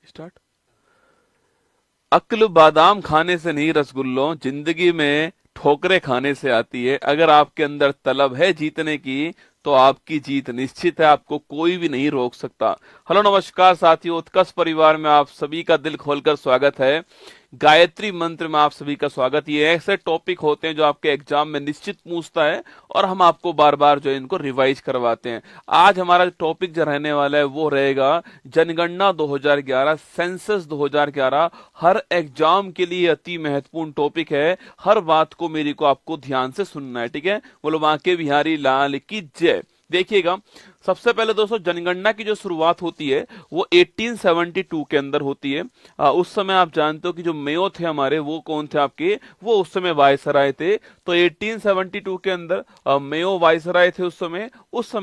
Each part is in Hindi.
स्टार्ट। अक्ल बादाम खाने से नहीं रसगुल्लों, जिंदगी में ठोकरें खाने से आती है। अगर आपके अंदर तलब है जीतने की तो आपकी जीत निश्चित है, आपको कोई भी नहीं रोक सकता। हेलो नमस्कार साथियों, उत्कर्ष परिवार में आप सभी का दिल खोलकर स्वागत है। गायत्री मंत्र में आप सभी का स्वागत। ये ऐसे टॉपिक होते हैं जो आपके एग्जाम में निश्चित पूछता है और हम आपको बार बार जो है इनको रिवाइज करवाते हैं। आज हमारा टॉपिक जो रहने वाला है वो रहेगा जनगणना 2011, सेंसस 2011। हर एग्जाम के लिए अति महत्वपूर्ण टॉपिक है। हर बात को मेरी को आपको ध्यान से सुनना है, ठीक है। बोलो बांके बिहारी लाल की जय। देखिएगा, सबसे पहले दोस्तों जनगणना की जो शुरुआत होती है वो 1872 के अंदर होती है। उस समय आप जानते हो कि जो मेयो थे हमारे, वो कौन थे आपके, वो उस समय वायसराय थे। तो 1872 के अंदर मेयो वायसराय थे उस समय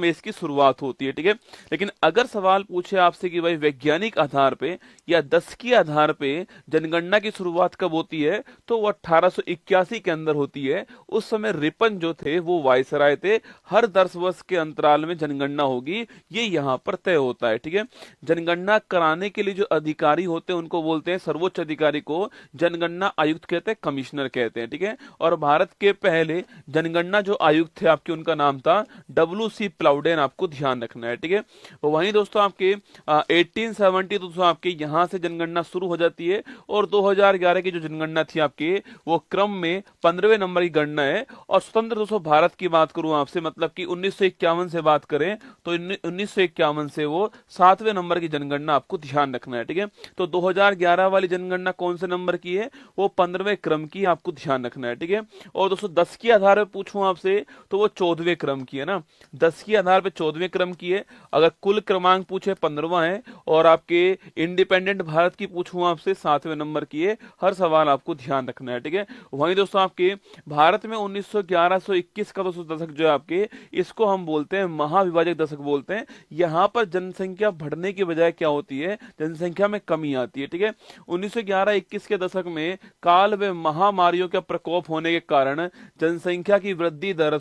इसकी शुरुआत होती है, ठीक है। लेकिन अगर सवाल पूछे आपसे कि भाई वैज्ञानिक आधार पे या दशकीय आधार पे जनगणना की शुरुआत कब होती है, तो वो 1881 के अंदर होती है। उस समय रिपन जो थे वो वायसराय थे। हर 10 वर्ष के अंतराल में जनगणना होगी, ये यहाँ पर तय होता है, ठीक है। जनगणना कराने के लिए जो अधिकारी होते हैं उनको बोलते हैं, सर्वोच्च अधिकारी को जनगणना आयुक्त कहते हैं, कमिश्नर कहते हैं, ठीक है। और भारत के पहले जनगणना जो आयुक्त थे आपके, उनका नाम था WC प्लाउडेन, आपको ध्यान रखना है, ठीक है। वहीं दोस्तों आपके 1870 दोस्तों आपके यहाँ से जनगणना शुरू हो जाती है और 2011 की जो जनगणना थी आपके, वो क्रम में 15वें नंबर की गणना है। और स्वतंत्र दोस्तों भारत की बात करूं आपसे, मतलब कि 1951 से बात करें तो 1951 से वो 7वें नंबर की जनगणना आपको ध्यान रखना है, ठीक है। तो 2011 वाली जनगणना कौन से नंबर की है, वो 15वें क्रम की, आपको ध्यान रखना है, ठीक है। और दोस्तों 10 के आधार पर पूछूं आपसे तो वो 14वें क्रम की है ना, 10 के आधार पर 14वें क्रम की है। अगर कुल क्रमांक पूछे 15वां है और आपके इंडिपेंडेंट भारत की पूछूं आपसे 7वें नंबर की है। हर सवाल आपको ध्यान रखना है, ठीक है। वहीं दोस्तों आपके भारत में 1911-21 का दोस्तों दशक जो है आपके, इसको हम बोलते हैं महाविभाजक दशक बोलते हैं। यहाँ पर जनसंख्या बढ़ने की बजाय क्या होती है, जनसंख्या में कमी आती है, ठीक है। 1911-21 के दशक में काल व महामारियों का प्रकोप होने के कारण जनसंख्या की वृद्धि दर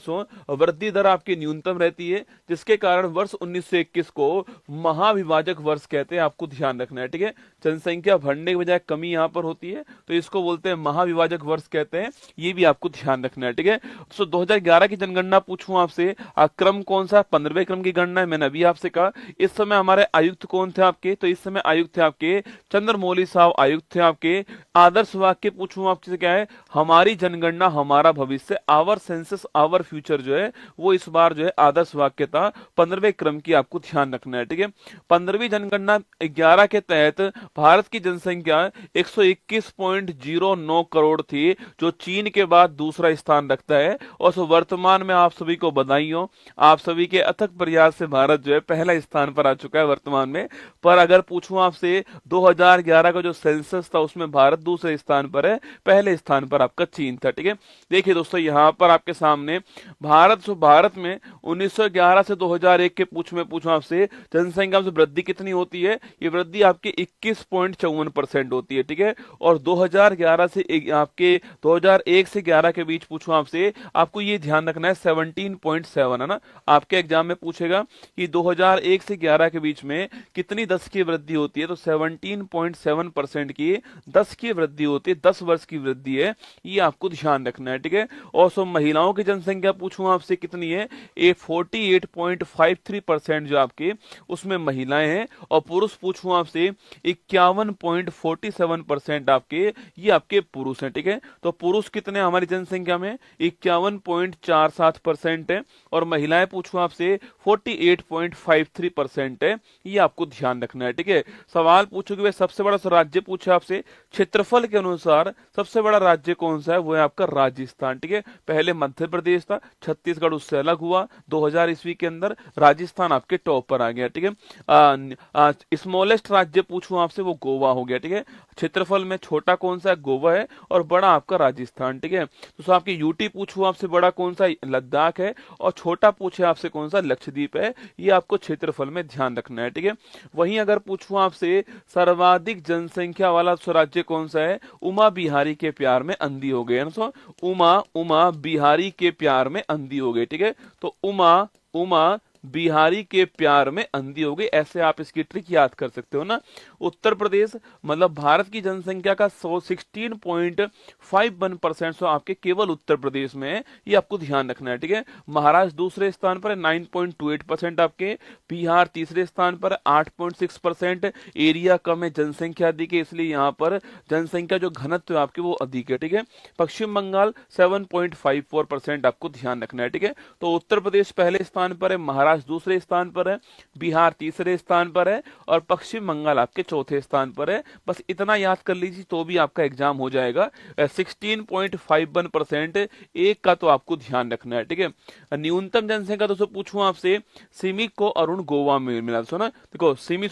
आपकी न्यूनतम रहती है, जिसके कारण वर्ष 1921 को महाविभाजक वर्ष कहते हैं, आपको ध्यान रखना है, ठीक है। जनसंख्या बढ़ने की बजाय कमी यहाँ पर होती है तो इसको बोलते हैं महाविभाजक वर्ष कहते हैं, ये भी आपको ध्यान रखना है, ठीक है। तो 2011 की जनगणना पूछूं आपसे, क्रम कौन सा, 15वें क्रम की गणना है, मैंने अभी आपसे कहा। इस समय हमारे आयुक्त कौन थे आपके, तो इस समय आयुक्त थे आपके चंद्रमौली साहब, आयुक्त थे आपके। आदर्श वाक्य पूछूं आपसे क्या है, हमारी जनगणना हमारा भविष्य, आवर सेंसस आवर फ्यूचर जो है वो इस बार जो है आदर्श वाक्य था, 15वें क्रम की, आपको ध्यान रखना है, ठीक है। 15वीं जनगणना 11 के तहत भारत की जनसंख्या 121.09 करोड़ थी, जो चीन के बाद दूसरा स्थान रखता है। और वर्तमान में आप सभी को बधाई हो, आप सभी के अथक प्रयास से भारत जो है पहला स्थान पर आ चुका है वर्तमान में। पर अगर पूछूं आपसे 2011 का जो सेंसस था उसमें भारत दूसरे स्थान पर है, पहले स्थान पर आपका चीन था, ठीक है। देखिए दोस्तों यहाँ पर आपके सामने भारत में 1911 से 2001 के पूछूं आपसे जनसंख्या में वृद्धि कितनी होती है, ये वृद्धि आपकी 21.54% होती है, ठीक है। और 2011 से आपके 2001 से 11 के बीच पूछूं आपसे, आपको ये ध्यान रखना है 17.7 है ना। आपके एग्जाम में पूछेगा कि 2001 से 11 के बीच में कितनी 10 की वृद्धि होती है, तो 17.7% की 10 की वृद्धि होती है, 10 वर्ष की वृद्धि है, ये आपको ध्यान रखना है, ठीक है। और सो महिलाओं की जनसंख्या पूछूं आपसे कितनी है, 48.53% जो आपके उसमें महिलाएं हैं। और पुरुष पूछूं आपसे 51.47% आपके, ये आपके पुरुष हैं, ठीक है। तो पुरुष कितने हमारी जनसंख्या में, 51.47% है। और महिलाएं पूछूं आपसे 48.53% है, ये आपको ध्यान रखना है, ठीक है। सवाल पूछोगे वे सबसे बड़ा राज्य पूछे आपसे, क्षेत्रफल के अनुसार सबसे बड़ा राज्य कौन सा है, वो है आपका राजस्थान, ठीक है। पहले मध्य प्रदेश था, छत्तीसगढ़ उससे अलग हुआ, 2000 ईस्वी के अंदर राजस्थान आपके टॉप पर आ गया, ठीक है। स्मॉलेस्ट राज्य पूछूं आपसे, वो गोवा हो गया, ठीक है। क्षेत्रफल में छोटा कौन सा है, गोवा है, और बड़ा आपका राजस्थान, ठीक है। तो आपके यूटी पूछूं आपसे, बड़ा कौन सा, लद्दाख है, और छोटा पूछे आपसे कौन सा, लक्षद्वीप है, ये आपको क्षेत्रफल में ध्यान रखना है, ठीक है। वहीं अगर पूछूं आपसे सर्वाधिक जनसंख्या वाला राज्य कौन सा है, उमा बिहारी के प्यार में अंधी हो गए, उमा बिहारी के प्यार में अंधी हो गए, ठीक है। तो उमा बिहारी के प्यार में अंधी हो गई। ऐसे आप इसकी ट्रिक याद कर सकते हो ना। उत्तर प्रदेश मतलब भारत की जनसंख्या का 16.51% आपके केवल उत्तर प्रदेश में है, ये आपको ध्यान रखना है, ठीक है। महाराष्ट्र दूसरे स्थान पर 9.28% आपके, बिहार तीसरे स्थान पर 8.6%। एरिया कम है, जनसंख्या अधिक है, इसलिए यहाँ पर जनसंख्या जो घनत्व है आपके वो अधिक है, ठीक है। पश्चिम बंगाल 7.54% आपको ध्यान रखना है, ठीक है। तो उत्तर प्रदेश पहले स्थान पर है, महाराष्ट्र दूसरे स्थान पर है, बिहार तीसरे स्थान पर है और पश्चिम बंगाल आपके चौथे स्थान पर है। बस इतना याद कर लीजिए तो भी आपका एग्जाम हो जाएगा। 16.51% एक का तो आपको ध्यान रखना है, ठीक है। न्यूनतम जनसंख्या दोस्तों पूछूं आपसे, सिमी को अरुण गोवा में मिला, सुना देखो, सिमी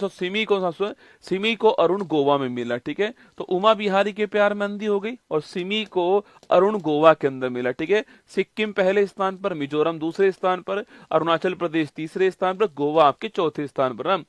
को अरुण गोवा में मिला, ठीक है। तो उमा बिहारी के प्यार में अंधी हो गई और सिमी को अरुण गोवा के अंदर मिला, ठीक है। सिक्किम पहले स्थान पर, मिजोरम दूसरे स्थान पर, अरुणाचल प्रदेश तीसरे स्थान पर, गोवा आपके चौथे स्थान पर ना।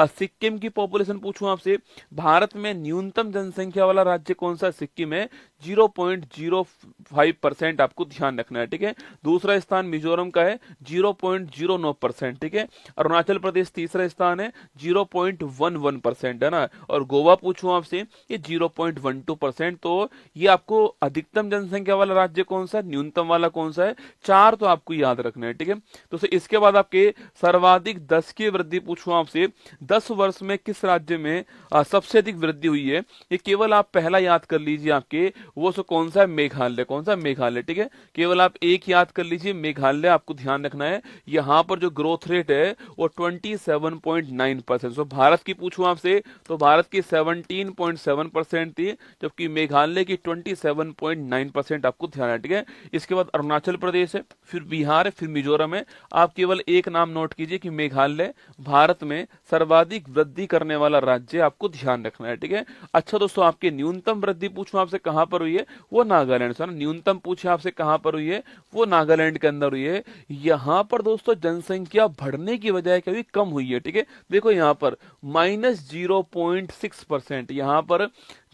सिक्किम की पॉपुलेशन पूछूं आपसे, भारत में न्यूनतम जनसंख्या वाला राज्य कौन सा? सिक्किम है, 0.05% आपको ध्यान रखना है, ठीक है। दूसरा स्थान मिजोरम का है 0.09%, ठीक है। अरुणाचल प्रदेश तीसरा स्थान है 0.11% है ना। और गोवा पूछूं आपसे, ये 0.12%। तो ये आपको अधिकतम जनसंख्या वाला राज्य कौन सा है, न्यूनतम वाला कौन सा है? चार तो आपको याद रखना है, ठीक है। तो इसके बाद आपके सर्वाधिक 10 की वृद्धि पूछूं आपसे, 10 वर्ष में किस राज्य में सबसे अधिक वृद्धि हुई है? ये केवल आप पहला याद कर लीजिए, आपके वो सो कौन सा है? मेघालय। कौन सा? मेघालय, ठीक है। केवल आप एक याद कर लीजिए, मेघालय आपको ध्यान रखना है। यहाँ पर जो ग्रोथ रेट है वो 27.9%। तो भारत की पूछूं आपसे तो भारत की 17.7% थी, जबकि मेघालय की 27.9% आपको ध्यान है, ठीक है। इसके बाद अरुणाचल प्रदेश है, फिर बिहार है, फिर मिजोरम है। आप केवल एक नाम नोट कीजिए कि मेघालय भारत में सर्वाधिक वृद्धि करने वाला राज्य, आपको ध्यान रखना है, ठीक है। अच्छा दोस्तों, आपके न्यूनतम वृद्धि पूछूं आपसे कहां पर हुई है? वो नागालैंड से ना। न्यूनतम पूछे आपसे कहां पर हुई है? वो नागालैंड के अंदर हुई है। यहां पर दोस्तों जनसंख्या बढ़ने की बजाय कभी कम हुई है, ठीक है। देखो यहां पर -0.6%, यहां पर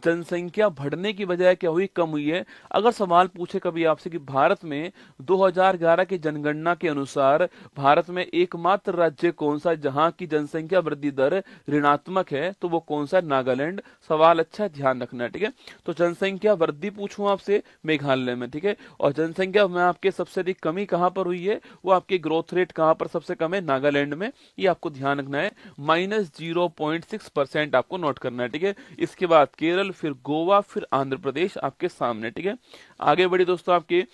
जनसंख्या बढ़ने की बजाय क्या हुई? कम हुई है। अगर सवाल पूछे कभी आपसे कि भारत में 2011 की जनगणना के अनुसार भारत में एकमात्र राज्य कौन सा जहां की जनसंख्या वृद्धि दर ऋणात्मक है, तो वो कौन सा? नागालैंड। सवाल अच्छा ध्यान रखना है, ठीक है। तो जनसंख्या वृद्धि पूछूं आपसे, मेघालय में, ठीक है। और जनसंख्या में आपके सबसे अधिक कमी कहां पर हुई है? वो आपके ग्रोथ रेट कहां पर सबसे कम है? नागालैंड में। ये आपको ध्यान रखना है। -0.6% आपको नोट करना है, ठीक है। इसके बाद केरल, फिर गोवा, फिर आंध्र प्रदेश आपके सामने, ठीक है। आगे बढ़ी दोस्तों, आपके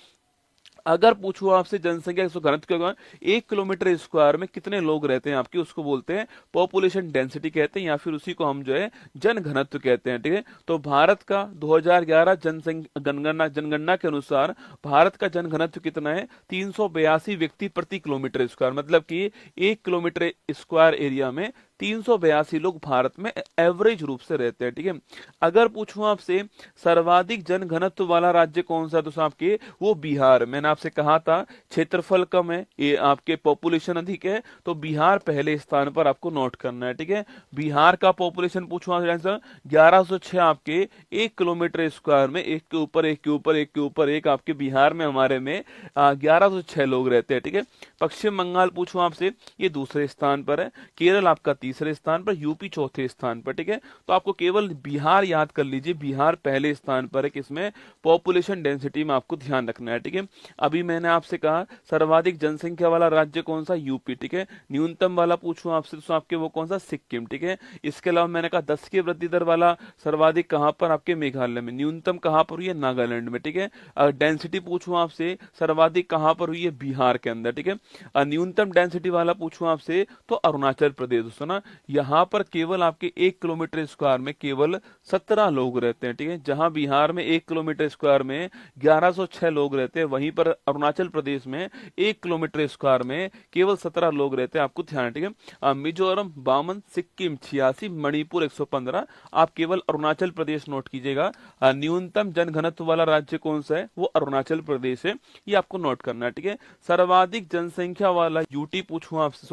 अगर पूछूं आपसे जनसंख्या घनत्व क्या होगा, 1 किलोमीटर स्क्वायर में कितने लोग रहते हैं आपके, उसको बोलते हैं पॉपुलेशन डेंसिटी कहते हैं, या फिर उसी को हम जो है जन घनत्व कहते हैं, ठीक है। तो भारत का 2011 जनगणना के अनुसार भारत का जन घनत्व कितना है? 382 व्यक्ति प्रति किलोमीटर स्क्वायर, मतलब कि 1 किलोमीटर स्क्वायर एरिया में 382 लोग भारत में एवरेज रूप से रहते हैं, ठीक है। अगर पूछूं आपसे सर्वाधिक जन घनत्व वाला राज्य कौन सा, तो आपके वो बिहार। मैंने आपसे कहा था क्षेत्रफल कम है, ये आपके पॉपुलेशन अधिक है, तो बिहार पहले स्थान पर आपको नोट करना है, ठीक है। बिहार का पॉपुलेशन पूछूं आंसर 1106 आपके 1 किलोमीटर स्क्वायर में, एक के ऊपर एक के ऊपर एक के ऊपर एक आपके बिहार में हमारे में 1106 लोग रहते हैं, ठीक है। पश्चिम बंगाल पूछूं आपसे, ये दूसरे स्थान पर है। केरल आपका तीसरे स्थान पर, यूपी चौथे स्थान पर, ठीक है। तो आपको केवल बिहार याद कर लीजिए, बिहार पहले स्थान पर है, किसमें? पॉपुलेशन डेंसिटी में आपको ध्यान रखना है, ठीक है। अभी मैंने आपसे कहा सर्वाधिक जनसंख्या वाला राज्य कौन सा? यूपी, ठीक है। न्यूनतम वाला पूछूं आपसे तो आपके वो कौन सा? सिक्किम, ठीक है। इसके अलावा मैंने कहा 10 की वृद्धि दर वाला सर्वाधिक कहां पर? आपके मेघालय में। न्यूनतम कहां पर हुई है? नागालैंड में, ठीक है। डेंसिटी पूछूं आपसे सर्वाधिक कहां पर हुई है? बिहार के अंदर, ठीक है। न्यूनतम डेंसिटी वाला पूछूं आपसे तो अरुणाचल प्रदेश, दोस्तों ना, यहाँ पर केवल आपके 1 किलोमीटर स्क्वायर में केवल 17 लोग रहते हैं, ठीक है। जहां बिहार में 1 किलोमीटर स्क्वायर में 1106 लोग रहते हैं, वहीं पर अरुणाचल प्रदेश में 1 किलोमीटर स्क्वायर में केवल 17 लोग रहते हैं, आपको ध्यान है, ठीक है। मिजोरम 52, सिक्किम 86, मणिपुर 115। आप केवल अरुणाचल प्रदेश नोट कीजिएगा। न्यूनतम जनघनत्व वाला राज्य कौन सा है? वो अरुणाचल प्रदेश है, ये आपको नोट करना है, ठीक है। सर्वाधिक जनसंख्या वाला यूटी पूछूं आपसे,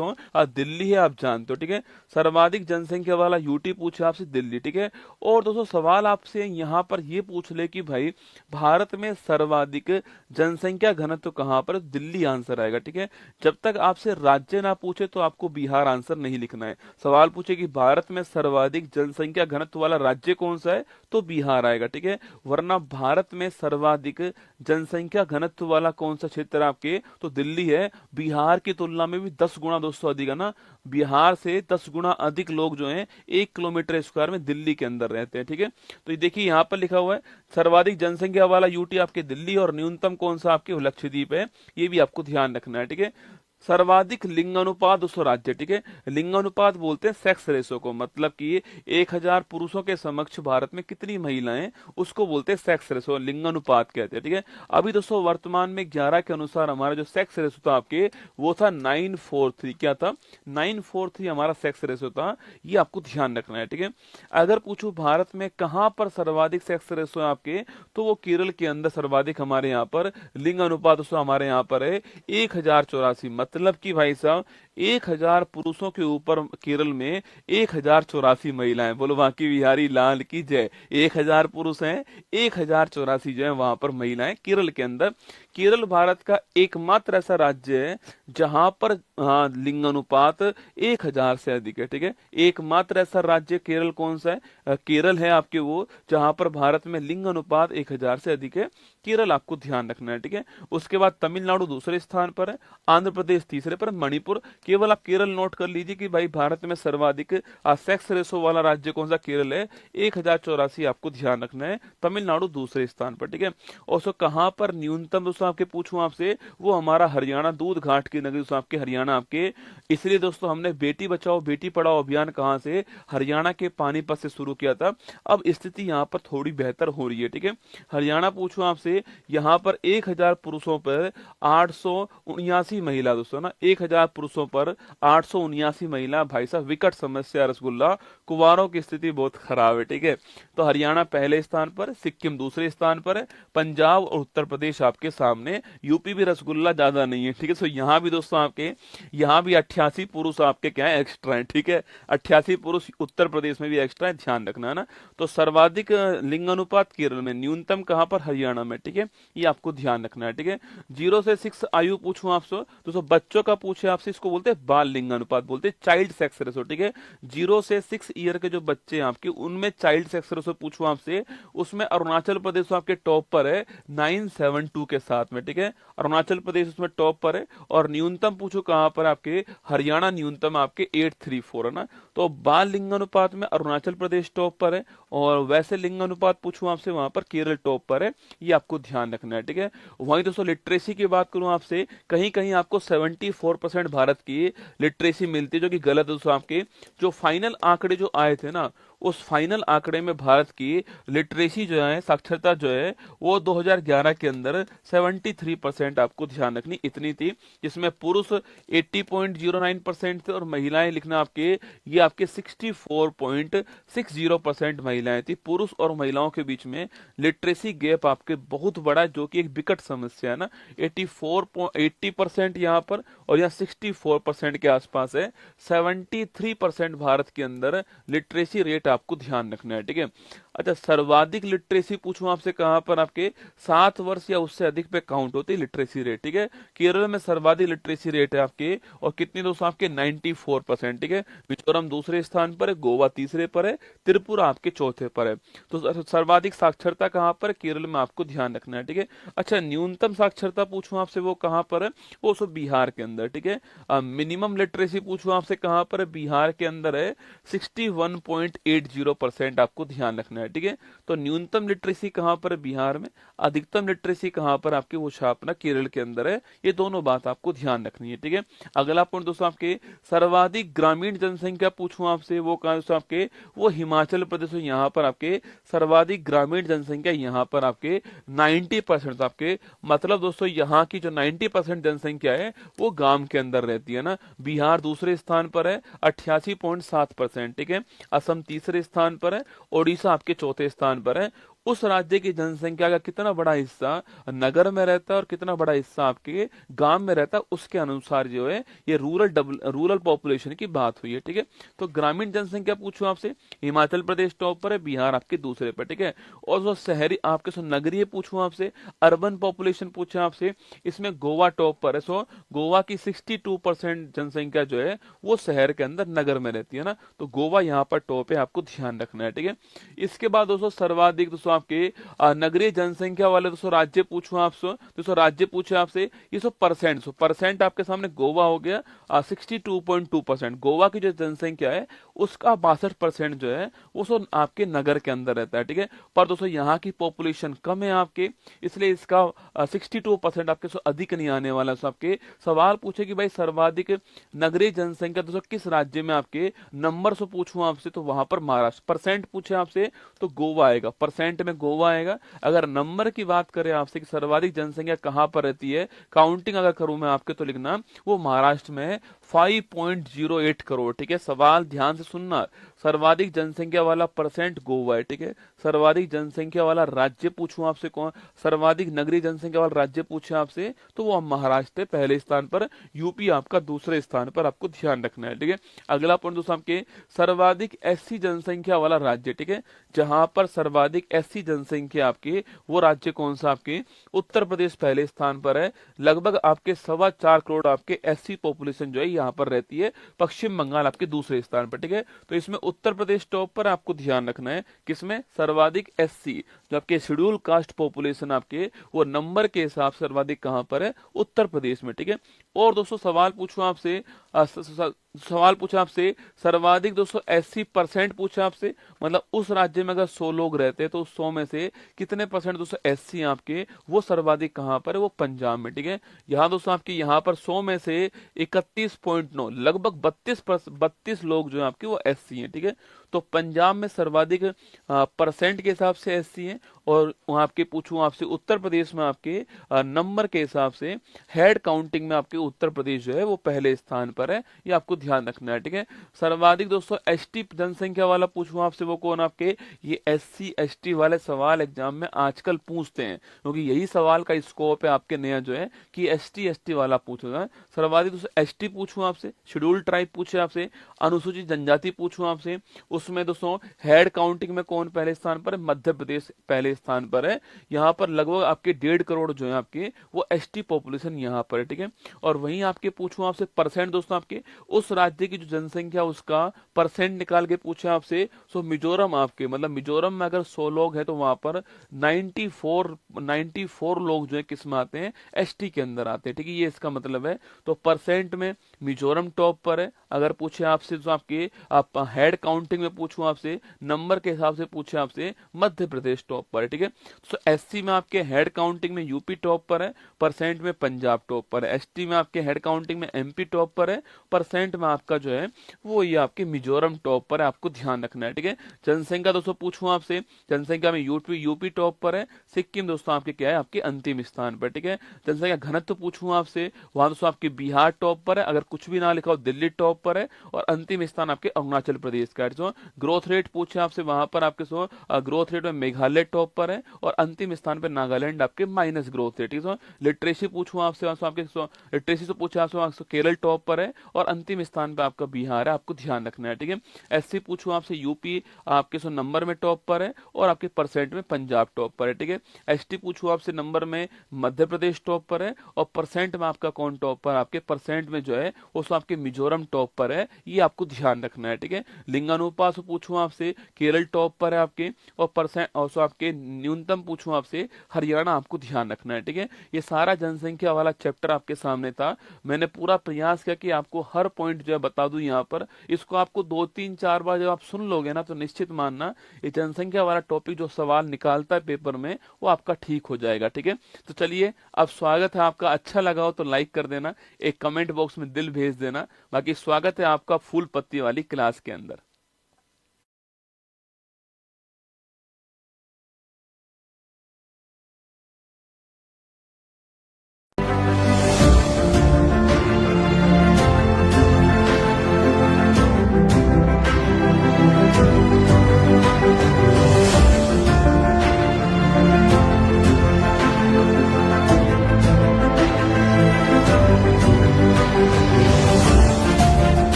दिल्ली है, आप जानते हो, ठीक है। सर्वाधिक जनसंख्या वाला यूटी पूछे आपसे दिल्ली, ठीक है। और दोस्तों सवाल आपसे यहाँ पर ये पूछ ले कि भाई भारत में सर्वाधिक जनसंख्या घनत्व कहाँ पर, दिल्ली आंसर आएगा, ठीक है। जब तक आपसे राज्य ना पूछे तो आपको बिहार आंसर नहीं लिखना है। सवाल पूछे कि भारत में सर्वाधिक जनसंख्या घनत्व वाला राज्य कौन सा है, तो बिहार आएगा, ठीक है। वरना भारत में सर्वाधिक जनसंख्या घनत्व वाला कौन सा क्षेत्र है आपके, तो दिल्ली है। बिहार की तुलना में भी 10 गुना दोस्तों अधिक है ना, बिहार से 10 गुना अधिक लोग जो हैं 1 किलोमीटर स्क्वायर में दिल्ली के अंदर रहते हैं, ठीक है। तो ये देखिए यहाँ पर लिखा हुआ है सर्वाधिक जनसंख्या वाला यूटी आपके दिल्ली, और न्यूनतम कौन सा आपके लक्षद्वीप है, ये भी आपको ध्यान रखना है, ठीक है। सर्वाधिक लिंगानुपात दोस्तों राज्य, ठीक है। लिंगानुपात बोलते हैं सेक्स रेशो को, मतलब कि 1000 पुरुषों के समक्ष भारत में कितनी महिलाएं, उसको बोलते हैं सेक्स रेशो, लिंगानुपात कहते हैं, ठीक है। अभी दोस्तों वर्तमान में 11 के अनुसार हमारा जो सेक्स रेशो था आपके, वो था 943। क्या था, 943 हमारा सेक्स रेशो था, ये आपको ध्यान रखना है, ठीक है। अगर पूछूं भारत में कहां पर सर्वाधिक सेक्स रेशो है आपके, तो वो केरल के अंदर सर्वाधिक हमारे यहाँ पर लिंग अनुपात दोस्तों हमारे यहाँ पर है 1084। मतलब कि भाई साहब 1000 पुरुषों के ऊपर केरल में 1084 महिलाएं। बोलो बाकी बिहारी लाल की जय। 1000 पुरुष हैं, 1084 जो है वहां पर महिलाएं केरल के अंदर। केरल भारत का एकमात्र ऐसा राज्य है जहां पर लिंगानुपात 1000 से अधिक है, ठीक है। एकमात्र ऐसा राज्य केरल कौन सा है, केरल है आपके वो, जहां पर भारत में लिंग अनुपात 1000 से अधिक है। केरल आपको ध्यान रखना है, ठीक है। उसके बाद तमिलनाडु दूसरे स्थान पर है, आंध्र प्रदेश तीसरे पर, मणिपुर। केवल आप केरल नोट कर लीजिए कि भाई भारत में सर्वाधिक सेक्स रेशो वाला राज्य कौन सा, केरल है, 1084 आपको ध्यान रखना है। तमिलनाडु दूसरे स्थान पर, ठीक है। और सो कहां पर न्यूनतम दोस्तों आपके पूछूं आपसे, वो हमारा हरियाणा, दूध घाट की नगरी दोस्तों आपके हरियाणा आपके। इसलिए दोस्तों हमने बेटी बचाओ बेटी पढ़ाओ अभियान कहां से, हरियाणा के पानीपत से शुरू किया था। अब स्थिति यहाँ पर थोड़ी बेहतर हो रही है, ठीक है। हरियाणा पूछूं आपसे, यहाँ पर 1000 पुरुषों पर 879 महिला दोस्तों ना, 1000 पुरुषों पर 879 महिला। भाई साहब विकट समस्या रसगुल्ला, कुवारों की स्थिति बहुत खराब है, ठीक है। तो हरियाणा पहले स्थान पर, सिक्किम दूसरे स्थान पर है, पंजाब और उत्तर प्रदेश आपके सामने, यूपी भी रसगुल्ला ज्यादा नहीं है, ठीक है। तो यहाँ भी दोस्तों आपके, यहाँ भी 88 पुरुष आपके क्या है, एक्स्ट्रा है, ठीक है। 88 पुरुष उत्तर प्रदेश में भी एक्स्ट्रा है, ध्यान रखना है ना। तो सर्वाधिक लिंग अनुपात केरल में, न्यूनतम कहां पर, हरियाणा में, ठीक है। ये आपको ध्यान रखना है, ठीक है। 0 से 6 आयु पूछूं आपसे, दोस्तों बच्चों का पूछे आपसे, इसको बोलते हैं बाल लिंग अनुपात, बोलते हैं चाइल्ड सेक्स रेशो, ठीक है। 0 से 6 ईयर के जो बच्चे हैं आपके, उनमें चाइल्ड सेक्स रेशो पूछूं आपसे, उसमें अरुणाचल प्रदेश आपके टॉप पर है 972 के साथ में, ठीक है। अरुणाचल प्रदेश उसमें टॉप पर है। और न्यूनतम पूछो कहां पर आपके, हरियाणा न्यूनतम आपके 834 है ना। तो बाल लिंग अनुपात में अरुणाचल प्रदेश टॉप पर है, और वैसे लिंग अनुपात पूछूं आपसे, वहां पर केरल टॉप पर है। ये आपको ध्यान रखना है, ठीक है। वहीं दोस्तों लिटरेसी की बात करूं आपसे, कहीं कहीं आपको 74% भारत की लिटरेसी मिलती है, जो कि गलत है दोस्तों। आपके जो फाइनल आंकड़े जो आए थे ना, उस फाइनल आंकड़े में भारत की लिटरेसी जो है, साक्षरता जो है, वो 2011 के अंदर 73% आपको ध्यान रखनी इतनी थी, जिसमें पुरुष 80.09% थे और महिलाएं लिखना आपके, ये आपके 64.60% महिलाएं थी। पुरुष और महिलाओं के बीच में लिटरेसी गैप आपके बहुत बड़ा, जो कि एक विकट समस्या है ना। 80% यहाँ पर, और यहाँ 64% के आसपास है। 73% भारत के अंदर लिटरेसी रेट आपको ध्यान रखना है, ठीक है। अच्छा, सर्वाधिक लिटरेसी पूछूं आपसे कहां पर, आपके 7 वर्ष या उससे अधिक पे काउंट होती है लिटरेसी रेट, ठीक है। केरल में सर्वाधिक लिटरेसी रेट है आपके, और कितनी दोस्तों आपके 94%, ठीक है। मिजोरम दूसरे स्थान पर है, गोवा तीसरे पर है, त्रिपुरा आपके चौथे पर है। तो सर्वाधिक साक्षरता कहां पर, केरल में आपको ध्यान रखना है, ठीक है। अच्छा, न्यूनतम साक्षरता पूछूं आपसे, वो कहां पर है, वो सब बिहार के अंदर, ठीक है। मिनिमम लिटरेसी पूछूं आपसे कहां पर है, बिहार के अंदर है 61.80% आपको ध्यान रखना है, ठीक है। तो न्यूनतम लिटरेसी कहां पर है, बिहार में। अधिकतम लिटरेसी कहां पर आपके, वो छापना केरल के अंदर है। ये दोनों बात आपको ध्यान रखनी है, ठीक है। अगला पॉइंट दोस्तों आपके, सर्वाधिक ग्रामीण जनसंख्या पूछूं आपसे, वो कहां दोस्तों आपके, वो हिमाचल प्रदेश। यहाँ पर आपके सर्वाधिक ग्रामीण जनसंख्या, यहाँ पर आपके 90% आपके, मतलब दोस्तों यहाँ की जो 90% जनसंख्या है वो गांव के अंदर रहती है ना। बिहार दूसरे स्थान पर है 88.7%, ठीक है। असम तीसरे स्थान पर है, ओडिशा आपके चौथे स्थान पर है। उस राज्य की जनसंख्या का कितना बड़ा हिस्सा नगर में रहता है और कितना बड़ा हिस्सा आपके गांव में रहता है, उसके अनुसार जो है ये रूरल पॉपुलेशन की बात हुई है। ठीक है, तो ग्रामीण जनसंख्या पूछूं आपसे, हिमाचल प्रदेश टॉप पर है, बिहार आपके दूसरे पर। ठीक है, और जो शहरी आपके सो नगरीय पूछूं आपसे, अर्बन पॉपुलेशन पूछे आपसे, इसमें गोवा टॉप पर है। सो गोवा की 62% जनसंख्या जो है वो शहर के अंदर नगर में रहती है ना, तो गोवा यहाँ पर टॉप है, आपको ध्यान रखना है। ठीक है, इसके बाद दोस्तों सर्वाधिक दोस्तों आपके नगरीय जनसंख्या वाले दोस्तों राज्य पूछूं आपसे, दोस्तों राज्य पूछे आपसे, ये सो परसेंट आपके सामने गोवा हो गया 62.2%। गोवा की जो जनसंख्या है उसका 62% जो है वो सो आपके नगर के अंदर रहता है। ठीक है, पर दोस्तों यहाँ की पॉपुलेशन कम है आपके, इसलिए इसका 62% आपके सो अधिक नहीं आने वाला। सो आपके सवाल पूछे कि भाई सर्वाधिक नगरीय जनसंख्या दोस्तों किस राज्य में आपके नंबर से पूछूं आपसे, तो वहां पर महाराष्ट्र। परसेंट पूछे आपसे तो गोवा आएगा, परसेंट में गोवा आएगा। अगर नंबर की बात करें आपसे कि सर्वाधिक जनसंख्या कहां पर रहती है, काउंटिंग अगर करूं मैं आपके, तो लिखना वो महाराष्ट्र में है 5.08 करोड़। ठीक है, सवाल ध्यान से सुनना, सर्वाधिक जनसंख्या वाला परसेंट गोवा है। ठीक है, सर्वाधिक जनसंख्या वाला राज्य पूछूं आपसे कौन, सर्वाधिक नगरीय जनसंख्या वाला राज्य पूछे आपसे तो वो महाराष्ट्र है पहले स्थान पर, यूपी आपका दूसरे स्थान पर, आपको ध्यान रखना है। ठीक है, अगला पॉइंट दोस्तों आपके सर्वाधिक एससी जनसंख्या वाला राज्य। ठीक है, जहां पर सर्वाधिक एससी जनसंख्या आपके, वो राज्य कौन सा आपके, उत्तर प्रदेश पहले स्थान पर है। लगभग आपके 4.25 करोड़ आपके एससी पॉपुलेशन जो है यहाँ पर रहती है, पश्चिम बंगाल आपके दूसरे स्थान पर। ठीक है, तो इसमें उत्तर प्रदेश टॉप पर, आपको ध्यान रखना है किसमें, सर्वाधिक एससी जो आपके शेड्यूल कास्ट पॉपुलेशन आपके, वो नंबर के हिसाब से सर्वाधिक कहां पर है, उत्तर प्रदेश में। ठीक है, और दोस्तों सवाल पूछूं आपसे, सर्वाधिक दोस्तों 80% पूछा आपसे, मतलब उस राज्य में अगर 100 लोग रहते हैं तो उस 100 में से कितने परसेंट दोस्तों एससी आपके, वो सर्वाधिक कहां पर है, वो पंजाब में। ठीक है, यहाँ दोस्तों आपके यहाँ पर 100 में से 31.9 लगभग 32 लोग जो है आपके वो एससी हैं। ठीक है, तो पंजाब में सर्वाधिक परसेंट के हिसाब से एससी हैं, और वहां आपके पूछूं आपसे उत्तर प्रदेश में आपके नंबर के हिसाब से हेड काउंटिंग में आपके उत्तर प्रदेश जो है वो पहले स्थान पर है, ये आपको ध्यान रखना है। ठीक है, सर्वाधिक दोस्तों एसटी जनसंख्या वाला पूछूं आपसे, वो कौन आपके, ये एससी एसटी वाले सवाल एग्जाम में आजकल पूछते हैं, क्योंकि यही सवाल का स्कोप है आपके नया जो है कि एसटी एसटी वाला पूछेगा। सर्वाधिक दोस्तों एसटी पूछूं आपसे, शेड्यूल ट्राइब पूछे आपसे, अनुसूचित जनजाति पूछूं आपसे, उसमें दोस्तों हेड काउंटिंग में कौन पहले स्थान पर है, मध्य प्रदेश पहले स्थान पर है। यहाँ पर लगभग आपके 1.5 करोड़ जो है आपके वो एसटी पॉपुलेशन यहाँ पर है। ठीक है, और वहीं आपके पूछूं आपसे परसेंट दोस्तों आपके, उस राज्य की जो जनसंख्या उसका परसेंट निकाल के पूछे आपसे, सो मिजोरम आपके, मतलब मिजोरम में अगर 100 लोग हैं तो वहां पर 94 लोग जो है किस में आते हैं, एसटी के अंदर आते हैं। ठीक है, ये इसका मतलब है, तो परसेंट में मिजोरम टॉप पर है। अगर पूछे आपसे तो आपके आप हेड काउंटिंग में पूछूं आपसे, नंबर के हिसाब से पूछे आपसे, मध्य प्रदेश टॉप पर है। ठीक है, तो एससी में आपके हेड काउंटिंग में यूपी टॉप पर है, परसेंट में पंजाब टॉप पर है। एसटी में आपके हेड काउंटिंग में एमपी टॉप पर है, परसेंट में आपका जो है वो ये आपके मिजोरम टॉप पर है, आपको ध्यान रखना है। ठीक है, जनसंख्या दोस्तों पूछूं आपसे, जनसंख्या में यूपी टॉप पर है, सिक्किम दोस्तों आपके क्या है, आपके अंतिम स्थान पर। ठीक है, जनसंख्या घनत्व पूछूं आपसे, वहां दोस्तों आपके बिहार टॉप पर है, अगर कुछ भी ना लिखा हो दिल्ली टॉप पर है, और अंतिम स्थान आपके अरुणाचल प्रदेश का है। ग्रोथ रेट पूछे आपसे, वहां पर आपके ग्रोथ रेट में मेघालय टॉप पर है, और अंतिम स्थान पर नागालैंड आपके माइनस ग्रोथ रेट। लिटरेसी पूछूं आपसे, आपके लिटरेसी से पूछे आपसे केरल टॉप पर है, और अंतिम स्थान पर आपका बिहार है, आपको ध्यान रखना है। ठीक है, एससी पूछूं आपसे, यूपी आपके नंबर में टॉप पर है, और आपके परसेंट में पंजाब टॉप पर है। ठीक है, एसटी पूछूं आपसे, नंबर में मध्य प्रदेश टॉप पर है, और परसेंट में आपका कौन टॉप पर, आपके परसेंट में जो है वो आपके मिजोरम टॉप पर है, ये आपको ध्यान रखना है। ठीक है, लिंगानुपात पूछूं आपसे, केरल टॉप पर है आपके, और परसेंट और आपके न्यूनतम पूछूं आपसे, हरियाणा आपको ध्यान रखना है। ठीक है, ये सारा जनसंख्या वाला चैप्टर आपके सामने था। मैंने पूरा प्रयास किया कि आपको हर पॉइंट जो है बता दूं यहाँ पर, इसको आपको 2-3-4 बार जब आप सुन लोगे ना, तो निश्चित मानना ये जनसंख्या वाला टॉपिक जो सवाल निकालता है पेपर में, वो आपका ठीक हो जाएगा। ठीक है, तो चलिए अब स्वागत है आपका, अच्छा लगा हो तो लाइक कर देना, एक कमेंट बॉक्स में दिल भेज देना। बाकी स्वागत है आपका फूल पत्ती वाली क्लास के अंदर।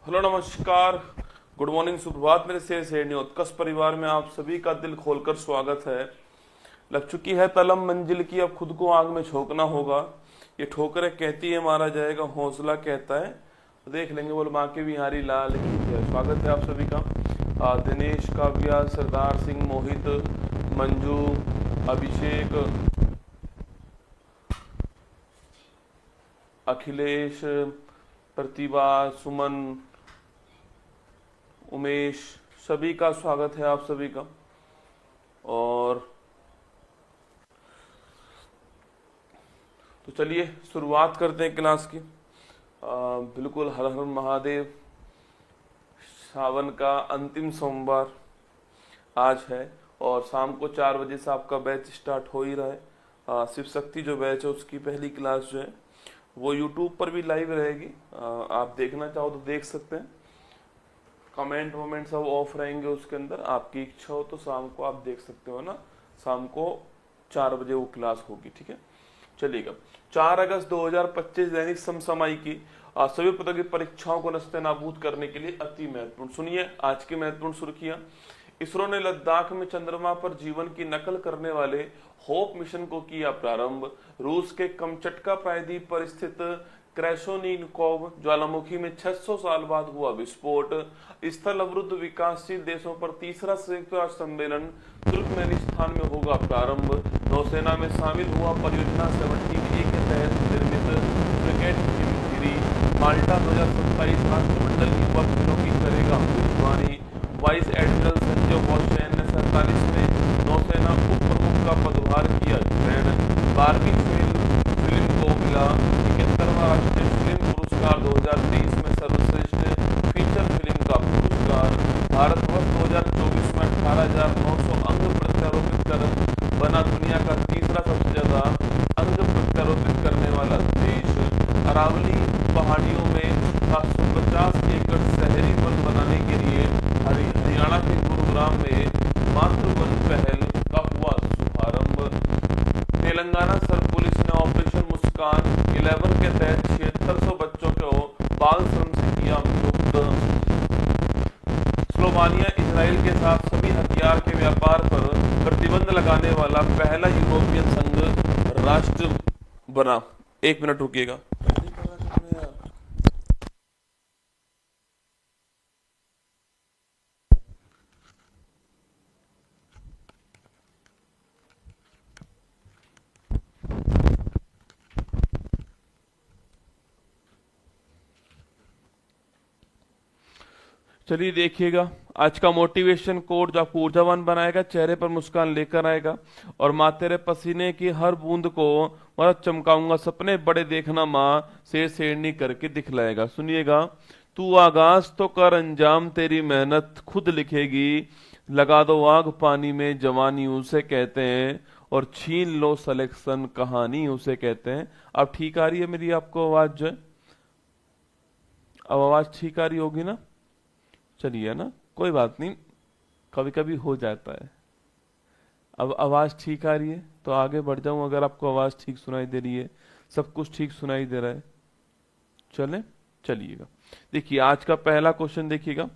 हेलो नमस्कार, गुड मॉर्निंग, सुप्रभात मेरे शेर उत्कर्ष परिवार में आप सभी का दिल खोलकर स्वागत है। लग चुकी है तलम मंजिल की, अब खुद को आग में झोंकना होगा। ये ठोकरें कहती है मारा जाएगा, हौसला कहता है तो देख लेंगे, बोल माँ के बिहारी लाल की जय। स्वागत है आप सभी का। दिनेश, काव्या, सरदार सिंह, मोहित, मंजू, अभिषेक, अखिलेश, प्रतिभा, सुमन, उमेश, सभी का स्वागत है आप सभी का। और तो चलिए शुरुआत करते हैं क्लास की। बिल्कुल, हर हर महादेव। सावन का अंतिम सोमवार आज है और शाम को 4 बजे से आपका बैच स्टार्ट हो ही रहा है। शिव शक्ति जो बैच है उसकी पहली क्लास जो है वो यूट्यूब पर भी लाइव रहेगी। आप देखना चाहो तो देख सकते हैं। कमेंट वमेंट सब ऑफ रहेंगे उसके अंदर, आपकी इच्छा हो तो शाम को आप देख सकते हो ना। शाम को 4 बजे वो क्लास होगी, ठीक है। चलिएगा, 4 अगस्त 2025 दैनिक समसामयिक की सभी प्रकार की परीक्षाओं को नस्ते नाबूद करने के लिए अति महत्वपूर्ण। सुनिए आज की महत्वपूर्ण सुर्खियां। इसरो ने लद्दाख में चंद्रमा पर जीवन की नकल करने वाले होप मिशन को किया प्रारंभ। रूस के कमचटका प्रायद्वीप पर स्थित क्रैशोनिकोव ज्वालामुखी में 600 साल बाद हुआ विस्फोट। स्थल अवरुद्ध विकासशील देशों पर तीसरा संयुक्त राष्ट्र सम्मेलन तुर्कमेनिस्तान में होगा प्रारंभ। नौसेना में शामिल हुआ परियोजना 17A के तहत निर्मित फ्रिगेट हिमगिरी माल्टा 2027 राष्ट्रमंडल युवा खेलों की करेगा मेजबानी। वाइस एडमिरल संजय वॉशैन ने 47 में नौसेना उप प्रमुख का पदभार किया ग्रहण। 12वीं फिल्म को मिला 71वां राष्ट्रीय फिल्म पुरस्कार। 2023 में सर्वश्रेष्ठ फीचर फिल्म का पुरस्कार। भारतवर्ष 2024 में 18,900 अंग प्रत्यारोपित कर बना दुनिया का तीसरा सबसे ज्यादा अंग प्रत्यारोपित करने वाला देश। अरावली पहाड़ियों में 750 एकड़ शहरी वन बनाने के लिए हरियाणा के गुरुग्राम में मातृवन पहल का हुआ शुभारंभ। तेलंगाना सर पुलिस ने ऑपरेशन मुस्कान 11 के तहत 7600 बच्चों को बाल श्रम से किया मुक्त। स्लोवानिया इजराइल के साथ सभी हथियार के व्यापार पर प्रतिबंध लगाने वाला पहला यूरोपियन संघ राष्ट्र बना। 1 मिनट रुकिएगा। चलिए देखिएगा, आज का मोटिवेशन कोड जो आपको ऊर्जावान बनाएगा, चेहरे पर मुस्कान लेकर आएगा और माँ तेरे पसीने की हर बूंद को मतलब चमकाऊंगा, सपने बड़े देखना माँ, शेर शेरनी करके दिखलाएगा। सुनिएगा, तू आगाज तो कर, अंजाम तेरी मेहनत खुद लिखेगी। लगा दो आग पानी में, जवानी उसे कहते हैं, और छीन लो सिलेक्शन, कहानी उसे कहते हैं। अब ठीक आ रही है मेरी आपको आवाज जो है? अब आवाज ठीक आ रही होगी ना? चलिए ना, कोई बात नहीं, कभी कभी हो जाता है। अब आवाज ठीक आ रही है तो आगे बढ़ जाऊं। अगर आपको आवाज ठीक सुनाई दे रही है, सब कुछ ठीक सुनाई दे रहा है, चले चलिएगा। देखिए आज का पहला क्वेश्चन देखिएगा।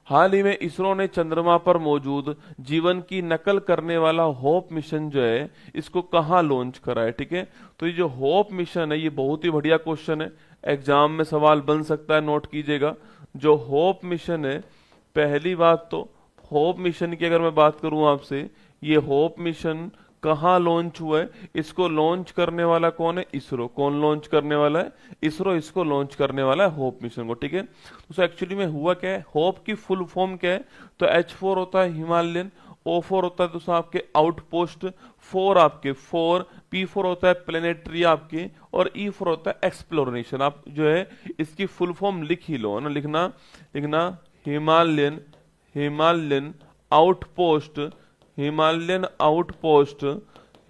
हाल ही में इसरो ने चंद्रमा पर मौजूद जीवन की नकल करने वाला होप मिशन जो है इसको कहाँ लॉन्च करा है, ठीक है। तो ये जो होप मिशन है ये बहुत ही बढ़िया क्वेश्चन है, एग्जाम में सवाल बन सकता है, नोट कीजिएगा। जो होप मिशन है, पहली बात तो होप मिशन की अगर मैं बात करूं आपसे, ये होप मिशन कहाँ लॉन्च हुआ है, इसको लॉन्च करने वाला कौन है? इसरो। कौन लॉन्च करने वाला है? इसरो इसको लॉन्च करने वाला है होप मिशन को, ठीक है। तो एक्चुअली में हुआ क्या है, होप की फुल फॉर्म क्या है? तो H4 होता है हिमालयन, O4 होता है दोस्तों आपके आउटपोस्ट, 4 आपके 4, P4 होता है प्लेनेटरी आपके, और E4 होता है एक्सप्लोरेशन। आप जो है इसकी फुल फॉर्म लिख ही लो ना, लिखना लिखना Himalayan, Himalayan outpost, Himalayan outpost,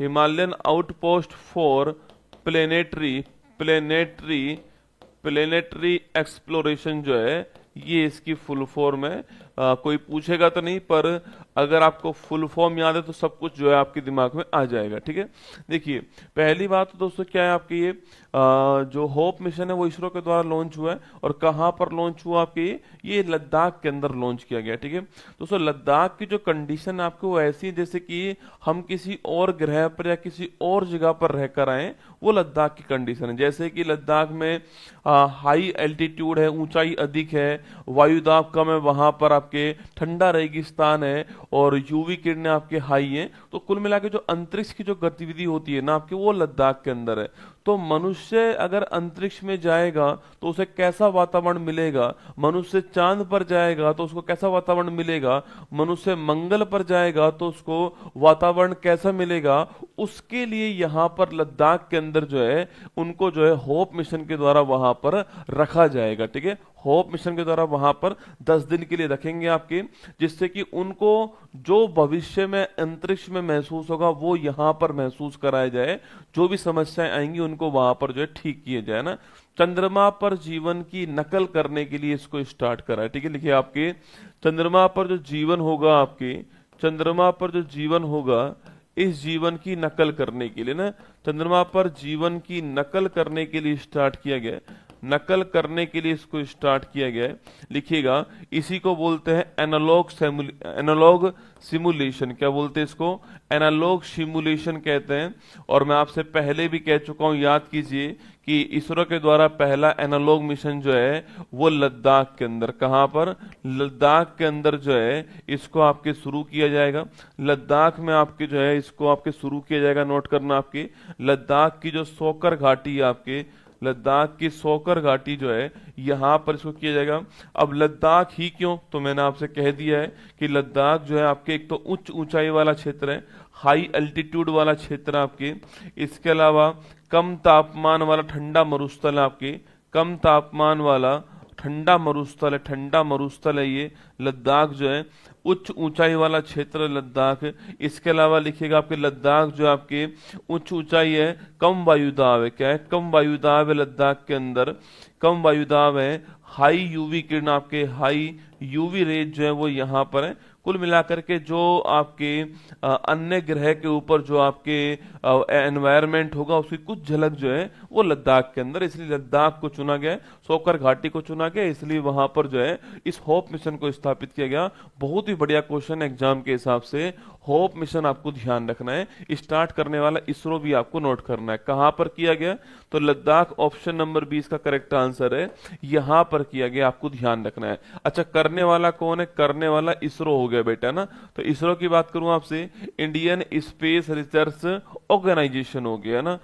Himalayan outpost 4 planetary, planetary planetary exploration जो है ये इसकी फुल फॉर्म है। कोई पूछेगा तो नहीं, पर अगर आपको फुल फॉर्म याद है तो सब कुछ जो है आपके दिमाग में आ जाएगा। ठीक है, देखिए पहली बात तो दोस्तों क्या है, आपके ये जो होप मिशन है वो इसरो के द्वारा लॉन्च हुआ है। और कहाँ पर लॉन्च हुआ आपके ये लद्दाख के अंदर लॉन्च किया गया। ठीक है दोस्तों, लद्दाख की जो कंडीशन है आपको वो ऐसी है जैसे कि हम किसी और ग्रह पर या किसी और जगह पर रहकर आए, वो लद्दाख की कंडीशन है। जैसे कि लद्दाख में हाई एल्टीट्यूड है, ऊंचाई अधिक है, वायुदाब कम है, वहां पर आपके ठंडा रेगिस्तान है और यूवी किरणें आपके हाई हैं। तो कुल मिला के जो अंतरिक्ष की जो गतिविधि होती है ना आपके, वो लद्दाख के अंदर है। तो मनुष्य अगर अंतरिक्ष में जाएगा तो उसे कैसा वातावरण मिलेगा, मनुष्य चांद पर जाएगा तो उसको कैसा वातावरण मिलेगा, मनुष्य मंगल पर जाएगा तो उसको वातावरण कैसा मिलेगा, उसके लिए यहाँ पर लद्दाख के अंदर जो है उनको जो है होप मिशन के द्वारा वहां पर रखा जाएगा। ठीक है, होप मिशन के द्वारा वहां पर 10 दिन के लिए रखेंगे आपके, जिससे कि उनको जो भविष्य में अंतरिक्ष में महसूस होगा वो यहाँ पर महसूस कराया जाए, जो भी समस्याएं आएंगी उनको वहां पर जो है ठीक किए जाए ना। चंद्रमा पर जीवन की नकल करने के लिए इसको स्टार्ट करा है। ठीक है, लिखिए आपके चंद्रमा पर जो जीवन होगा, आपके चंद्रमा पर जो जीवन होगा, इस जीवन की नकल करने के लिए ना, चंद्रमा पर जीवन की नकल करने के लिए स्टार्ट किया गया है। नकल करने के लिए इसको स्टार्ट किया गया है। लिखिएगा, इसी को बोलते हैं एनालॉग सिमुलेशन। क्या बोलते हैं इसको? एनालॉग सिमुलेशन कहते हैं। और मैं आपसे पहले भी कह चुका हूं, याद कीजिए कि इसरो के द्वारा पहला एनालॉग मिशन जो है वो लद्दाख के अंदर, कहां पर? लद्दाख के अंदर जो है इसको आपके शुरू किया जाएगा। लद्दाख में आपके जो है इसको आपके शुरू किया जाएगा। नोट करना, आपकी लद्दाख की जो सोकर घाटी है, आपके लद्दाख की सोकर घाटी जो है यहां पर इसको किया जाएगा। अब लद्दाख ही क्यों, तो मैंने आपसे कह दिया है कि लद्दाख जो है आपके एक तो उच्च ऊंचाई वाला क्षेत्र है, हाई एल्टीट्यूड वाला क्षेत्र है आपके। इसके अलावा कम तापमान वाला ठंडा मरुस्थल है आपके, कम तापमान वाला ठंडा मरुस्थल है, ठंडा मरुस्थल है ये लद्दाख जो है। उच्च ऊंचाई वाला क्षेत्र लद्दाख। इसके अलावा लिखिएगा, आपके लद्दाख जो आपके उच्च ऊंचाई है, कम वायुदाब है। क्या है? कम वायुदाब है लद्दाख के अंदर, कम वायुदाब है। हाई यूवी किरण, आपके हाई यूवी रेज जो है वो यहाँ पर है। कुल मिलाकर के जो आपके अन्य ग्रह के ऊपर जो आपके एनवायरनमेंट होगा उसकी कुछ झलक जो है वो लद्दाख के अंदर, इसलिए लद्दाख को चुना गया, सोकर घाटी को चुना गया, इसलिए वहां पर जो है इस होप मिशन को स्थापित किया गया। बहुत ही बढ़िया क्वेश्चन एग्जाम के हिसाब से। होप मिशन आपको ध्यान रखना है, स्टार्ट करने वाला इसरो भी आपको नोट करना है। कहां पर किया गया? तो लद्दाख, ऑप्शन नंबर 20 का करेक्ट आंसर है, यहां पर किया गया, आपको ध्यान रखना है। अच्छा, करने वाला कौन है? करने वाला इसरो हो गया बेटा ना। तो इसरो की बात करूं आपसे, इंडियन स्पेस रिसर्च ऑर्गेनाइजेशन हो गया ना।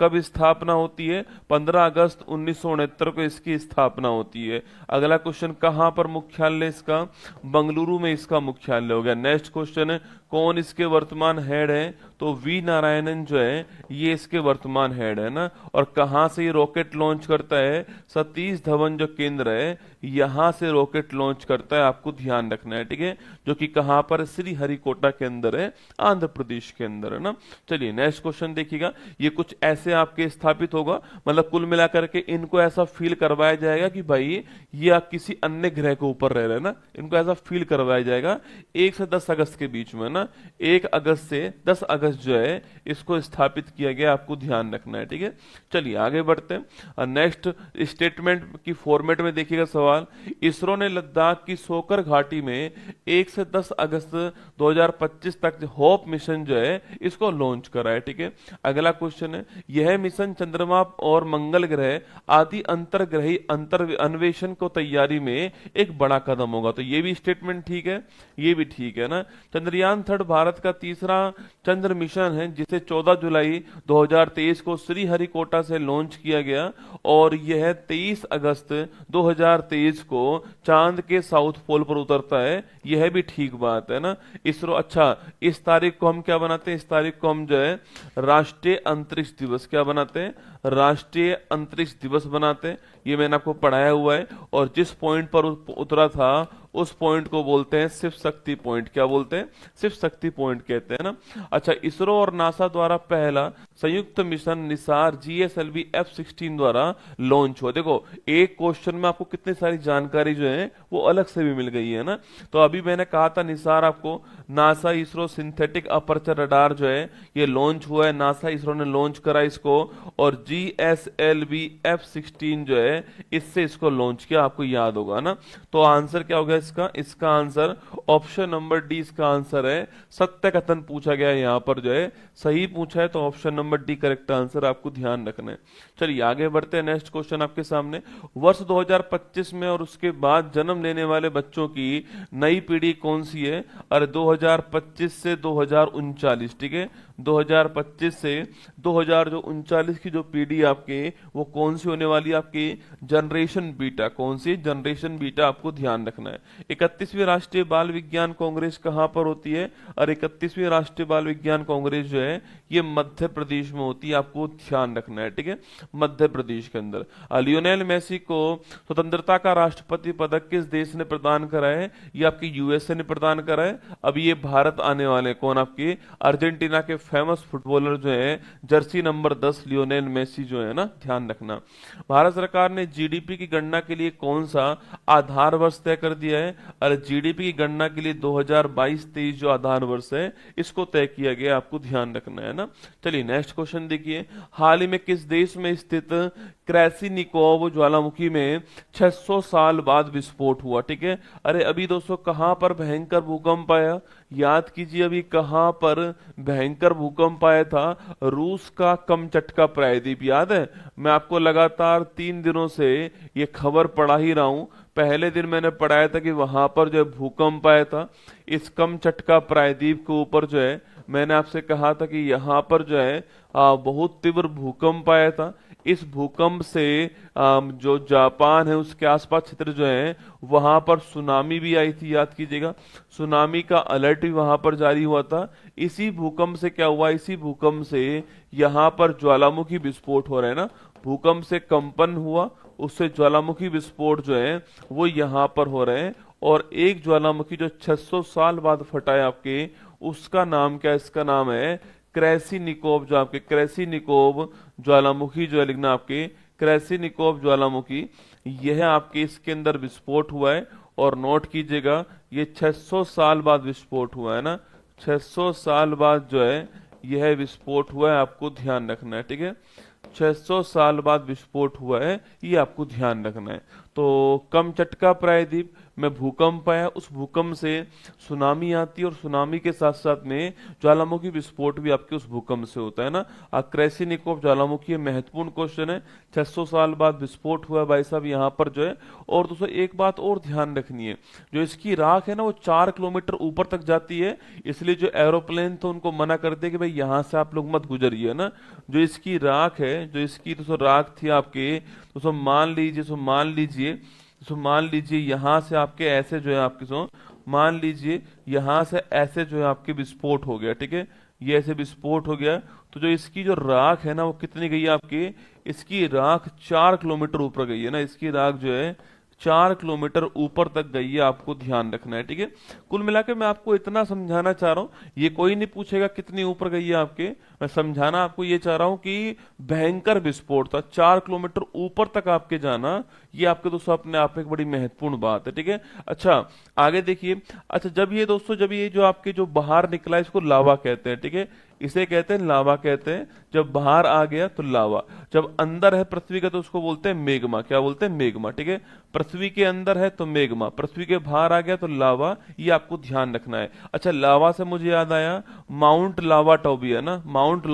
कब स्थापना होती है? 15 अगस्त 1969 को इसकी स्थापना होती है। अगला क्वेश्चन, कहां पर मुख्यालय इसका? बंगलुरु में इसका मुख्यालय हो गया। नेक्स्ट क्वेश्चन है, कौन इसके वर्तमान हेड है? तो वी नारायणन जो है ये इसके वर्तमान हेड है ना। और कहां से ये रॉकेट लॉन्च करता है? सतीश धवन जो केंद्र है यहां से रॉकेट लॉन्च करता है, आपको ध्यान रखना है। ठीक है, जो कि कहां पर? श्री हरिकोटा के अंदर है, आंध्र प्रदेश के अंदर है ना। चलिए नेक्स्ट क्वेश्चन देखिएगा, ये कुछ ऐसे आपके स्थापित होगा, मतलब कुल मिलाकर के इनको ऐसा फील करवाया जाएगा कि भाई ये आप किसी अन्य ग्रह के ऊपर रह रहे हैं ना, इनको ऐसा फील करवाया जाएगा। 1 से 10 अगस्त के बीच में ना, 1 अगस्त से 10 अगस्त जो है इसको स्थापित किया गया, आपको ध्यान रखना है। ठीक है, चलिए आगे बढ़ते हैं। नेक्स्ट स्टेटमेंट की फॉर्मेट में देखिएगा सवाल, इसरो ने लद्दाख की सोकर घाटी में 1 से 10 अगस्त 2025 तक होप मिशन जो है इसको लॉन्च करा है। ठीक है, अगला क्वेश्चन है, यह मिशन चंद्रमा और मंगल ग्रह आदि अंतरग्रही अंतर अन्वेषण को तैयारी में एक बड़ा कदम होगा। तो ये भी स्टेटमेंट ठीक है, ये भी ठीक है ना। चंद्रयान 3 भारत का तीसरा चंद्र मिशन है, जिसे 14 जुलाई 2023 को श्रीहरिकोटा से लॉन्च किया गया और यह 23 अगस्त 2023 को चांद के साउथ पोल पर उतरता है। यह भी ठीक बात है ना। इसरो, अच्छा इस तारीख को हम क्या बनाते हैं? इस तारीख को हम जो है राष्ट्रीय अंतरिक्ष दिवस, क्या बनाते हैं? राष्ट्रीय अंतरिक्ष दिवस बनाते हैं। ये मैंने आपको पढ़ाया हुआ है। और जिस पॉइंट पर उतरा था उस पॉइंट को बोलते हैं शिव शक्ति पॉइंट। क्या बोलते हैं? शिव शक्ति पॉइंट कहते हैं ना। अच्छा, इसरो और नासा द्वारा पहला संयुक्त मिशन निसार GSLV F-16 द्वारा लॉन्च हुआ। देखो, एक क्वेश्चन में आपको कितनी सारी जानकारी जो है वो अलग से भी मिल गई है ना। तो अभी मैंने कहा था निसार आपको NASA ISRO synthetic aperture radar जो है ये लॉन्च हुआ है, नासा इसरो ने लॉन्च करा इसको। और GSLV F-16 जो है इससे इसको लॉन्च किया, आपको याद होगा ना। तो आंसर क्या होगा इसका? इसका आंसर ऑप्शन नंबर डी इसका आंसर है। सत्य कथन पूछा गया है यहाँ पर जो है, सही पूछा है, तो option number D correct answer आपको ध्यान रखना है। चलिए आगे बढ़ते हैं, नेक्स्ट क्वेश्चन आपके सामने। वर्ष 2025 में और उसके बाद जन्म लेने वाले बच्चों की नई पीढ़ी कौन सी है? अरे 2025 से 2039, ठीक है, 2025 से 2039 की जो पीढ़ी आपके वो कौन सी होने वाली है? आपकी जनरेशन बीटा। कौन सी? जनरेशन बीटा, आपको ध्यान रखना है। 31वीं राष्ट्रीय बाल विज्ञान कांग्रेस कहां पर होती है? और 31वीं राष्ट्रीय बाल विज्ञान कांग्रेस जो है ये मध्य प्रदेश में होती है, आपको ध्यान रखना है, ठीक है, मध्य प्रदेश के अंदर। लियोनेल मेसी को स्वतंत्रता का राष्ट्रपति पदक किस देश ने प्रदान करा है? ये आपकी USA ने प्रदान करा है। अभी ये भारत आने वाले हैं। कौन? आपकी अर्जेंटीना के फेमस फुटबॉलर जो है जर्सी नंबर 10 लियोनेल मेसी जो है ना, ध्यान रखना। भारत सरकार ने GDP की गणना के लिए कौन सा आधार वर्ष तय कर दिया है? और GDP की गणना के लिए 2022-23 जो आधार वर्ष है इसको तय किया गया, आपको ध्यान रखना है ना। चलिए नेक्स्ट क्वेश्चन देखिए। हाल ही में किस देश में स्थित क्रैसीनिकोव ज्वालामुखी में 600 साल बाद विस्फोट हुआ? ठीक है, अरे अभी दोस्तों कहां पर भयंकर भूकंप आया? याद कीजिए, अभी कहां पर भयंकर भूकंप आया था? रूस का कमचटका प्रायद्वीप, याद है? मैं आपको लगातार 3 दिनों से ये खबर पढ़ा ही रहा हूं। पहले दिन मैंने पढ़ाया था कि वहां पर जो है भूकंप आया था, इस कमचटका प्रायद्वीप के ऊपर जो है मैंने आपसे कहा था कि यहाँ पर जो है बहुत तीव्र भूकंप आया था। इस भूकंप से जो जापान है उसके आसपास क्षेत्र जो है वहां पर सुनामी भी आई थी, याद कीजिएगा, सुनामी का अलर्ट भी वहां पर जारी हुआ था। इसी भूकंप से क्या हुआ? इसी भूकंप से यहाँ पर ज्वालामुखी विस्फोट हो रहा है ना, भूकंप से कंपन हुआ, उससे ज्वालामुखी विस्फोट जो है वो यहाँ पर हो रहे हैं। और एक ज्वालामुखी जो 600 साल बाद फटा है आपके, उसका नाम क्या है? इसका नाम है क्रैसीनिकोव, जो आपके क्रैसीनिकोव ज्वालामुखी जो है लिखना आपके क्रैसीनिकोव ज्वालामुखी, यह आपके इसके अंदर विस्फोट हुआ है। और नोट कीजिएगा ये 600 साल बाद विस्फोट हुआ है ना, 600 साल बाद जो है यह विस्फोट हुआ है, आपको ध्यान रखना है, ठीक है, 600 साल बाद विस्फोट हुआ है, ये आपको ध्यान रखना है। तो कमचटका प्रायद्वीप में भूकंप आया, उस भूकंप से सुनामी आती है और सुनामी के साथ साथ में ज्वालामुखी विस्फोट भी आपके उस भूकंप से होता है ना। क्रैसीनिकोव ज्वालामुखी महत्वपूर्ण क्वेश्चन है, 600 साल बाद विस्फोट हुआ भाई साहब यहाँ पर जो है। और दोस्तों एक बात और ध्यान रखनी है, जो इसकी राख है ना वो 4 किलोमीटर ऊपर तक जाती है, इसलिए जो एरोप्लेन तो उनको मना कर दे कि भाई यहाँ से आप लोग मत गुजरिए ना। जो इसकी राख है, जो इसकी दोस्तों राख थी आपके, दोस्तों मान लीजिए यहाँ से आपके ऐसे जो है आपके मान लीजिए यहाँ से ऐसे जो है आपके विस्फोट हो गया, ठीक है, ये ऐसे विस्फोट हो गया, तो जो इसकी जो राख है ना वो कितनी गई है आपकी? इसकी राख 4 किलोमीटर ऊपर गई है ना, इसकी राख जो है 4 किलोमीटर ऊपर तक गई है, आपको ध्यान रखना है, ठीक है। कुल मिलाकर मैं आपको इतना समझाना चाह रहा हूँ, ये कोई नहीं पूछेगा कितनी ऊपर गई है आपके, मैं समझाना आपको ये चाह रहा हूँ कि भयंकर विस्फोट था, 4 किलोमीटर ऊपर तक आपके जाना, ये आपके दोस्तों अपने आप में एक बड़ी महत्वपूर्ण बात है, ठीक है। अच्छा आगे देखिए। अच्छा जब ये जो आपके जो बाहर निकला इसको लावा कहते हैं, ठीक है, इसे कहते हैं लावा कहते हैं। जब बाहर आ गया तो लावा, जब अंदर है पृथ्वी का तो उसको बोलते हैं मेग्मा। क्या बोलते हैं? मेग्मा, ठीक है, पृथ्वी के अंदर है तो मेग्मा, पृथ्वी के बाहर आ गया तो लावा, ये आपको ध्यान रखना है। अच्छा लावा से मुझे याद आया माउंट लावा टोबी है ना, माउंट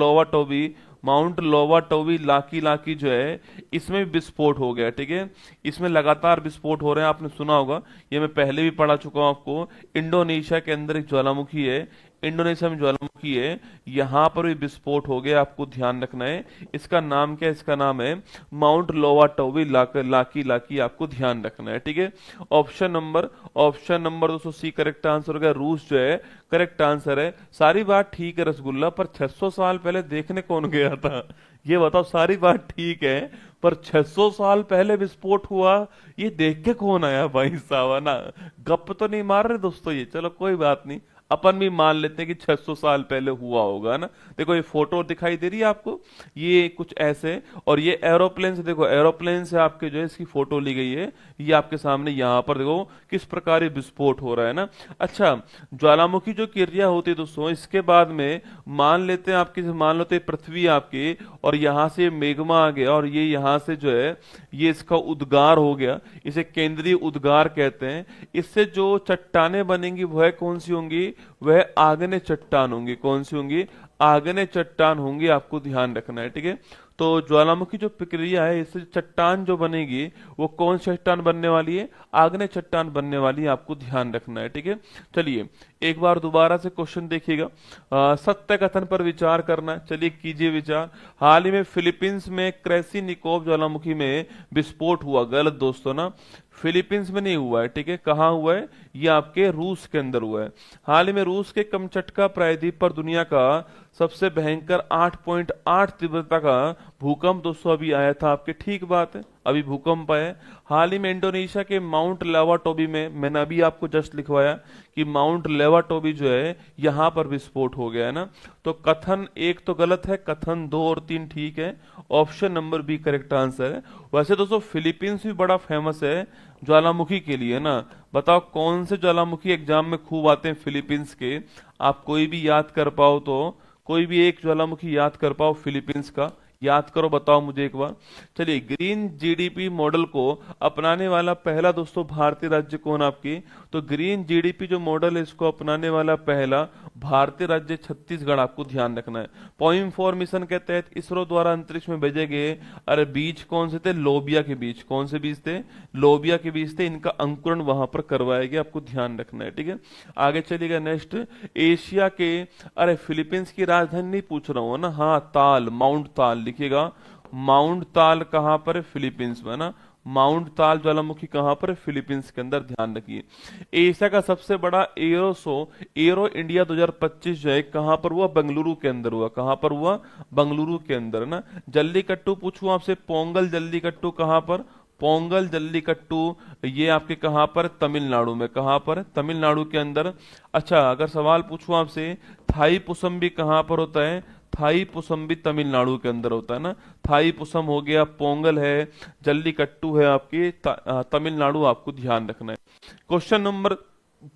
लोवा टोबी लाकी लाकी जो है इसमें भी विस्फोट हो गया, ठीक है, इसमें लगातार विस्फोट हो रहे हैं, आपने सुना होगा, ये मैं पहले भी पढ़ा चुका हूं आपको। इंडोनेशिया के अंदर एक ज्वालामुखी है, इंडोनेशिया में ज्वालामुखी है, यहाँ पर भी विस्फोट हो गया, आपको ध्यान रखना है। इसका नाम क्या है? इसका नाम है माउंट लोवाटोबी लाकी लाकी, आपको ध्यान रखना है, ठीक है। Option number 200 C correct answer हो गया। रूस जो है करेक्ट आंसर है। सारी बात ठीक है रसगुल्ला, पर 600 साल पहले देखने कौन गया था? ये बताओ, सारी बात ठीक है पर 600 साल पहले विस्फोट हुआ, ये देख के कौन आया भाई साहब, है ना? गप तो नहीं मार रहे दोस्तों ये? चलो कोई बात नहीं, अपन भी मान लेते हैं कि 600 साल पहले हुआ होगा ना। देखो ये फोटो दिखाई दे रही है आपको, ये कुछ ऐसे, और ये एरोप्लेन से, देखो एरोप्लेन से आपके जो है इसकी फोटो ली गई है। ये आपके सामने यहाँ पर देखो किस प्रकार ये विस्फोट हो रहा है ना। अच्छा, ज्वालामुखी जो क्रिया होती है दोस्तों, इसके बाद में मान लेते हैं आपकी, मान लेते हैं पृथ्वी आपकी, और यहाँ से मेग्मा आ गया, और ये यहाँ से जो है ये इसका उद्गार हो गया, इसे केंद्रीय उद्गार कहते हैं। इससे जो चट्टानें बनेंगी वह कौन सी होंगी? वह आग्नेय चट्टान होंगी। कौन सी होंगी? आग्नेय चट्टान होंगी, आपको ध्यान रखना है, ठीक है। तो ज्वालामुखी जो प्रक्रिया है, इससे चट्टान जो बनेगी वो कौन सी चट्टान बनने वाली है? आग्नेय चट्टान बनने वाली है, आपको ध्यान रखना है, ठीक है। चलिए एक बार दोबारा से क्वेश्चन देखिएगा। सत्य कथन पर विचार करना है, चलिए कीजिए विचार। हाल ही में फिलीपींस में क्रेसिनिकोव ज्वालामुखी में विस्फोट हुआ। गलत दोस्तों ना, फिलीपींस में नहीं हुआ है, ठीक है। कहाँ हुआ है? ये आपके रूस के अंदर हुआ है। हाल ही में रूस के कमचटका प्रायद्वीप पर दुनिया का सबसे भयंकर 8.8 तीव्रता का भूकंप दोस्तों अभी आया था आपके, ठीक बात है, अभी भूकंप आया। हाल ही में इंडोनेशिया के माउंट लेवाटोबी में, मैंने अभी आपको जस्ट लिखवाया कि माउंट लेवाटोबी जो है यहाँ पर विस्फोट हो गया है ना। तो कथन एक तो गलत है, कथन 2 और 3 ठीक है। Option number B correct answer है। वैसे दोस्तों फिलीपींस भी बड़ा फेमस है ज्वालामुखी के लिए ना। बताओ कौन से ज्वालामुखी एग्जाम में खूब आते हैं फिलीपींस के? आप कोई भी याद कर पाओ तो, कोई भी एक ज्वालामुखी याद कर पाओ फिलीपींस का, याद करो, बताओ मुझे एक बार। चलिए, ग्रीन जीडीपी मॉडल को अपनाने वाला पहला दोस्तों भारतीय राज्य कौन आपकी? तो ग्रीन जीडीपी जो मॉडल है इसको अपनाने वाला पहला भारतीय राज्य छत्तीसगढ़, आपको ध्यान रखना है। पॉइम 4 मिशन के तहत इसरो द्वारा अंतरिक्ष में भेजे गए अरे बीज कौन से थे? लोबिया के बीज। कौन से बीज थे? लोबिया के बीज थे। इनका अंकुरण वहां पर करवाया गया, आपको ध्यान रखना है, ठीक है। आगे चलिएगा नेक्स्ट। एशिया के, अरे फिलीपींस की राजधानी नहीं पूछ रहा हूं ना, हाँ ताल, माउंट ताल लिखिएगा। माउंट ताल कहां पर है? फिलीपींस में ना। माउंट ताल ज्वालामुखी कहां पर है? फिलीपींस के अंदर, ध्यान रखिए। एशिया का सबसे बड़ा एरो इंडिया 2025 जो है कहां पर हुआ? बेंगलुरु के अंदर हुआ। कहां पर हुआ? बेंगलुरु के अंदर ना। जल्लीकट्टू पूछूं आपसे, पोंगल जल्लीकट्टू कहां पर? पोंगल जल्लीकट्टू ये आपके कहां पर? तमिलनाडु में। कहां पर? तमिलनाडु के अंदर। अच्छा, अगर सवाल पूछूं आपसे, थाई पुसम भी कहां पर होता है? थाई पुसम भी तमिलनाडु के अंदर होता है ना। थाई पुसम हो गया, पोंगल है, जल्लीकट्टू है आपकी तमिलनाडु, आपको ध्यान रखना है। क्वेश्चन नंबर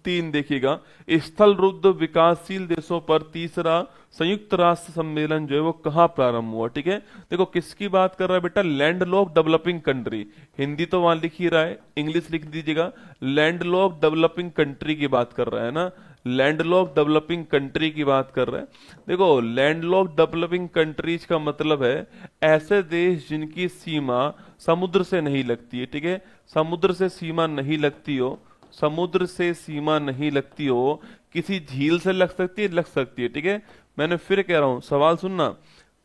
3 देखिएगा। स्थल रुद्ध विकासशील देशों पर तीसरा संयुक्त राष्ट्र सम्मेलन जो है वो कहाँ प्रारंभ हुआ? ठीक है, देखो किसकी बात कर रहा है बेटा? Land lock developing country. Hindi तो वहां लिख ही रहा है, इंग्लिश लिख दीजिएगा। लैंड लॉक डेवलपिंग कंट्री की बात कर रहा है ना। लैंड लॉक डेवलपिंग कंट्री की बात कर रहा है। देखो लैंड लॉक डेवलपिंग कंट्रीज का मतलब है ऐसे देश जिनकी सीमा समुद्र से नहीं लगती है। ठीक है, समुद्र से सीमा नहीं लगती हो, समुद्र से सीमा नहीं लगती हो, किसी झील से लग सकती है, लग सकती है। ठीक है, मैंने फिर कह रहा हूं, सवाल सुनना,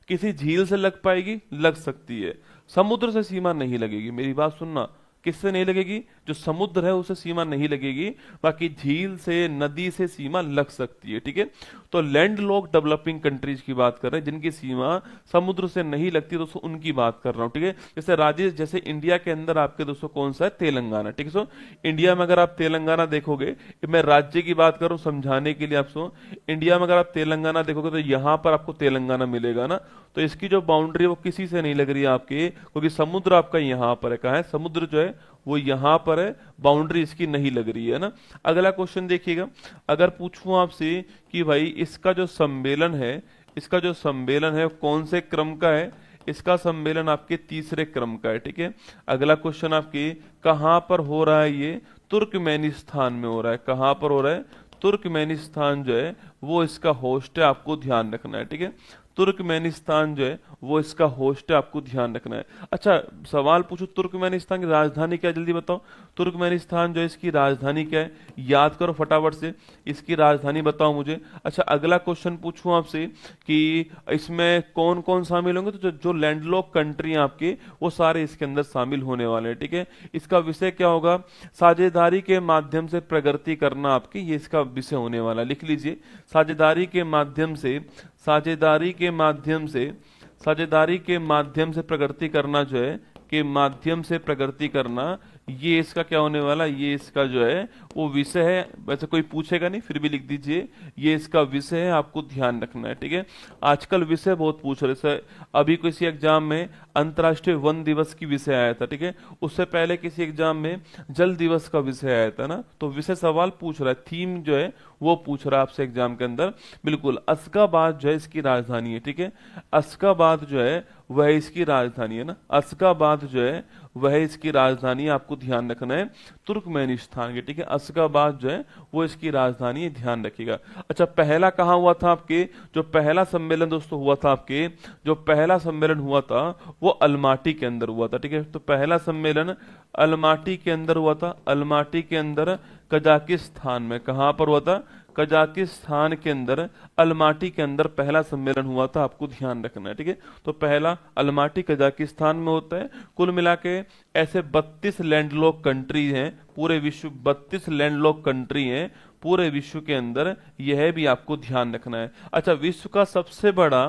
किसी झील से लग पाएगी, लग सकती है, समुद्र से सीमा नहीं लगेगी। मेरी बात सुनना, किससे नहीं लगेगी? जो समुद्र है उसे सीमा नहीं लगेगी, बाकी झील से, नदी से सीमा लग सकती है। ठीक है, तो लैंड लॉक डेवलपिंग कंट्रीज की बात कर रहे हैं जिनकी सीमा समुद्र से नहीं लगती, दोस्तों उनकी बात कर रहा हूं। ठीक है, जैसे राज्य, जैसे इंडिया के अंदर आपके दोस्तों कौन सा है? तेलंगाना। ठीक है, सो इंडिया में अगर आप तेलंगाना देखोगे, मैं राज्य की बात कर रहा हूं समझाने के लिए आपको, इंडिया में अगर आप तेलंगाना देखोगे तो यहां पर आपको तेलंगाना मिलेगा ना। तो इसकी जो बाउंड्री है वो किसी से नहीं लग रही है आपकी, क्योंकि समुद्र आपका यहां पर है। कहां है? समुद्र जो है वो यहां पर है, बाउंड्री इसकी नहीं लग रही है ना। अगला क्वेश्चन देखिएगा, अगर पूछूं आपसे कि भाई इसका जो सम्मेलन है, इसका जो सम्मेलन है कौन से क्रम का है? इसका सम्मेलन आपके तीसरे क्रम का है। ठीक है, अगला क्वेश्चन आपके कहां पर हो रहा है? ये तुर्कमेनिस्तान में हो रहा है। कहां पर हो रहा है? तुर्कमेनिस्तान जो है वो इसका होस्ट है, आपको ध्यान रखना है। ठीक है, तुर्कमेनिस्तान जो है वो इसका होस्ट है, आपको ध्यान रखना है। अच्छा सवाल पूछो तुर्कमेनिस्तान की राजधानी क्या है, जल्दी बताओ। तुर्कमेनिस्तान जो है इसकी राजधानी क्या है, याद करो फटाफट से, इसकी राजधानी बताओ मुझे। अच्छा अगला क्वेश्चन पूछूं आपसे कि इसमें कौन कौन शामिल होंगे, तो जो लैंडलॉक कंट्री हैं आपके वो सारे इसके अंदर शामिल होने वाले हैं, ठीक है। इसका विषय क्या होगा, साझेदारी के माध्यम से प्रगति करना, आपकी ये इसका विषय होने वाला है, लिख लीजिए। साझेदारी के माध्यम से, साझेदारी के माध्यम से, साझेदारी के माध्यम से प्रगति करना जो है, के माध्यम से प्रगति करना, ये इसका क्या होने वाला, ये इसका जो है वो विषय है। वैसे कोई पूछेगा नहीं फिर भी लिख दीजिए, ये इसका विषय है, आपको ध्यान रखना है, ठीक है। आजकल विषय बहुत पूछ रहे हैं, अभी किसी एग्जाम में अंतर्राष्ट्रीय वन दिवस की विषय आया था, ठीक है। उससे पहले किसी एग्जाम में जल दिवस का विषय आया था ना, तो विषय सवाल पूछ रहा है, थीम जो है वो पूछ रहा है आपसे एग्जाम के अंदर। बिल्कुल अशकाबाद जो है इसकी राजधानी है, ठीक है। अशकाबाद जो है वह इसकी राजधानी है ना, अशकाबाद जो है वह इसकी राजधानी है, आपको ध्यान रखना है तुर्कमेनिस्तान की, ठीक है। अशकाबाद जो है वो इसकी राजधानी है, ध्यान रखिएगा। अच्छा पहला कहाँ हुआ था आपके, जो पहला सम्मेलन दोस्तों हुआ था आपके, जो पहला सम्मेलन हुआ था वो अलमाटी के अंदर हुआ था, ठीक है। तो पहला सम्मेलन अलमाटी के अंदर हुआ था, अलमाटी के अंदर कजाकिस्तान में। कहां पर हुआ था, कजाकिस्तान के अंदर, अलमाटी के अंदर पहला सम्मेलन हुआ था, आपको ध्यान रखना है, ठीक है। तो पहला अलमाटी कजाकिस्तान में होता है। कुल मिला के ऐसे 32 लैंडलॉक कंट्री हैं पूरे विश्व, 32 लैंडलॉक कंट्री हैं पूरे विश्व के अंदर, यह भी आपको ध्यान रखना है। अच्छा विश्व का सबसे बड़ा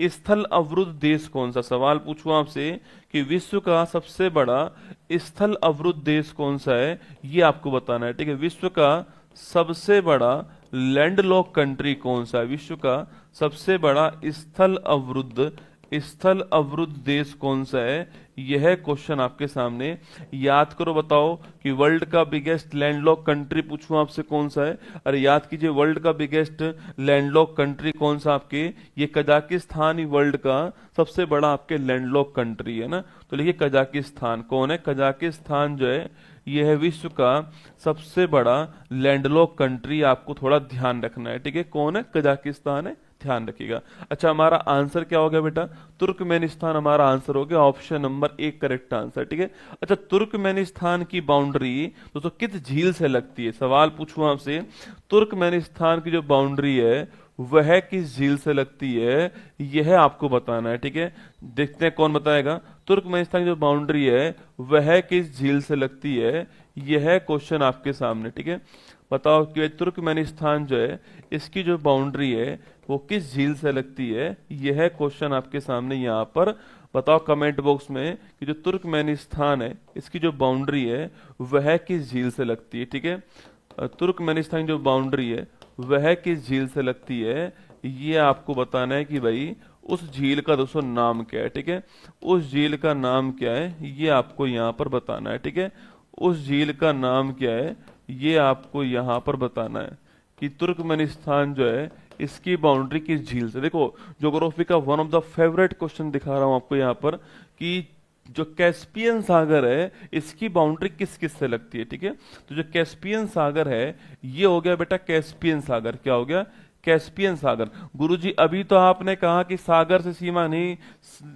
स्थल अवरुद्ध देश कौन सा, सवाल पूछूं आपसे कि विश्व का सबसे बड़ा स्थल अवरुद्ध देश कौन सा है, ये आपको बताना है, ठीक है। विश्व का सबसे बड़ा लैंडलॉक कंट्री कौन सा है, विश्व का सबसे बड़ा स्थल अवरुद्ध देश कौन सा है, यह क्वेश्चन आपके सामने। याद करो बताओ कि वर्ल्ड का बिगेस्ट लैंडलॉक कंट्री पूछूं आपसे कौन सा है, अरे याद कीजिए वर्ल्ड का बिगेस्ट लैंडलॉक कंट्री कौन सा आपके, ये कजाकिस्तान ही वर्ल्ड का सबसे बड़ा आपके लैंडलॉक कंट्री है ना। तो लिखिए कजाकिस्तान कौन है, कजाकिस्तान जो है यह विश्व का सबसे बड़ा लैंडलॉक कंट्री, आपको थोड़ा ध्यान रखना है, ठीक है। कौन है, कजाकिस्तान है, ध्यान रखिएगा। अच्छा हमारा आंसर क्या हो गया बेटा, तुर्कमेनिस्तान हमारा आंसर हो गया, ऑप्शन नंबर 1 करेक्ट आंसर, ठीक है। अच्छा तुर्कमेनिस्तान की बाउंड्री दोस्तों किस झील से लगती है, सवाल पूछूं आपसे, तुर्कमेनिस्तान की जो बाउंड्री है वह किस झील से लगती है, यह आपको बताना है, ठीक है। देखते हैं कौन बताएगा, तुर्कमेनिस्तान की जो बाउंड्री है वह किस झील से लगती है, यह क्वेश्चन आपके सामने, ठीक है। बताओ कि तुर्कमेनिस्तान जो है इसकी जो बाउंड्री है वो किस झील से लगती है, यह क्वेश्चन आपके सामने यहाँ पर बताओ कमेंट बॉक्स में कि जो तुर्कमेनिस्तान है इसकी जो बाउंड्री है वह किस झील से लगती है, ठीक है। तुर्कमेनिस्तान की जो बाउंड्री है वह किस झील से लगती है, ये आपको बताना है कि भाई उस झील का दोस्तों नाम क्या है, ठीक है। उस झील का नाम क्या है ये आपको यहाँ पर बताना है, ठीक है। उस झील का नाम क्या है ये आपको यहाँ पर बताना है कि तुर्कमेनिस्तान जो है इसकी बाउंड्री किस झील से। देखो ज्योग्राफी का one of the favourite question दिखा रहा हूं आपको यहाँ पर कि जो कैस्पियन सागर है इसकी बाउंड्री किस किस से लगती है, ठीक है। तो जो कैस्पियन सागर है ये हो गया बेटा कैस्पियन सागर, क्या हो गया, कैस्पियन सागर। गुरुजी अभी तो आपने कहा कि सागर से सीमा नहीं,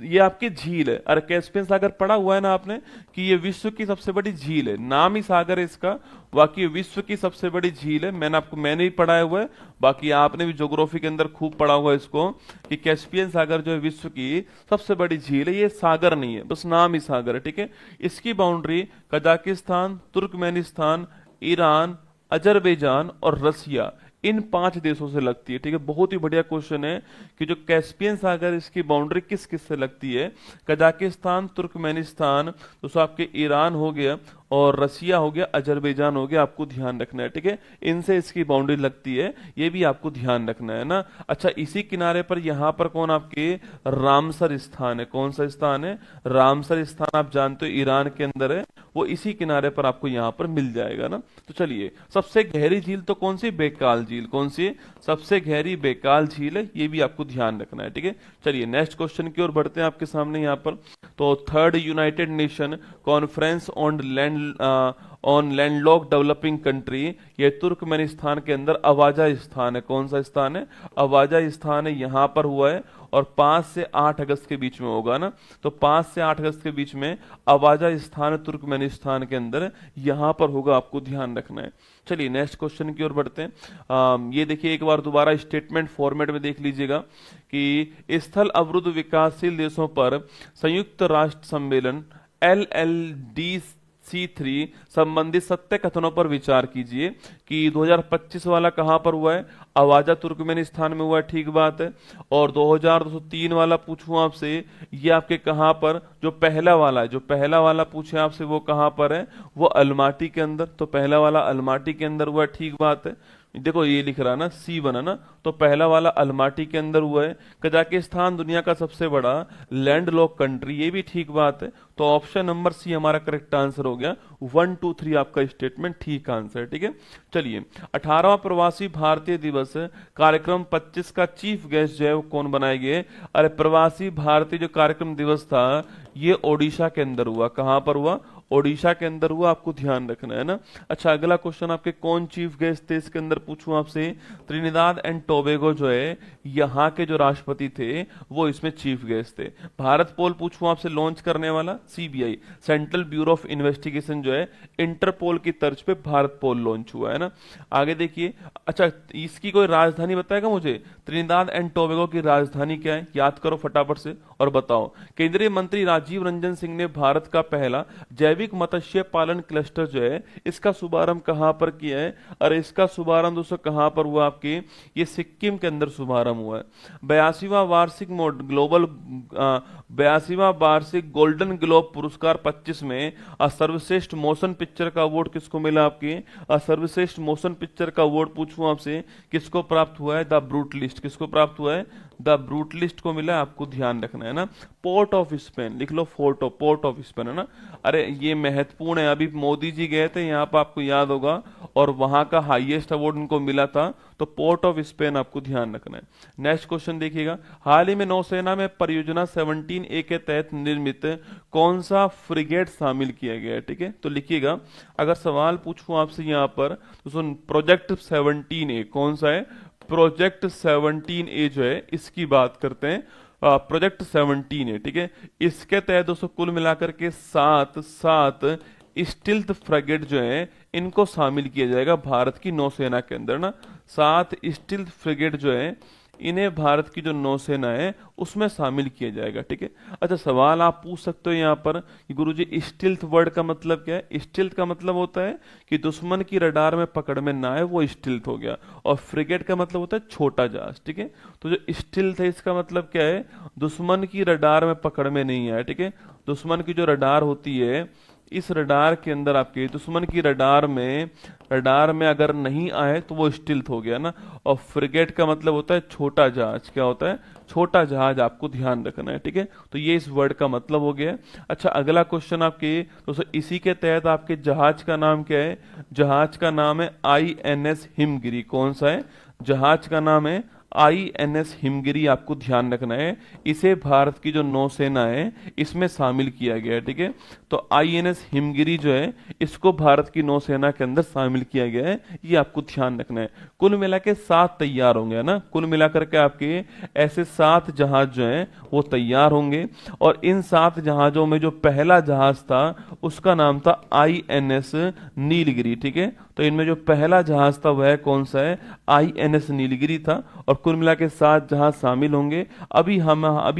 ये आपकी झील है। अरे कैस्पियन सागर पढ़ा हुआ है ना आपने कि ये विश्व की सबसे बड़ी झील है, नाम ही सागर है इसका, बाकी विश्व की सबसे बड़ी झील है। मैंने ही पढ़ाया हुआ है, बाकी आपने भी ज्योग्राफी के अंदर खूब पढ़ा हुआ है इसको कि कैस्पियन सागर जो है विश्व की सबसे बड़ी झील है, ये सागर नहीं है, बस नाम ही सागर है, ठीक है। इसकी boundary Kazakhstan, Turkmenistan, Iran, Azerbaijan और रसिया, इन 5 देशों से लगती है, ठीक है। बहुत ही बढ़िया क्वेश्चन है कि जो कैस्पियन सागर इसकी बाउंड्री किस किस से लगती है, कजाकिस्तान, तुर्कमेनिस्तान, तो आपके ईरान हो गया और रसिया हो गया, अजरबैजान हो गया, आपको ध्यान रखना है, ठीक है। इनसे इसकी बाउंड्री लगती है, ये भी आपको ध्यान रखना है ना। अच्छा इसी किनारे पर यहाँ पर कौन आपके रामसर स्थान है, कौन सा स्थान है, रामसर स्थान आप जानते हो ईरान के अंदर है, वो इसी किनारे पर आपको यहाँ पर मिल जाएगा ना। तो चलिए सबसे गहरी झील तो कौन सी, बैकाल झील, कौन सी सबसे गहरी बैकाल झील है, ये भी आपको ध्यान रखना है, ठीक है। चलिए नेक्स्ट क्वेश्चन की ओर बढ़ते हैं आपके सामने यहाँ पर। तो third United Nation conference on land on landlocked developing country, ये तुर्कमेनिस्तान के अंदर अवाजाइस्तान है। कौन सा स्थान है? अवाजाइस्तान है, यहां पर हुआ है और 5 से 8 अगस्त के बीच में होगा ना। तो 5 से 8 अगस्त के बीच में अवाजाइस्तान तुर्कमेनिस्तान के अंदर यहां पर होगा, आपको ध्यान रखना है। चलिए नेक्स्ट क्वेश्चन की ओर बढ़ते हैं। ये देखिए एक बार दोबारा स्टेटमेंट फॉर्मेट में देख लीजिएगा कि स्थल अवरुद्ध विकासशील देशों पर संयुक्त राष्ट्र सम्मेलन LLDC3 संबंधित सत्य कथनों पर विचार कीजिए कि 2025 वाला कहां पर हुआ है? अवाजा तुर्कमेनिस्तान में हुआ है, ठीक बात है। और 2203 वाला पूछूं आपसे, ये आपके कहां पर, जो पहला वाला है, जो पहला वाला पूछे आपसे वो कहां पर है? वो अलमाटी के अंदर। तो पहला वाला अलमाटी के अंदर हुआ है, ठीक बात है। देखो ये लिख रहा है ना, सी बना ना, तो पहला वाला अलमाटी के अंदर हुआ है। कजाकिस्तान दुनिया का सबसे बड़ा लैंड लॉक कंट्री, ये भी ठीक बात है। तो ऑप्शन नंबर सी हमारा करेक्ट आंसर हो गया। 1 2 3 आपका स्टेटमेंट ठीक आंसर है, ठीक है। चलिए 18वां प्रवासी भारतीय दिवस कार्यक्रम 25 का चीफ गेस्ट जो है वो कौन बनाए गए? अरे प्रवासी भारतीय जो कार्यक्रम दिवस था ये ओडिशा के अंदर हुआ। कहां पर हुआ? ओडिशा के अंदर हुआ, आपको ध्यान रखना है ना। अच्छा अगला क्वेश्चन आपके कौन चीफ गेस्ट थे इसके अंदर पूछूं आपसे? त्रिनिदाद एंड टोबैगो जो है यहाँ के जो राष्ट्रपति थे वो इसमें चीफ गेस्ट थे। भारत पोल पूछूं आपसे लॉन्च करने वाला? CBI central bureau of investigation जो है इंटरपोल की तर्ज पे भारत पोल लॉन्च हुआ है ना। आगे देखिए, अच्छा इसकी कोई राजधानी बताएगा मुझे? त्रिनिदाद एंड टोबैगो की राजधानी क्या है? याद करो फटाफट से और बताओ। केंद्रीय मंत्री राजीव रंजन सिंह ने भारत का पहला जैविक मत्स्य पालन क्लस्टर जो है इसका शुभारंभ कहां पर किया है? अरे इसका शुभारंभ दोस्तों कहां पर हुआ आपके? ये सिक्किम के अंदर शुभारंभ हुआ है। 82वां वार्षिक ग्लोबल 82वां वार्षिक गोल्डन ग्लोब पुरस्कार 25 में सर्वश्रेष्ठ मोशन पिक्चर का अवार्ड किसको मिला आपके? सर्वश्रेष्ठ मोशन पिक्चर का अवार्ड पूछूं आपसे किसको प्राप्त हुआ है? The brutalist. किसको प्राप्त हुआ है? द ब्रूटलिस्ट को मिला है, आपको ध्यान रखना है ना। पोर्ट ऑफ स्पेन लिख लो, पोर्ट ऑफ स्पेन है ना। अरे ये महत्वपूर्ण है, अभी मोदी जी गए थे यहाँ पर, आपको याद होगा, और वहां का हाईएस्ट अवार्ड उनको मिला था। तो पोर्ट ऑफ स्पेन आपको ध्यान रखना है। नेक्स्ट क्वेश्चन देखिएगा, हाल ही में नौसेना में परियोजना 17A के तहत निर्मित कौन सा फ्रिगेट शामिल किया गया है? ठीक है, तो लिखिएगा। अगर सवाल पूछूं आपसे यहाँ पर तो सुन, प्रोजेक्ट 17A कौन सा है? प्रोजेक्ट 17A जो है इसकी बात करते हैं। प्रोजेक्ट 17A, ठीक है। इसके तहत दोस्तों कुल मिलाकर के 7 स्टिल्थ फ्रिगेट जो है इनको शामिल किया जाएगा भारत की नौसेना के अंदर ना। 7 स्टिल्थ फ्रिगेट जो है इन्हें भारत की जो नौसेना है उसमें शामिल किया जाएगा, ठीक है। अच्छा सवाल आप पूछ सकते हो यहाँ पर कि गुरुजी स्टिल्थ वर्ड का मतलब क्या है? स्टिल्थ का मतलब होता है कि दुश्मन की रडार में पकड़ में ना है, वो स्टिल्थ हो गया। और फ्रिगेट का मतलब होता है छोटा जहाज, ठीक है। तो जो स्टिल्थ है इसका मतलब क्या है? दुश्मन की रडार में पकड़ में नहीं आया, ठीक है। दुश्मन की जो रडार होती है, इस रडार के अंदर आपके दुश्मन की रडार में अगर नहीं आए तो वो स्टिल्थ हो गया ना। और फ्रिगेट का मतलब होता है छोटा जहाज। क्या होता है? छोटा जहाज, आपको ध्यान रखना है, ठीक है। तो ये इस वर्ड का मतलब हो गया। अच्छा अगला क्वेश्चन आपके दोस्तों इसी के तहत आपके जहाज का नाम क्या है? जहाज का नाम है INS हिमगिरी। कौन सा है? जहाज का नाम है INS हिमगिरी, आपको ध्यान रखना है। इसे भारत की जो नौसेना है इसमें शामिल किया गया है, ठीक है। तो INS हिमगिरी जो है इसको भारत की नौसेना के अंदर शामिल किया गया है, ये आपको ध्यान रखना है। कुल मिला के 7 तैयार होंगे ना। कुल मिलाकर के आपके ऐसे 7 जहाज जो हैं वो तैयार होंगे। और इन 7 जहाजों में जो पहला जहाज था उसका नाम था INS नीलगिरी, ठीक है। तो इनमें जो पहला जहाज था वह कौन सा है? INS नीलगिरी था। और कुल मिला के 7 जहाज शामिल होंगे। अभी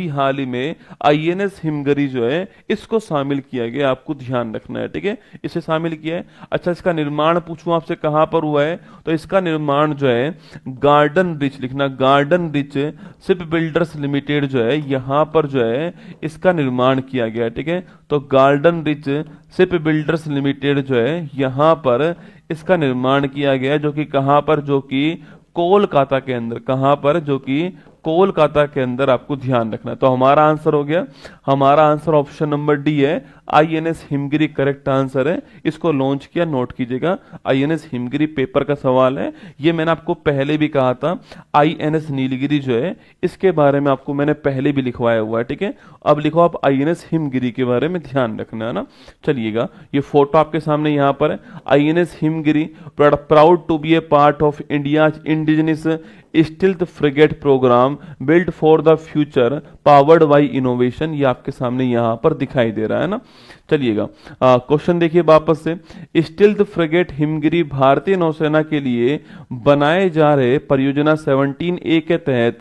हाल ही में INS हिमगिरी जो है इसको शामिल किया गया, आपको ध्यान रखना है, ठीक है। इसे शामिल किया है। अच्छा इसका निर्माण पूछूं आपसे कहां पर हुआ है? तो इसका निर्माण जो है गार्डन रिच, लिखना garden rich ship builders limited जो है यहां पर जो है इसका निर्माण किया गया, ठीक है। तो garden rich ship builders limited जो है यहां पर इसका निर्माण किया गया, जो कि कहां पर? जो कि कोलकाता के अंदर। कहां पर? जो कि कोलकाता के अंदर, आपको ध्यान रखना है। तो हमारा आंसर हो गया, हमारा आंसर ऑप्शन नंबर डी है, आईएनएस हिमगिरी करेक्ट आंसर है, इसको लॉन्च किया, नोट कीजिएगा। आईएनएस हिमगिरी पेपर का सवाल है, ये मैंने आपको पहले भी कहा था। आईएनएस नीलगिरी जो है इसके बारे में आपको मैंने पहले भी लिखवाया हुआ है, ठीक है। अब लिखो आप आईएनएस हिमगिरी के बारे में ध्यान रखना है ना। चलिएगा, ये फोटो आपके सामने यहाँ पर है। INS Himgiri proud to be a part of India indigenous stealth frigate program build for the future powered by innovation, ये आपके सामने यहाँ पर दिखाई दे रहा है ना। चलिएगा, क्वेश्चन देखिए वापस से। स्टिल्थ फ्रिगेट हिमगिरी भारतीय नौसेना के लिए बनाए जा रहे परियोजना 17A के तहत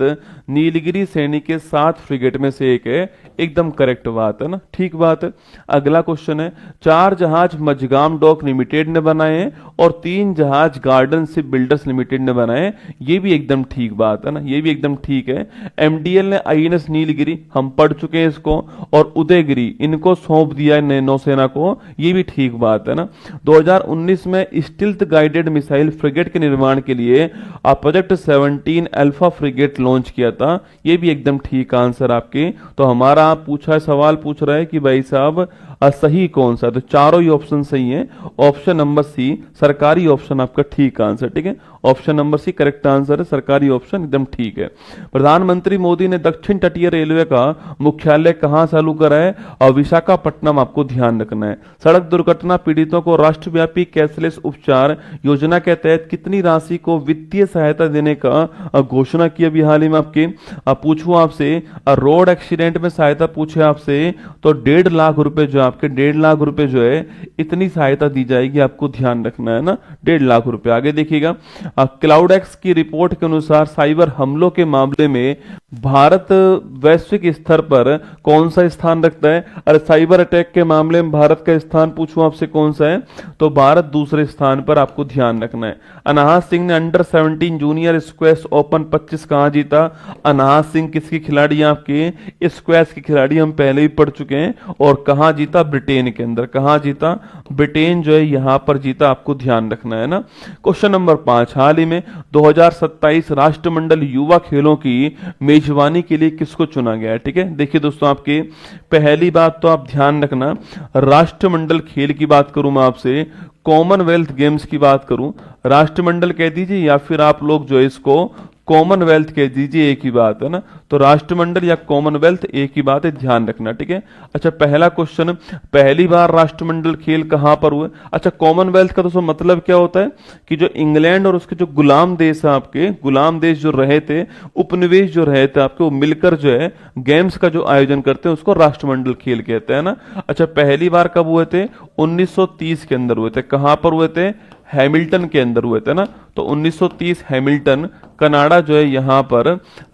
नीलगिरी श्रेणी के 7 फ्रिगेट में से एक है। एकदम करेक्ट बात है ना, ठीक बात है। अगला क्वेश्चन है, 4 जहाज मझगाम डॉक लिमिटेड ने बनाए हैं और 3 जहाज गार्डन शिप बिल्डर्स लिमिटेड ने बनाए हैं। ये भी एकदम ठीक बात है ना, ये भी एकदम ठीक है। एमडीएल ने आईएनएस नीलगिरी, हम पढ़ चुके हैं इसको, और उदयगिरी इनको सौंप दिया है नौसेना को, ये भी ठीक बात है ना। 2019 में स्टिल्थ गाइडेड मिसाइल फ्रिगेट के निर्माण के लिए प्रोजेक्ट 17 अल्फा फ्रिगेट लॉन्च किया था, ये भी एकदम ठीक आंसर आपके। तो हमारा सवाल पूछ रहा है कि भाई साहब सही कौन सा, तो चारों ही ऑप्शन सही है। ऑप्शन नंबर सी सरकारी ऑप्शन आपका ठीक आंसर, ठीक है। Option number C correct answer है, सरकारी ऑप्शन एकदम ठीक है। प्रधानमंत्री मोदी ने दक्षिण तटीय रेलवे का मुख्यालय कहां चालू करा है? और विशाखापट्टनम, आपको ध्यान रखना है। सड़क दुर्घटना पीड़ितों को राष्ट्रव्यापी कैशलेस उपचार योजना के तहत कितनी राशि को वित्तीय सहायता देने का घोषणा की अभी हाल ही में आपके? पूछूं आपसे, रोड एक्सीडेंट में सहायता पूछे आपसे, तो 1.5 लाख रुपए जो आपके 1.5 लाख रुपए जो है इतनी सहायता दी जाएगी, आपको ध्यान रखना है ना, 1.5 लाख रुपए। आगे देखिएगा, क्लाउडेक्स की रिपोर्ट के अनुसार साइबर हमलों के मामले में भारत वैश्विक स्तर पर कौन सा स्थान रखता है? अरे साइबर अटैक के मामले में भारत का स्थान पूछूं आपसे कौन सा है, तो भारत दूसरे स्थान पर, आपको ध्यान रखना है। अनाहत सिंह ने अंडर 17 जूनियर स्क्वैश ओपन 25 कहां जीता? अनाहत सिंह किसकी खिलाड़ी? आपके स्क्वैश की खिलाड़ी, हम पहले ही पढ़ चुके हैं। और कहां जीता? ब्रिटेन के अंदर। कहां जीता? ब्रिटेन जो है यहां पर जीता, आपको ध्यान रखना है ना। क्वेश्चन नंबर 5, हाल ही में 2027 राष्ट्रमंडल युवा खेलों की मेजबानी के लिए किसको चुना गया है? ठीक है, देखिए दोस्तों, आपके पहली बात तो आप ध्यान रखना, राष्ट्रमंडल खेल की बात करूं मैं आपसे, कॉमनवेल्थ गेम्स की बात करूं, राष्ट्रमंडल कह दीजिए या फिर आप लोग जो है इसको कॉमनवेल्थ कह दीजिए, एक ही बात है ना। तो राष्ट्रमंडल या कॉमनवेल्थ एक ही बात है, ध्यान रखना, ठीक है। अच्छा, पहला क्वेश्चन, पहली बार राष्ट्रमंडल खेल कहां पर हुए? अच्छा, कॉमनवेल्थ का दोस्तों मतलब क्या होता है कि जो इंग्लैंड और उसके जो गुलाम देश है, आपके गुलाम देश जो रहे थे, उपनिवेश जो रहे थे आपके, वो मिलकर जो है गेम्स का जो आयोजन करते हैं उसको राष्ट्रमंडल खेल कहते हैं ना। अच्छा, पहली बार कब हुए थे? 1930 के अंदर हुए थे। कहां पर हुए थे? हैमिल्टन के अंदर हुए थे ना। तो 1930 हैमिल्टन कनाडा जो है यहां पर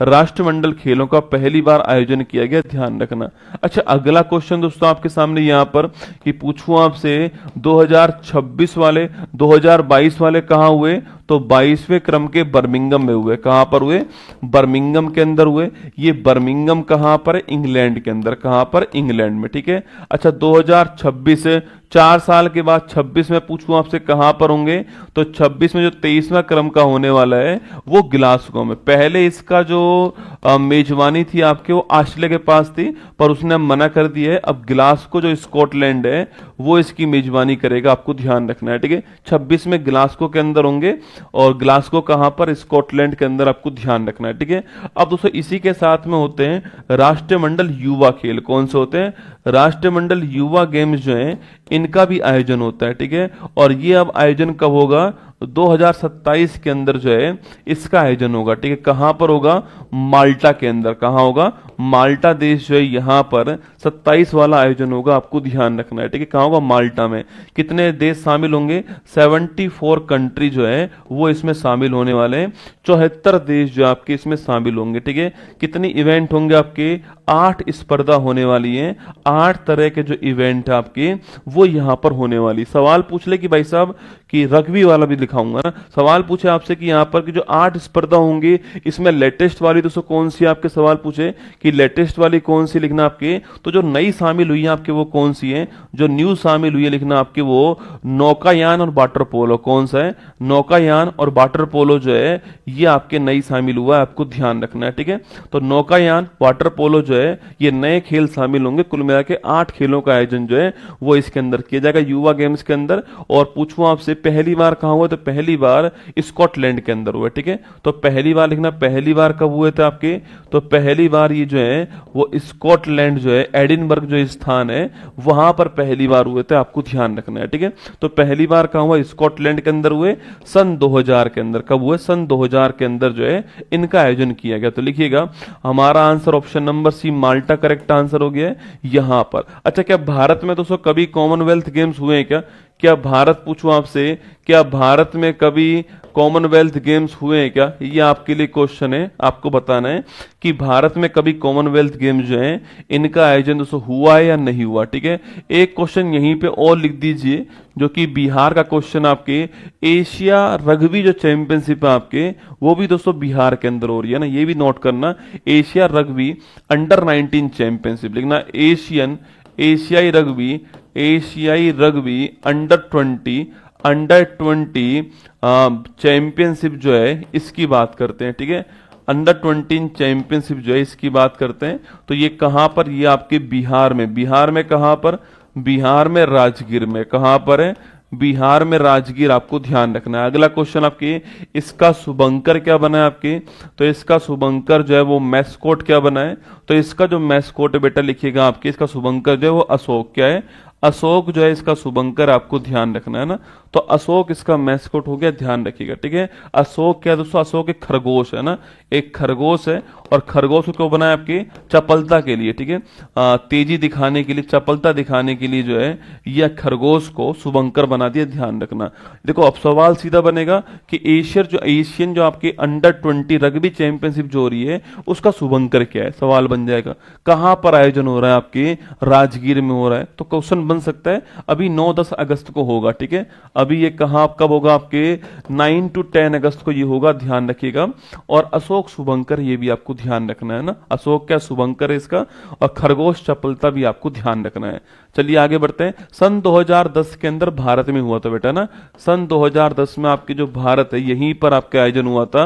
राष्ट्रमंडल खेलों का पहली बार आयोजन किया गया, ध्यान रखना। अच्छा, अगला क्वेश्चन दोस्तों आपके सामने यहां पर कि पूछूं आपसे, 2026 वाले 2022 वाले कहां हुए? तो 22वें क्रम के बर्मिंघम में हुए। कहां पर हुए? बर्मिंघम के अंदर हुए। ये बर्मिंघम कहां पर है? इंग्लैंड के अंदर। कहां पर? इंग्लैंड में, ठीक है। अच्छा, 2026 4 साल के बाद 26 में पूछूं आपसे कहां पर होंगे? तो 26 में जो 23वां क्रम का होने वाला है वो ग्लासगो में। पहले इसका जो मेजबानी थी आपके, वो ऑस्ट्रेलिया के पास थी, पर उसने मना कर दिया है। अब ग्लासगो जो स्कॉटलैंड है वो इसकी मेजबानी करेगा, आपको ध्यान रखना है, ठीक है। 26 में ग्लासगो के अंदर होंगे, और ग्लासगो कहां पर? स्कॉटलैंड के अंदर, आपको ध्यान रखना है, ठीक है। अब दोस्तों इसी के साथ में होते हैं राष्ट्रमंडल युवा खेल। कौन से होते हैं? राष्ट्रमंडल युवा गेम्स जो हैं इनका भी आयोजन होता है, ठीक है। और ये अब आयोजन कब होगा? 2027 के अंदर जो है इसका आयोजन होगा, ठीक है। कहां पर होगा? माल्टा के अंदर। कहां होगा? माल्टा देश जो है यहां पर 27 वाला आयोजन होगा, आपको ध्यान रखना है, ठीक है। कहां होगा? माल्टा में। कितने देश शामिल होंगे? 74 कंट्री जो है वो इसमें शामिल होने वाले हैं। 74 देश जो आपके इसमें शामिल होंगे, ठीक है। कितनी इवेंट होंगे आपके? 8 स्पर्धा होने वाली है। 8 तरह के जो इवेंट है आपके वो यहां पर होने वाली। सवाल पूछ ले कि भाई साहब कि रग्बी वाला भी दिखा दिखाऊंगा ना। सवाल पूछे आपसे कि यहाँ पर कि जो 8 स्पर्धा होंगी इसमें लेटेस्ट वाली दोस्तों कौन सी है, आपके सवाल पूछे कि लेटेस्ट वाली कौन सी लिखना आपके, तो जो नई शामिल हुई है आपके वो कौन सी है, जो न्यू शामिल हुई है लिखना आपके वो नौकायान और वाटर पोलो। कौन सा है, नौकायान और वाटर पोलो जो है ये आपके नई शामिल हुआ है, आपको ध्यान रखना है, ठीक है। तो नौकायान वाटर पोलो जो है ये नए खेल शामिल होंगे, कुल मिला के 8 खेलों का आयोजन जो है वो इसके अंदर किया जाएगा युवा गेम्स के अंदर। और पूछूं आपसे पहली बार कहां हुआ, तो पहली बार स्कॉटलैंड के अंदर हुआ, ठीक है। तो पहली बार लिखना, पहली बार कब हुए थे आपके, तो पहली बार ये जो है वो स्कॉटलैंड जो है एडिनबर्ग जो स्थान है वहां पर पहली बार हुए थे, आपको ध्यान रखना है, ठीक है। तो पहली बार कहां हुआ, स्कॉटलैंड के अंदर हुए, सन 2000 के अंदर। कब हुए, सन 2000 के अंदर जो है इनका आयोजन किया गया। तो लिखिएगा हमारा आंसर ऑप्शन नंबर सी माल्टा करेक्ट आंसर हो गया है यहां पर। अच्छा, क्या भारत में दोस्तों कभी कॉमनवेल्थ गेम्स हुए हैं क्या, क्या भारत, पूछूं आपसे, क्या भारत में कभी कॉमनवेल्थ गेम्स हुए हैं क्या, ये आपके लिए क्वेश्चन है, आपको बताना है कि भारत में कभी कॉमनवेल्थ गेम्स जो है इनका आयोजन दोस्तों हुआ है या नहीं हुआ, ठीक है। एक क्वेश्चन यहीं पे और लिख दीजिए जो कि बिहार का क्वेश्चन आपके, एशिया रग्बी जो चैंपियनशिप है आपके वो भी दोस्तों बिहार के अंदर हो रही है ना, ये भी नोट करना। एशिया रग्बी अंडर 19 चैंपियनशिप लिखना, एशियाई रग्बी अंडर 20 चैंपियनशिप जो है इसकी बात करते हैं, ठीक है। अंडर 20 चैंपियनशिप जो है इसकी बात करते हैं। तो ये कहां पर, ये आपके बिहार में, बिहार में कहां पर, बिहार में राजगीर में। कहां पर है, बिहार में राजगीर, आपको ध्यान रखना है। अगला क्वेश्चन आपके, इसका शुभंकर क्या बना है आपके, तो इसका शुभंकर जो है वो मैस्कोट क्या बना है, तो इसका जो मैस्कोट है बेटा लिखिएगा आपके, इसका शुभंकर जो है वो अशोक क्या है, अशोक जो है इसका शुभंकर, आपको ध्यान रखना है ना। तो अशोक इसका मैस्कोट हो गया, ध्यान रखिएगा, ठीक है। अशोक क्या दोस्तों, अशोक एक खरगोश है ना, एक खरगोश है। और खरगोश को क्यों बनाया आपके, चपलता के लिए, ठीक है, तेजी दिखाने के लिए, चपलता दिखाने के लिए जो है यह खरगोश को शुभंकर बना दिया, ध्यान रखना। देखो अब सवाल सीधा बनेगा कि एशियन जो आपके अंडर 20 रग्बी चैंपियनशिप जो हो रही है उसका शुभंकर क्या है, सवाल बन जाएगा। कहां पर आयोजन हो रहा है आपके, राजगीर में हो रहा है। तो क्वेश्चन बन सकता है अभी 9-10 अगस्त को होगा, ठीक है। अभी ये कहां कब होगा आपके 9 to 10 अगस्त को ये होगा, ध्यान रखिएगा। और अशोक शुभंकर ये भी आपको ध्यान रखना है ना, अशोक क्या शुभंकर है इसका, और खरगोश चपलता भी आपको ध्यान रखना है। चलिए आगे बढ़ते हैं। सन 2010 के अंदर भारत में हुआ था बेटा ना, सन 2010 में आपके जो भारत है यहीं पर आपका आयोजन हुआ था।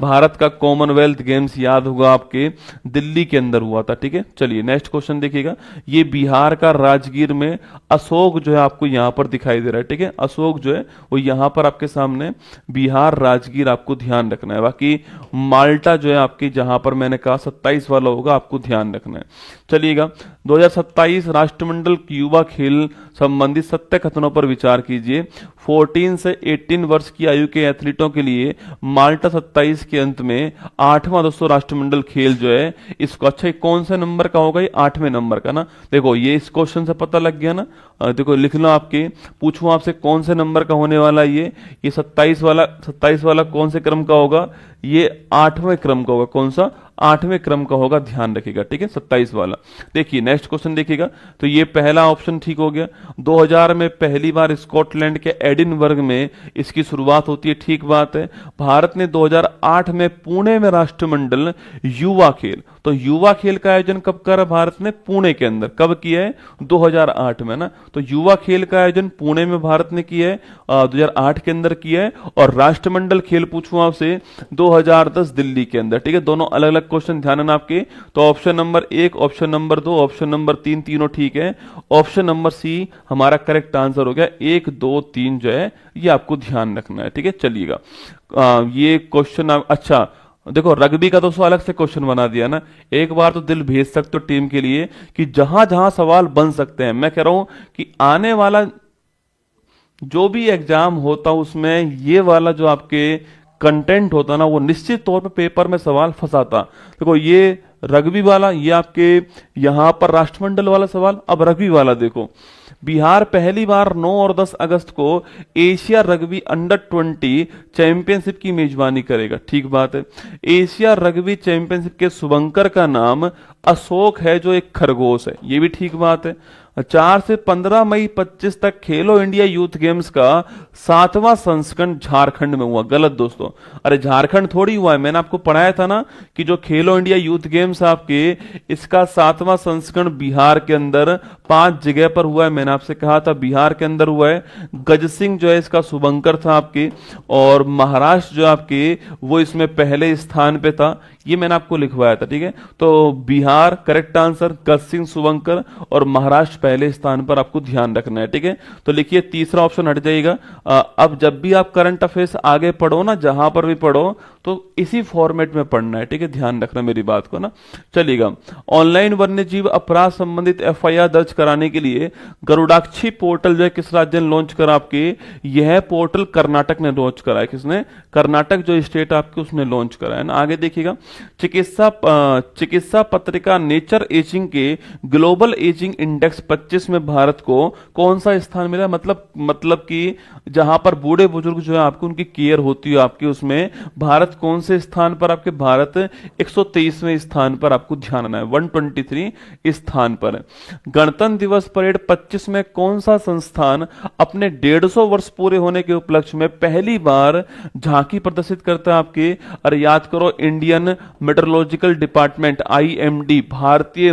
भारत का कॉमनवेल्थ गेम्स याद होगा आपके दिल्ली के अंदर हुआ था, ठीक है। चलिए नेक्स्ट क्वेश्चन देखिएगा, ये बिहार का राजगीर में अशोक जो है आपको यहां पर दिखाई दे रहा है, ठीक है। अशोक जो है वो यहां पर आपके सामने, बिहार राजगीर, आपको ध्यान रखना है। बाकी माल्टा जो है आपकी, जहां पर मैंने कहा 27 वाला होगा, आपको ध्यान रखना है। चलिएगा 2027 राष्ट्रमंडल युवा खेल संबंधित सत्य कथनों पर विचार कीजिए। 14 से 18 वर्ष की आयु के एथलीटों के लिए माल्टा 27 के अंत में 8वां दोस्तों राष्ट्रमंडल खेल जो है इसको, अच्छा कौन से नंबर का होगा, ये 8वें नंबर का ना। देखो ये इस क्वेश्चन से पता लग गया ना, देखो लिख लो आपके, पूछूं आपसे कौन से नंबर का होने वाला ये 27 वाला कौन से क्रम का होगा, ये 8वें क्रम का होगा। कौन सा, 8वें क्रम का होगा, ध्यान रखिएगा, ठीक है। 27 वाला। देखिए नेक्स्ट क्वेश्चन देखिएगा, तो ये पहला ऑप्शन ठीक हो गया। 2000 में पहली बार स्कॉटलैंड के एडिनबर्ग में इसकी शुरुआत होती है, ठीक बात है। भारत ने 2008 में पुणे में राष्ट्रमंडल युवा खेल, तो युवा खेल का आयोजन कब करा भारत ने, पुणे के अंदर। कब किया है, 2008 में ना। तो युवा खेल का आयोजन पुणे में भारत ने किया है, 2008 के अंदर किया है। और राष्ट्रमंडल खेल पूछूं आपसे 2010 दिल्ली के अंदर, ठीक है। दोनों अलग अलग क्वेश्चन, ध्यान है ना आपके। तो option number 1, option number 2, option number 3, तीनों ठीक है। ऑप्शन नंबर सी हमारा करेक्ट आंसर हो गया। 1, 2, 3 जो है ये आपको ध्यान रखना है, ठीक है। चलिएगा ये क्वेश्चन अच्छा देखो, रग्बी का दोस्तों अलग से क्वेश्चन बना दिया ना। एक बार तो दिल भेज सकते हो टीम के लिए कि जहां जहां सवाल बन सकते हैं। मैं कह रहा हूं कि आने वाला जो भी एग्जाम होता उसमें ये वाला जो आपके कंटेंट होता ना वो निश्चित तौर पे पेपर में सवाल फंसाता। देखो ये रग्बी वाला, ये आपके यहां पर राष्ट्रमंडल वाला सवाल। अब रग्बी वाला देखो, बिहार पहली बार 9 और 10 अगस्त को एशिया रग्बी अंडर 20 चैंपियनशिप की मेजबानी करेगा, ठीक बात है। एशिया रग्बी चैंपियनशिप के शुभंकर का नाम अशोक है जो एक खरगोश है, ये भी ठीक बात है। 4 से 15 मई 25 तक खेलो इंडिया यूथ गेम्स का 7वां संस्करण झारखंड में हुआ। गलत दोस्तों, अरे झारखंड थोड़ी हुआ है, मैंने आपको पढ़ाया था ना कि जो खेलो इंडिया यूथ गेम्स आपके, इसका 7वां संस्करण बिहार के अंदर 5 जगह पर हुआ है। मैंने आपसे कहा था बिहार के अंदर हुआ है, गज सिंह जो है इसका शुभंकर था आपके, और महाराष्ट्र जो आपके वो इसमें पहले स्थान पे था, ये मैंने आपको लिखवाया था। ठीक है, तो बिहार करेक्ट आंसर, गज सिंह शुभंकर, और महाराष्ट्र पहले स्थान पर आपको ध्यान रखना है। ठीक है, तो लिखिए तीसरा ऑप्शन हट जाएगा। अब जब भी आप करंट अफेयर्स आगे पढ़ो ना, जहां पर भी पढ़ो तो इसी फॉर्मेट में पढ़ना है। ठीक है, ध्यान रखना मेरी बात को ना। चलिएगा, ऑनलाइन वन्यजीव अपराध संबंधित एफआईआर दर्ज कराने के लिए गरुड़ाक्षी पोर्टल जो है किस राज्य ने लॉन्च करा आपके? यह पोर्टल कर्नाटक ने लॉन्च करा है। किसने? कर्नाटक जो स्टेट आपके उसने लॉन्च करा है ना। आगे देखिएगा, चिकित्सा पत्रिका नेचर एजिंग के ग्लोबल एजिंग इंडेक्स 25 में भारत को कौन सा स्थान मिला? मतलब कि जहां पर बूढ़े बुजुर्ग जो है आपको उनकी केयर होती है आपकी, उसमें भारत कौन से स्थान पर आपके? भारत 123वें स्थान पर आपको ध्यान रखना है, 123 स्थान पर। गणतंत्र दिवस परेड 25 में कौन सा संस्थान अपने 150 वर्ष पूरे होने के उपलक्ष्य में पहली बार झांकी प्रदर्शित करता है आपके? अरे याद करो, इंडियन मेट्रोलॉजिकल डिपार्टमेंट आईएमडी, भारतीय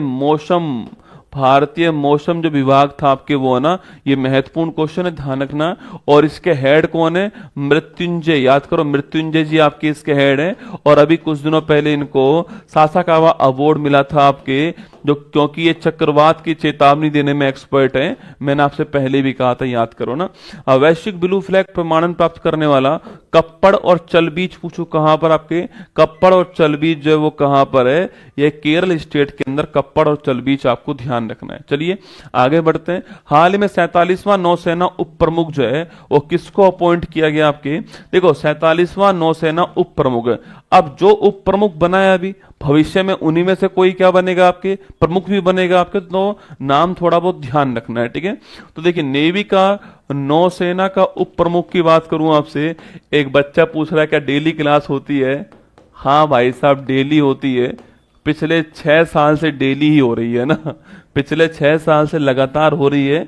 मौसम जो विभाग था आपके वो है ना, ये महत्वपूर्ण क्वेश्चन है, ध्यान रखना। और इसके हेड कौन है? मृत्युंजय, याद करो मृत्युंजय जी आपके इसके हेड हैं, और अभी कुछ दिनों पहले इनको सासाकावा अवार्ड मिला था आपके, जो क्योंकि ये चक्रवात की चेतावनी देने में एक्सपर्ट है। मैंने आपसे पहले भी कहा था, याद करो ना। वैश्विक ब्लू फ्लैग प्रमाणन प्राप्त करने वाला कप्पड़ और चलबीच, पूछो कहां पर आपके? कप्पड़ और चलबीच जो है वो कहां पर है? ये केरल स्टेट के अंदर कप्पड़ और चलबीच आपको ध्यान रखना है। चलिए आगे बढ़ते हैं। हाल ही में 47वां नौसेना उप प्रमुख जो है वो किसको अपॉइंट किया गया आपके? देखो 47वां नौसेना उप प्रमुख, अब जो उप प्रमुख बनाया अभी, भविष्य में उन्हीं में से कोई क्या बनेगा आपके? प्रमुख भी बनेगा आपके, तो नाम थोड़ा बहुत ध्यान रखना है। ठीक है, तो देखिए नेवी का, नौसेना का उप प्रमुख की बात करूं आपसे। एक बच्चा पूछ रहा है क्या डेली क्लास होती है? हाँ भाई साहब, डेली होती है, पिछले 6 साल से डेली ही हो रही है ना, पिछले 6 साल से लगातार हो रही है।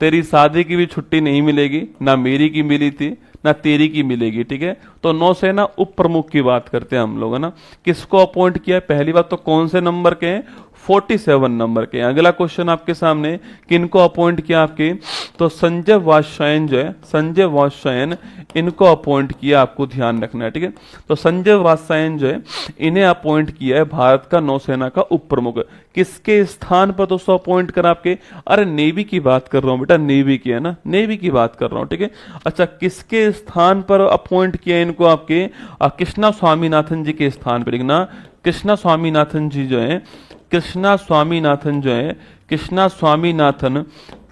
तेरी शादी की भी छुट्टी नहीं मिलेगी, ना मेरी की मिली थी ना तेरी की मिलेगी। ठीक है, तो नौसेना उप प्रमुख की बात करते हैं हम लोग है ना। किसको अपॉइंट किया है? पहली बात तो कौन से नंबर के हैं? 47 नंबर के। अगला क्वेश्चन आपके सामने, किनको अपॉइंट किया आपके? तो संजय वात्स्यायन जो है, संजय वात्स्यायन, इनको अपॉइंट किया, आपको ध्यान रखना है। ठीक है, तो संजय वात्स्यायन जो है इन्हें अपॉइंट किया है भारत का नौसेना का उप प्रमुख। किसके स्थान पर दोस्तों अपॉइंट करा आपके? अरे नेवी की बात कर रहा हूं बेटा, नेवी की है ना, नेवी की बात कर रहा हूं। ठीक है, अच्छा किसके स्थान पर अपॉइंट किया इनको आपके? कृष्णा स्वामीनाथन जी के स्थान पर लिखना। कृष्णा स्वामीनाथन जी जो है, कृष्णा स्वामीनाथन जो है, कृष्णा स्वामीनाथन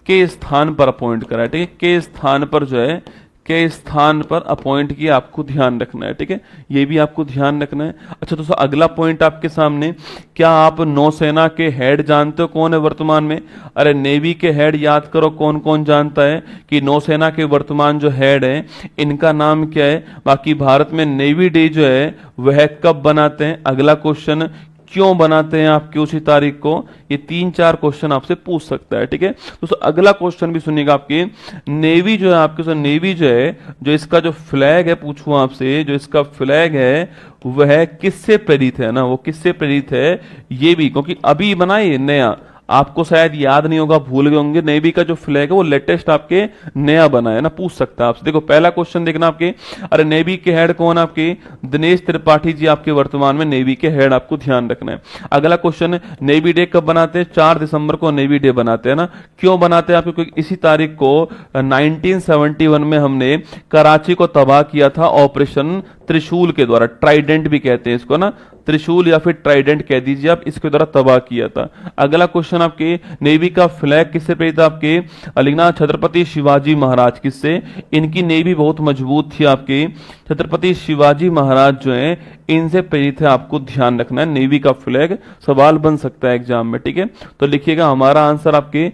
के स्थान पर अपॉइंट करा है। ठीक है, के स्थान पर जो है, के स्थान पर अपॉइंट किया, आपको ध्यान रखना है। ठीक है, ये भी आपको ध्यान रखना है। अच्छा दोस्तों, अगला पॉइंट आपके सामने, क्या आप नौसेना के हेड जानते हो कौन है वर्तमान में? अरे नेवी के हेड याद करो, कौन कौन जानता है कि नौसेना के वर्तमान जो हेड है इनका नाम क्या है? बाकी भारत में नेवी डे जो है वह कब बनाते हैं? अगला क्वेश्चन, क्यों बनाते हैं आपकी उसी तारीख को? ये 3-4 क्वेश्चन आपसे पूछ सकता है। ठीक है दोस्तों, अगला क्वेश्चन भी सुनिएगा आपके। नेवी जो है आपके, नेवी जो है, जो इसका जो फ्लैग है, पूछूं आपसे, जो इसका फ्लैग है वह किससे प्रेरित है ना? वो किससे प्रेरित है ये भी, क्योंकि अभी बनाए नया, आपको शायद याद नहीं होगा, भूल गए होंगे। नेवी का जो फ्लैग है वो लेटेस्ट आपके नया बना है ना, पूछ सकता है आपसे। देखो पहला क्वेश्चन देखना आपके, अरे नेवी के हेड कौन आपके? दिनेश त्रिपाठी जी आपके वर्तमान में नेवी के हेड, आपको ध्यान रखना है। अगला क्वेश्चन, नेवी डे कब बनाते हैं? 4 दिसंबर को नेवी डे बनाते हैं ना। क्यों बनाते हैं आपको? क्योंकि इसी तारीख को 1971 में हमने कराची को तबाह किया था ऑपरेशन त्रिशूल के द्वारा, ट्राइडेंट भी कहते हैं इसको ना, त्रिशूल या फिर ट्राइडेंट कह दीजिए आप, इसके द्वारा तबाह किया था। अगला क्वेश्चन आपके, नेवी का फ्लैग किससे प्रेरित था आपके? लिखना छत्रपति शिवाजी महाराज। किससे? इनकी नेवी बहुत मजबूत थी आपके, छत्रपति शिवाजी महाराज जो है इनसे प्रेरित है, आपको ध्यान रखना है। नेवी का फ्लैग सवाल बन सकता है एग्जाम में। ठीक है, तो लिखिएगा हमारा आंसर आपके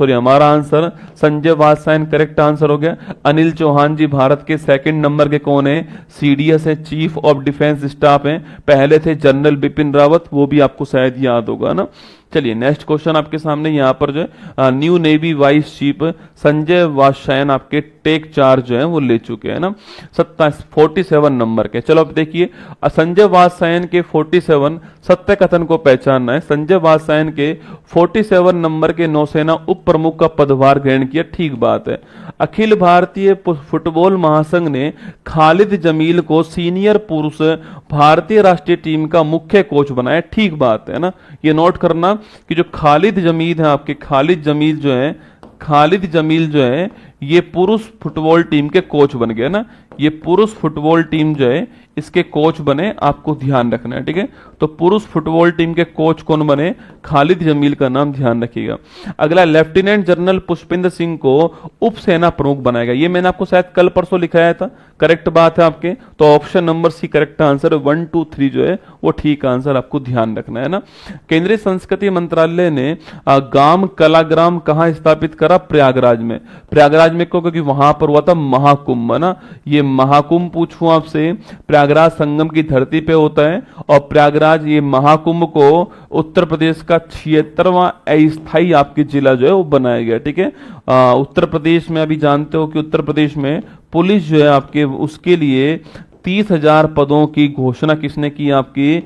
हमारा answer Sanjay Vatsyayan correct answer हो गया। अनिल चौहान जी भारत के 2nd नंबर के कौन है? सीडीएस है, चीफ ऑफ डिफेंस स्टाफ है। पहले थे जनरल बिपिन रावत, वो भी आपको शायद याद होगा ना। चलिए नेक्स्ट क्वेश्चन आपके सामने यहाँ पर जो है new navy vice chief Sanjay Vatsyayan आपके टेक चार्ज जो है वो ले चुके हैं ना 47 नंबर के। चलो अब देखिए संजय वात्स्यायन के 47 सत्य कथन को पहचानना है। संजय वात्स्यायन के 47 नंबर के नौसेना उप प्रमुख का पदभार ग्रहण किया, ठीक बात है। अखिल भारतीय फुटबॉल महासंघ ने खालिद जमील को सीनियर पुरुष भारतीय राष्ट्रीय टीम का मुख्य कोच बनाया, ठीक बात है ना। ये नोट करना कि जो खालिद जमील है आपके, खालिद जमील जो है ये पुरुष फुटबॉल टीम के कोच बन गए ना। ये पुरुष फुटबॉल टीम जो है इसके कोच बने, आपको ध्यान रखना है, ठीक है। तो पुरुष फुटबॉल टीम के कोच कौन बने? खालिद जमील का नाम ध्यान रखिएगा। अगला लेफ्टिनेंट जनरल पुष्पिंदर सिंह को उप सेना प्रमुख बनाएगा। ये मैंने आपको शायद कल परसों लिखाया था, करेक्ट बात है आपके। तो option number C correct answer, 1 2 3 जो है वो ठीक आंसर, आपको ध्यान रखना है ना। केंद्रीय संस्कृति मंत्रालय ने गांव कलाग्राम कहां स्थापित करा? प्रयागराज में। प्रयागराज में क्यों? क्योंकि वहां पर हुआ था महाकुंभ है ना। ये महाकुंभ पूछूं आपसे, प्रयागराज संगम की धरती पे होता है। और प्रयागराज ये महाकुंभ को उत्तर प्रदेश का 76वां अस्थायी आपके जिला जो है वो बनाया गया, ठीक है। उत्तर प्रदेश में अभी जानते हो कि उत्तर प्रदेश में पुलिस जो है आपके, उसके लिए 30,000 पदों की घोषणा किसने की? आपकी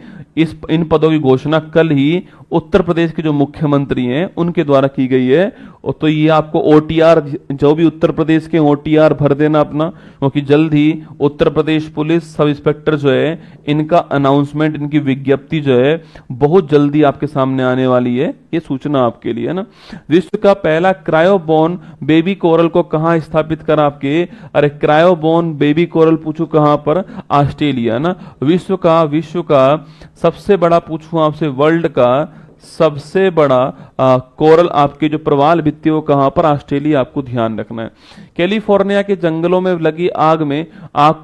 इन पदों की घोषणा कल ही उत्तर प्रदेश के जो मुख्यमंत्री हैं उनके द्वारा की गई है। और तो ये आपको ओटीआर, जो भी उत्तर प्रदेश के ओटीआर भर देना अपना, क्योंकि जल्द ही Uttar Pradesh police sub inspector जो है इनका अनाउंसमेंट, इनकी विज्ञप्ति जो है बहुत जल्दी आपके सामने आने वाली है। ये सूचना आपके लिए है ना। विश्व का पहला क्रायोबोन बेबी कोरल को कहां स्थापित करा आपके? अरे क्रायोबोन बेबी कोरल पूछू कहां पर? ऑस्ट्रेलिया ना। विश्व का सबसे बड़ा पूछूं आपसे, वर्ल्ड का सबसे बड़ा कोरल आपके जो प्रवाल भित्ति वो कहां पर? ऑस्ट्रेलिया, आपको ध्यान रखना है। कैलिफोर्निया के जंगलों में लगी आग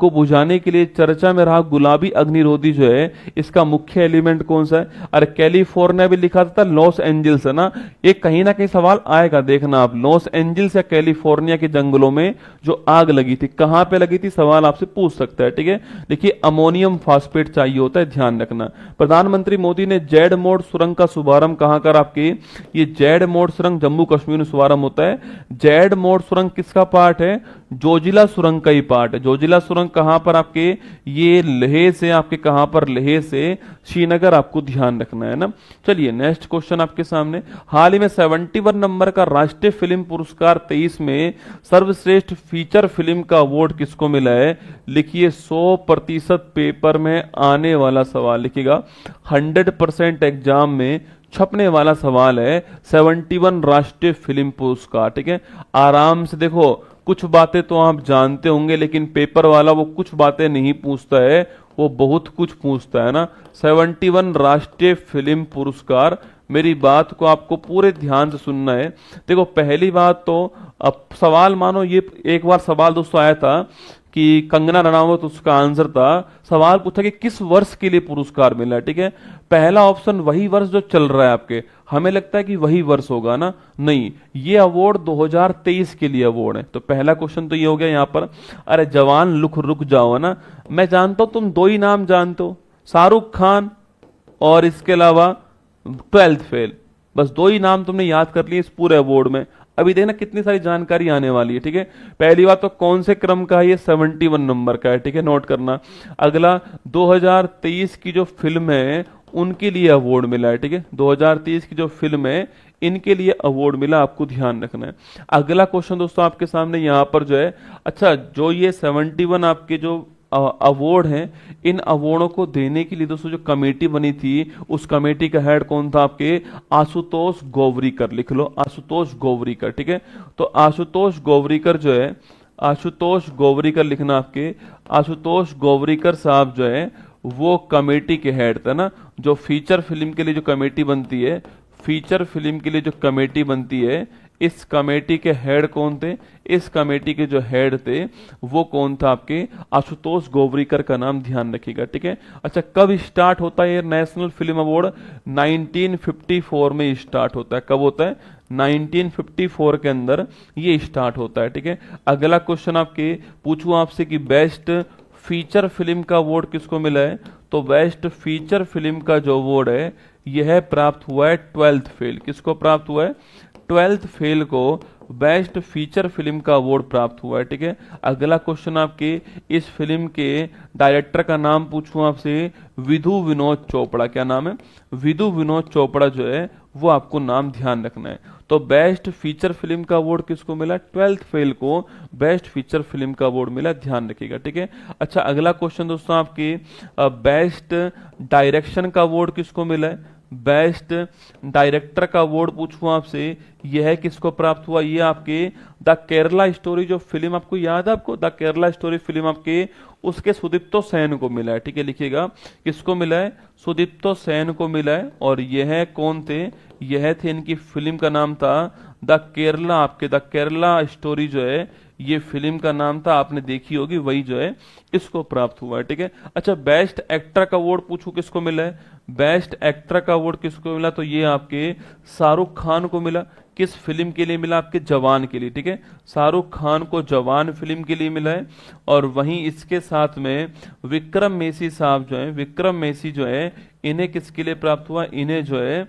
को बुझाने के लिए चर्चा में रहा गुलाबी अग्निरोधी जो है, इसका मुख्य एलिमेंट कौन सा है? अरे कैलिफोर्निया भी लिखा था, लॉस एंजल्स है ना। ये कहीं ना कहीं सवाल आएगा, देखना आप। लॉस एंजल्स या कैलिफोर्निया के जंगलों में जो आग लगी थी, कहां पे लगी थी? सवाल आपसे पूछ सकता है, ठीक है। देखिए अमोनियम फास्फेट चाहिए होता है, ध्यान रखना। प्रधानमंत्री मोदी ने जेड मोड सुरंग का शुभारंभ कहां कर आपके? ये जेड मोड सुरंग जम्मू कश्मीर में शुभारंभ होता है। जेड मोड सुरंग किसका पार्ट है? जोजिला सुरंग का ही पार्ट है। जोजिला सुरंग कहां पर आपके? ये लेह से आपके, कहां पर? लेह से श्रीनगर, आपको ध्यान रखना है ना। चलिए नेक्स्ट क्वेश्चन आपके सामने। हाल ही में 71 नंबर का राष्ट्रीय फिल्म पुरस्कार 23 में सर्वश्रेष्ठ फीचर फिल्म का अवार्ड किसको मिला है? लिखिए 100% पेपर में आने वाला सवाल लिखिएगा, 100% एग्जाम में छपने वाला सवाल है। 71 राष्ट्रीय फिल्म पुरस्कार, ठीक है। आराम से देखो, कुछ बातें तो आप जानते होंगे, लेकिन पेपर वाला वो कुछ बातें नहीं पूछता है, वो बहुत कुछ पूछता है ना। 71 राष्ट्रीय फिल्म पुरस्कार, मेरी बात को आपको पूरे ध्यान से सुनना है। देखो पहली बात तो, अब सवाल मानो ये एक बार सवाल दोस्तों आया था कि कंगना रनावत, उसका आंसर था, सवाल पूछा कि किस वर्ष के लिए पुरस्कार मिला, ठीक है। पहला ऑप्शन वही वर्ष जो चल रहा है आपके, हमें लगता है कि वही वर्ष होगा ना, नहीं, ये अवार्ड 2023 के लिए अवार्ड है। तो पहला क्वेश्चन तो ये हो गया यहाँ पर। अरे जवान लुक रुक जाओ ना, मैं जानता हूं तुम दो ही नाम जानते हो, शाहरुख खान और इसके अलावा 12th फेल, बस दो ही नाम तुमने याद कर लिए इस पूरे अवार्ड में। अभी देखना कितनी सारी जानकारी आने वाली है, ठीक है। पहली बात तो कौन से क्रम का है? ये 71 नंबर का है, ठीक है, नोट करना। अगला 2023 की जो फिल्म है उनके लिए अवार्ड मिला है, ठीक है। 2023 की जो फिल्म है इनके लिए अवार्ड मिला, आपको ध्यान रखना है। अगला क्वेश्चन दोस्तों आपके सामने यहाँ पर जो है, अच्छा जो ये 71 आपके जो अवार्ड हैं, इन अवार्डों को देने के लिए दोस्तों जो कमेटी बनी थी, उस कमेटी का हेड कौन था आपके? आशुतोष गोवरीकर, लिख लो आशुतोष गोवरीकर, ठीक है। तो आशुतोष गोवरीकर जो है, आशुतोष गोवरीकर लिखना आपके, आशुतोष गोवरीकर साहब जो है वो कमेटी के हेड थे ना। जो फीचर फिल्म के लिए जो कमेटी बनती है, फीचर फिल्म के लिए जो कमेटी बनती है, इस कमेटी के हेड कौन थे? इस कमेटी के जो हेड थे वो कौन था आपके? आशुतोष गोवरीकर का नाम ध्यान रखिएगा, ठीक है। अच्छा कब स्टार्ट होता है ये नेशनल फिल्म अवार्ड? 1954 में स्टार्ट होता है। कब होता है? 1954 के अंदर ये स्टार्ट होता है, ठीक है। अगला क्वेश्चन आपके पूछूं आपसे कि बेस्ट फीचर फिल्म का अवार्ड किसको मिला है? तो बेस्ट फीचर फिल्म का जो अवार्ड है यह प्राप्त हुआ है ट्वेल्थ फेल। किसको प्राप्त हुआ है? ट्वेल्थ फेल को बेस्ट फीचर फिल्म का अवार्ड प्राप्त हुआ है। ठीक है, अगला क्वेश्चन आपके, इस फिल्म के डायरेक्टर का नाम पूछूं आपसे, विधु विनोद चोपड़ा। क्या नाम है? विधु विनोद चोपड़ा जो है वो आपको नाम ध्यान रखना है। तो बेस्ट फीचर फिल्म का अवार्ड किसको मिला? ट्वेल्थ फेल को बेस्ट फीचर फिल्म का अवार्ड मिला, ध्यान रखिएगा। ठीक है, अच्छा अगला क्वेश्चन दोस्तों आपके, बेस्ट डायरेक्शन का अवार्ड किसको मिला है? बेस्ट डायरेक्टर का अवार्ड पूछूं आपसे, यह किसको प्राप्त हुआ? ये आपके द केरला स्टोरी जो फिल्म, आपको याद है आपको द केरला स्टोरी फिल्म आपके, उसके सुदीप्तो सेन को मिला है। ठीक है, लिखिएगा किसको मिला है? सुदीप्तो सेन को मिला है। और यह कौन थे? यह थे, इनकी फिल्म का नाम था द केरला, आपके द केरला स्टोरी जो है ये फिल्म का नाम था, आपने देखी होगी, वही जो है इसको प्राप्त हुआ है। ठीक है, अच्छा बेस्ट एक्टर का अवार्ड पूछूं किसको मिला है? बेस्ट एक्टर का अवार्ड किसको मिला? तो ये आपके शाहरुख खान को मिला। किस फिल्म के लिए मिला? आपके जवान के लिए। ठीक है, शाहरुख खान को जवान फिल्म के लिए मिला है। और वहीं इसके साथ में विक्रम मेसी साहब जो है, विक्रम मेसी जो है, इन्हें किसके लिए प्राप्त हुआ? इन्हें जो है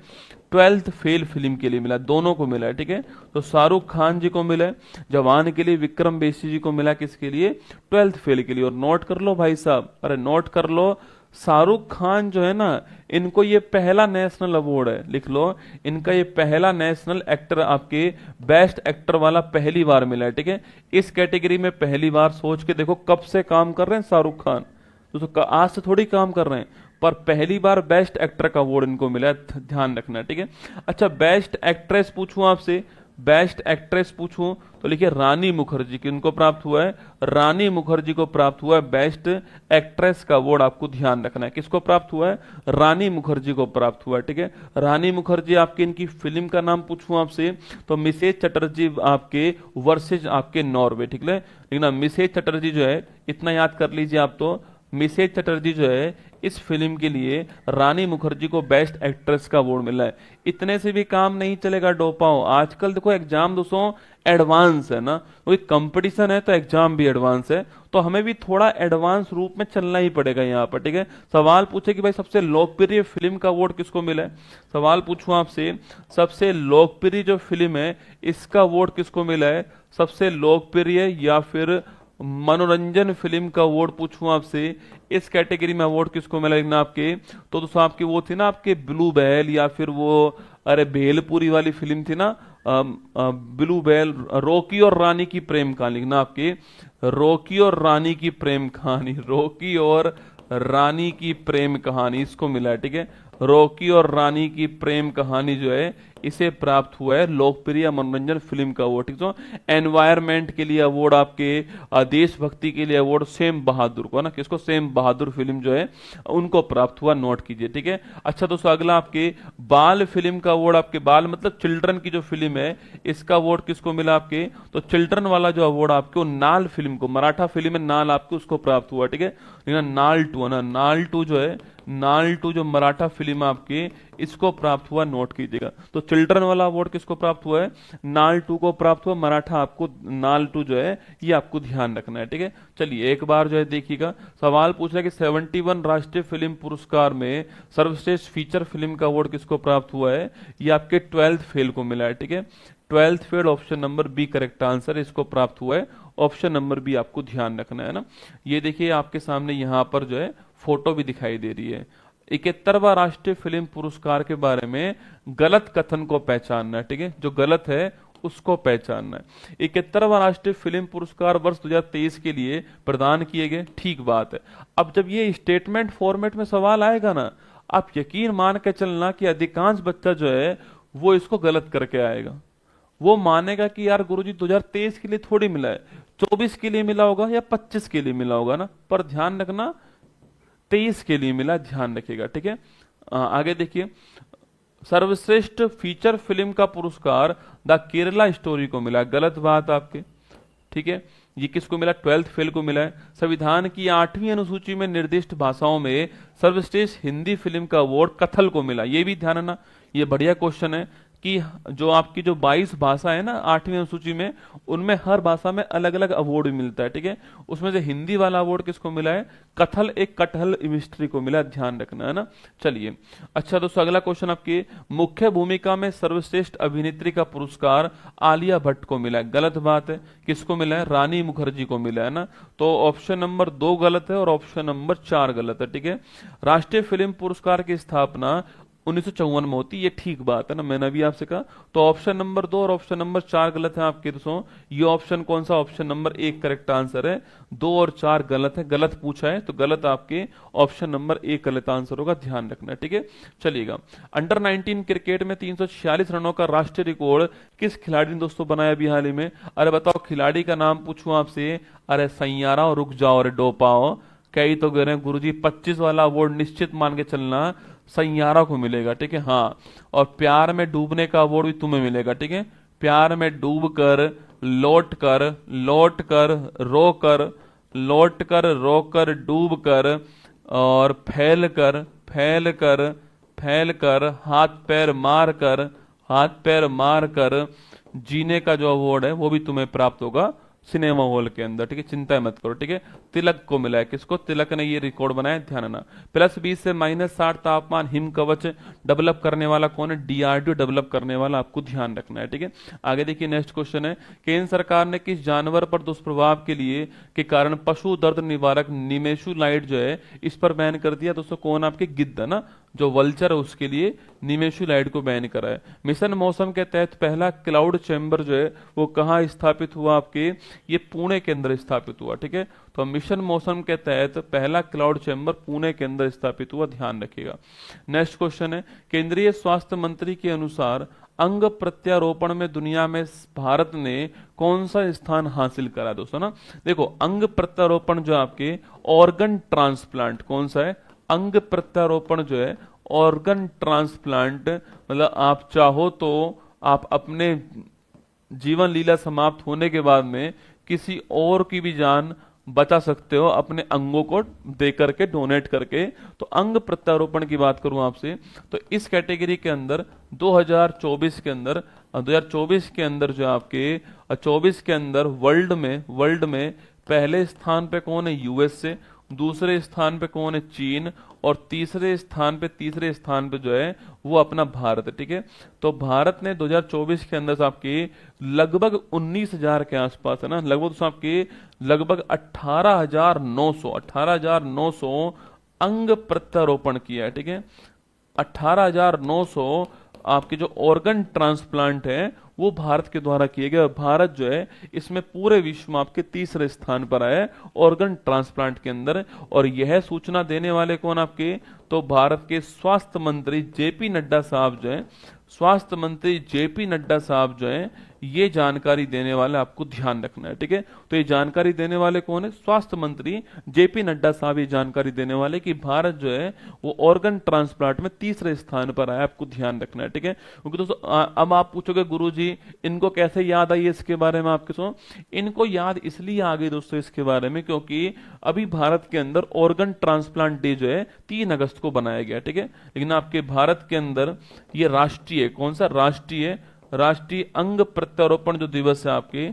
ट्वेल्थ फेल फिल्म के लिए मिला, दोनों को मिला है। ठीक है, तो शाहरुख खान जी को मिला है जवान के लिए, विक्रम मेसी जी को मिला किसके लिए? ट्वेल्थ फेल के लिए। और नोट कर लो भाई साहब, अरे नोट कर लो, शाहरुख खान जो है ना, इनको ये पहला नेशनल अवार्ड है, लिख लो, इनका ये पहला नेशनल एक्टर, आपके बेस्ट एक्टर वाला पहली बार मिला है। ठीक है, इस कैटेगरी में पहली बार। सोच के देखो कब से काम कर रहे हैं शाहरुख खान, तो आज से थोड़ी काम कर रहे हैं, पर पहली बार बेस्ट एक्टर का अवार्ड इनको मिला है, ध्यान रखना है। ठीक है, अच्छा बेस्ट एक्ट्रेस पूछूं आपसे, बेस्ट एक्ट्रेस पूछूं तो लिखिए रानी मुखर्जी, किनको प्राप्त हुआ है? रानी मुखर्जी को प्राप्त हुआ है बेस्ट एक्ट्रेस का अवार्ड, आपको ध्यान रखना है। किसको प्राप्त हुआ है? रानी मुखर्जी को प्राप्त हुआ है। ठीक है, रानी मुखर्जी आपके, इनकी फिल्म का नाम पूछूं आपसे तो मिसेज चटर्जी आपके वर्सेज आपके नॉर्वे। ठीक है, लेकिन मिसेज चटर्जी जो है, इतना याद कर लीजिए आप, तो मिसेज चटर्जी जो है इस फिल्म के लिए रानी मुखर्जी को बेस्ट एक्ट्रेस का अवार्ड मिला है। इतने से भी काम नहीं चलेगा डोपाओ, आजकल देखो एग्जाम दोस्तों एडवांस है ना, कोई कंपटीशन है तो एग्जाम भी एडवांस है, तो हमें भी थोड़ा एडवांस रूप में चलना ही पड़ेगा यहाँ पर। ठीक है, सवाल पूछे कि भाई सबसे लोकप्रिय फिल्म का अवार्ड किसको मिला है? सवाल पूछूं आपसे, सबसे लोकप्रिय जो फिल्म है इसका अवार्ड किसको मिला है? सबसे लोकप्रिय या फिर मनोरंजन फिल्म का अवार्ड पूछूं आपसे, इस कैटेगरी में अवार्ड किसको मिला? लिखना आपके, तो दोस्तों आपकी वो थी ना आपके ब्लू बैल, या फिर वो अरे भेलपुरी वाली फिल्म थी ना, ब्लू बैल, रॉकी और रानी की प्रेम कहानी। लिखना आपके रॉकी और रानी की प्रेम कहानी, रॉकी और रानी की प्रेम कहानी, इसको मिला है। ठीक है, रॉकी और रानी की प्रेम कहानी जो है इसे प्राप्त हुआ है लोकप्रिय मनोरंजन फिल्म का अवार्ड। ठीक है, एनवायरमेंट के लिए अवार्ड, आपके देशभक्ति के लिए अवार्ड सेम बहादुर को ना, किसको? सेम बहादुर फिल्म जो है उनको प्राप्त हुआ, नोट कीजिए। ठीक है, अच्छा दोस्तों अगला आपके बाल फिल्म का अवार्ड, आपके बाल मतलब चिल्ड्रन की जो फिल्म है इसका अवार्ड किसको मिला आपके? तो चिल्ड्रन वाला जो अवार्ड आपको नाल फिल्म को, मराठा फिल्म है नाल, आपको उसको प्राप्त हुआ। ठीक है, लेकिन नाल टू है ना, नाल टू जो है, नाल टू जो मराठा फिल्म आपके इसको प्राप्त हुआ, नोट कीजिएगा। तो चिल्ड्रन वाला अवार्ड किसको प्राप्त हुआ है? नाल टू को प्राप्त हुआ, मराठा आपको नाल टू जो है ये आपको ध्यान रखना है। ठीक है, चलिए एक बार जो है देखिएगा, सवाल पूछ रहा है कि 71 राष्ट्रीय फिल्म पुरस्कार में सर्वश्रेष्ठ फीचर फिल्म का अवार्ड किसको प्राप्त हुआ है? ये आपके ट्वेल्थ फेल को मिला है। ठीक है, twelfth fail, option number B correct answer, इसको प्राप्त हुआ है, ऑप्शन नंबर बी आपको ध्यान रखना है ना। ये देखिए आपके सामने यहाँ पर जो है फोटो भी दिखाई दे रही है। 71वां राष्ट्रीय फिल्म पुरस्कार के बारे में गलत कथन को पहचानना है। ठीक है, जो गलत है उसको पहचानना है। 71वां राष्ट्रीय फिल्म पुरस्कार वर्ष 2023 के लिए प्रदान किए गए, ठीक बात है। अब जब ये स्टेटमेंट फॉर्मेट में सवाल आएगा ना, आप यकीन मान के चलना कि अधिकांश बच्चा जो है वो इसको गलत करके आएगा। वो मानेगा कि यार गुरुजी 2023 के लिए थोड़ी मिला है, 24 के लिए मिला होगा या 25 के लिए मिला होगा ना, पर ध्यान रखना 23 के लिए मिला, ध्यान रखिएगा। ठीक है, आगे देखिए, सर्वश्रेष्ठ फीचर फिल्म का पुरस्कार द केरला स्टोरी को मिला, गलत बात आपके। ठीक है, ये किसको मिला? ट्वेल्थ फेल को मिला है। संविधान की 8वीं अनुसूची में निर्दिष्ट भाषाओं में सर्वश्रेष्ठ हिंदी फिल्म का अवार्ड कथल को मिला, ये भी ध्यान रखना, ये बढ़िया क्वेश्चन है। कि जो आपकी जो 22 भाषा है ना 8वीं अनुसूची में, उनमें हर भाषा में अलग अलग अवार्ड भी मिलता है, ठीक है। उसमें से हिंदी वाला अवार्ड किसको मिला है? कथल एक कटहल मिस्ट्री को मिला है, ध्यान रखना है ना। चलिए, अच्छा दोस्तों अगला क्वेश्चन आपकी, मुख्य भूमिका में सर्वश्रेष्ठ अभिनेत्री का पुरस्कार आलिया भट्ट को मिला है। गलत बात है, किसको मिला है? रानी मुखर्जी को मिला है ना। तो ऑप्शन नंबर 2 गलत है और ऑप्शन नंबर 4 गलत है, ठीक है। राष्ट्रीय फिल्म पुरस्कार की स्थापना 1954 में होती है, ये ठीक बात है ना, मैंने अभी आपसे कहा। तो ऑप्शन नंबर 2 और ऑप्शन नंबर 4 गलत है आपके दोस्तों। ये ऑप्शन कौन सा? ऑप्शन नंबर 1 करेक्ट आंसर है, 2 और 4 गलत है। गलत पूछा है तो गलत आपके ऑप्शन नंबर 1 गलत आंसर होगा, ध्यान रखना है, ठीक है। चलिएगा, अंडर 19 क्रिकेट में 346 रनों का राष्ट्रीय रिकॉर्ड किस खिलाड़ी ने दोस्तों बनाया अभी हाल ही में? अरे बताओ, खिलाड़ी का नाम पूछूं आपसे? अरे सैयारा, रुक जाओ, अरे डोपाओ, कई तो कह रहे हैं गुरुजी 25 वाला अवार्ड निश्चित मान के चलना, सैयारा को मिलेगा, ठीक है। हाँ, और प्यार में डूबने का अवार्ड भी तुम्हें मिलेगा, ठीक है। प्यार में डूब कर, लौट कर, लौट कर, रो कर, लौट कर, रो कर, डूब कर, और फैल कर, फैल कर, फैल कर, हाथ पैर मार कर, हाथ पैर मार कर, जीने का जो अवार्ड है वो भी तुम्हें प्राप्त होगा सिनेमा हॉल के अंदर, ठीक है। चिंता मत करो, ठीक है। तिलक को मिला है, किसको? तिलक ने ये रिकॉर्ड बनाया, ध्यान रखना। +20 से -60 तापमान हिम कवच डेवलप करने वाला कौन है? डीआरडीओ डेवलप करने वाला, आपको ध्यान रखना है, ठीक है। आगे देखिए, नेक्स्ट क्वेश्चन है, केंद्र सरकार ने किस जानवर पर दुष्प्रभाव के लिए के कारण पशु दर्द निवारक निमेशुलाइड जो है इस पर बैन कर दिया? दोस्तों कौन? आपके गिद्ध है ना, जो वल्चर है उसके लिए निमेशुलाइड को बैन करा है। मिशन मौसम के तहत पहला क्लाउड चैम्बर जो है वो कहाँ स्थापित हुआ? आपके ये पुणे के अंदर स्थापित हुआ, ठीक है। तो मिशन मौसम के तहत पहला क्लाउड चैम्बर पुणे के अंदर स्थापित हुआ, ध्यान रखिएगा। नेक्स्ट क्वेश्चन है, केंद्रीय स्वास्थ्य मंत्री के अनुसार अंग प्रत्यारोपण में दुनिया में भारत ने कौन सा स्थान हासिल करा? दोस्तों ना देखो, अंग प्रत्यारोपण जो आपके ऑर्गन ट्रांसप्लांट कौन सा है? अंग प्रत्यारोपण जो है ऑर्गन ट्रांसप्लांट, मतलब आप चाहो तो आप अपने जीवन लीला समाप्त होने के बाद में किसी और की भी जान बचा सकते हो अपने अंगों को दे करके, डोनेट करके। तो अंग प्रत्यारोपण की बात करूं आपसे, तो इस कैटेगरी के अंदर 2024 के अंदर 2024 के अंदर जो आपके 24 के अंदर वर्ल्ड में पहले स्थान पे कौन है? यूएसए, दूसरे स्थान पे कौन है? चीन, और तीसरे स्थान पे जो है वो अपना भारत है, ठीक है। तो भारत ने 2024 के अंदर आपके लगभग 19,000 के आसपास है ना, लगभग आपके लगभग 18,900 अंग प्रत्यारोपण किया है, ठीक है। 18,900 आपके जो ऑर्गन ट्रांसप्लांट है वो भारत के द्वारा किए गए। भारत जो है इसमें पूरे विश्व में आपके तीसरे स्थान पर आया है ऑर्गन ट्रांसप्लांट के अंदर। और यह सूचना देने वाले कौन? आपके तो भारत के स्वास्थ्य मंत्री जेपी नड्डा साहब जो है, स्वास्थ्य मंत्री जेपी नड्डा साहब जो है ये जानकारी देने वाले, आपको ध्यान रखना है, ठीक है। तो ये जानकारी देने वाले कौन है? स्वास्थ्य मंत्री जेपी नड्डा साहब ये जानकारी देने वाले कि भारत जो है वो ऑर्गन ट्रांसप्लांट में तीसरे स्थान पर आया, आपको ध्यान रखना है, ठीक है। क्योंकि दोस्तों अब आप पूछोगे गुरुजी इनको कैसे याद आई इसके बारे में? आपके सो इनको याद इसलिए आ गई दोस्तों इसके बारे में क्योंकि अभी भारत के अंदर ऑर्गन ट्रांसप्लांट डे जो है 3 अगस्त को बनाया गया, ठीक है। लेकिन आपके भारत के अंदर ये राष्ट्रीय, कौन सा? राष्ट्रीय अंग प्रत्यारोपण जो दिवस है आपके,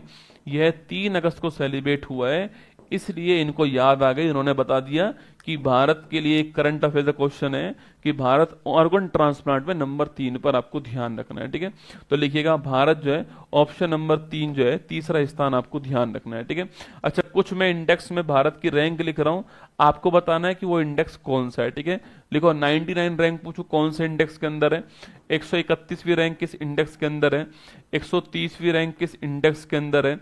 यह 3 अगस्त को सेलिब्रेट हुआ है, इसलिए इनको याद आ गई। इन्होंने बता दिया कि भारत के लिए एक करंट अफेयर का क्वेश्चन है कि भारत ऑर्गन ट्रांसप्लांट में नंबर 3 पर आपको ध्यान रखना है, ठीक है। तो लिखिएगा भारत जो है ऑप्शन नंबर 3 जो है तीसरा स्थान आपको ध्यान रखना है, ठीक है। अच्छा, कुछ मैं इंडेक्स में भारत की रैंक लिख रहा हूं, आपको बताना है कि वो इंडेक्स कौन सा है, ठीक है। लिखो 99 रैंक पूछो कौन से इंडेक्स के अंदर है, 131वीं रैंक किस इंडेक्स के अंदर है, 130वीं रैंक किस इंडेक्स के अंदर है।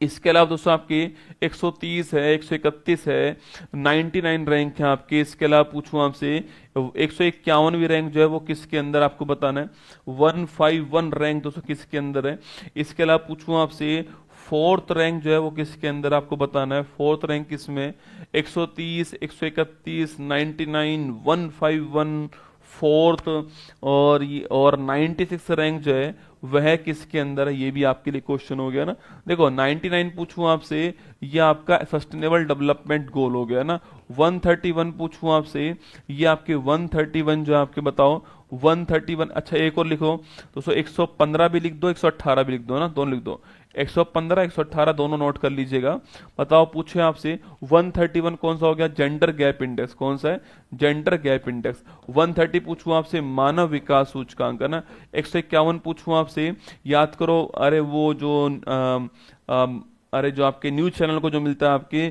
इसके अलावा दोस्तों आपकी 130 है, 131 है, 99 रैंक है आपके। इसके अलावा पूछूं आपसे 151वीं रैंक जो है वो किसके अंदर, आपको बताना है। 151 रैंक दोस्तों किसके अंदर है। इसके अलावा पूछूं आपसे 4th रैंक जो है वो किसके अंदर, आपको बताना है। 4th रैंक किसमें? 130, 131, 99, 151, 4th और 96 रैंक जो है वह किसके अंदर है, ये भी आपके लिए क्वेश्चन हो गया ना। देखो 99 पूछूं आपसे, ये आपका सस्टेनेबल डेवलपमेंट गोल हो गया ना। 131 पूछूं आपसे, ये आपके 131 जो आपके बताओ 131, अच्छा एक और लिखो दोस्तों, 115 भी लिख दो, 118 भी लिख दो ना, दोनों लिख दो। 115 118 दोनों नोट कर लीजिएगा। बताओ, पूछे आपसे 131 कौन सा हो गया? Gender gap index. कौन सा है? Gender gap index. 130 पूछूं आपसे, मानव विकास सूचकांक है ना। 151 पूछूं आपसे, याद करो, अरे वो जो अरे जो आपके न्यूज चैनल को जो मिलता है आपके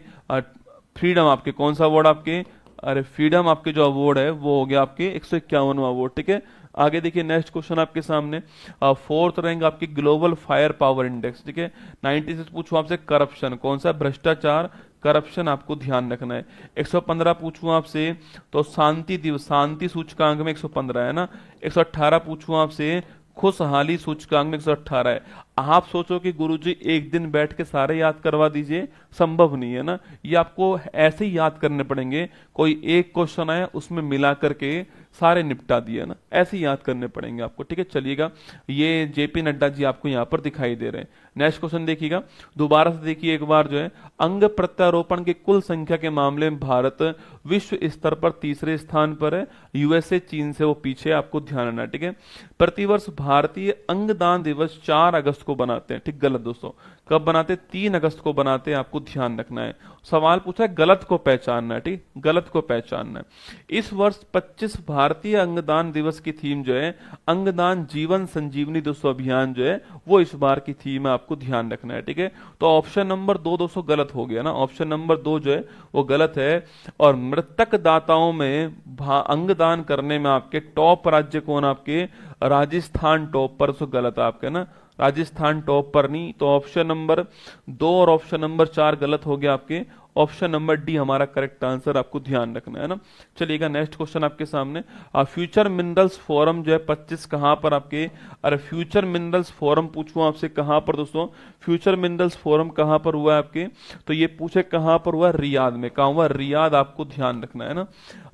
फ्रीडम, आपके कौन सा अवार्ड आपके, अरे फ्रीडम आपके जो अवार्ड है वो हो गया आपके 151वां अवार्ड, ठीक है। आगे देखिए नेक्स्ट क्वेश्चन आपके सामने, फोर्थ रैंक आपकी ग्लोबल फायर पावर इंडेक्स, ठीक है। 96 पूछूं आपसे, करप्शन कौन सा? भ्रष्टाचार, करप्शन आपको ध्यान रखना है। 115 पूछूं आपसे तो शांति दिवस, शांति सूचकांक में 115 है ना। 118 पूछूं आपसे, खुशहाली सूचकांक में 118 है। आप सोचो कि गुरुजी एक दिन बैठ के सारे याद करवा दीजिए, संभव नहीं है ना। ये आपको ऐसे ही याद करने पड़ेंगे, कोई एक क्वेश्चन आया उसमें मिला करके सारे निपटा दिए ना, ऐसे ही याद करने पड़ेंगे आपको, ठीक है। चलिएगा, ये जेपी नड्डा जी आपको यहाँ पर दिखाई दे रहे हैं। नेक्स्ट क्वेश्चन देखिएगा, दोबारा से देखिए एक बार, जो है अंग प्रत्यारोपण की कुल संख्या के मामले में भारत विश्व स्तर पर तीसरे स्थान पर है। यूएसए चीन से वो पीछे, आपको ध्यान रखना है, ठीक है। प्रतिवर्ष भारतीय अंगदान दिवस 4 अगस्त को बनाते हैं, ठीक। गलत दोस्तों, कब बनाते? 3 अगस्त को बनाते हैं, आपको ध्यान रखना है। सवाल पूछा है, गलत को पहचानना है, ठीक, गलत को पहचानना है। इस वर्ष 25 भारतीय अंगदान दिवस की थीम जो है अंगदान जीवन संजीवनी दोस्तों अभियान जो है वो इस बार की थीम है, आपको ध्यान रखना है, ठीक है। तो ऑप्शन नंबर 2 दोस्तों गलत हो गया ना, ऑप्शन नंबर 2 जो है वो गलत है। और मृतक दाताओं में अंगदान करने में आपके टॉप राज्य कौन? आपके राजस्थान टॉप पर, सो गलत है आपके ना, राजस्थान टॉप पर नहीं। तो ऑप्शन नंबर 2 और ऑप्शन नंबर 4 गलत हो गया आपके। ऑप्शन नंबर डी हमारा करेक्ट आंसर, आपको ध्यान रखना है ना। चलिएगा नेक्स्ट क्वेश्चन आपके सामने, फ्यूचर मिनरल्स फोरम जो है 25 कहां पर आपके, अरे फ्यूचर मिनरल्स फोरम पूछूं आपसे कहां पर दोस्तों? फ्यूचर मिनरल्स फोरम कहां पर हुआ है आपके? तो ये पूछे कहां पर हुआ? रियाद में। कहां हुआ? रियाद, आपको ध्यान रखना है ना।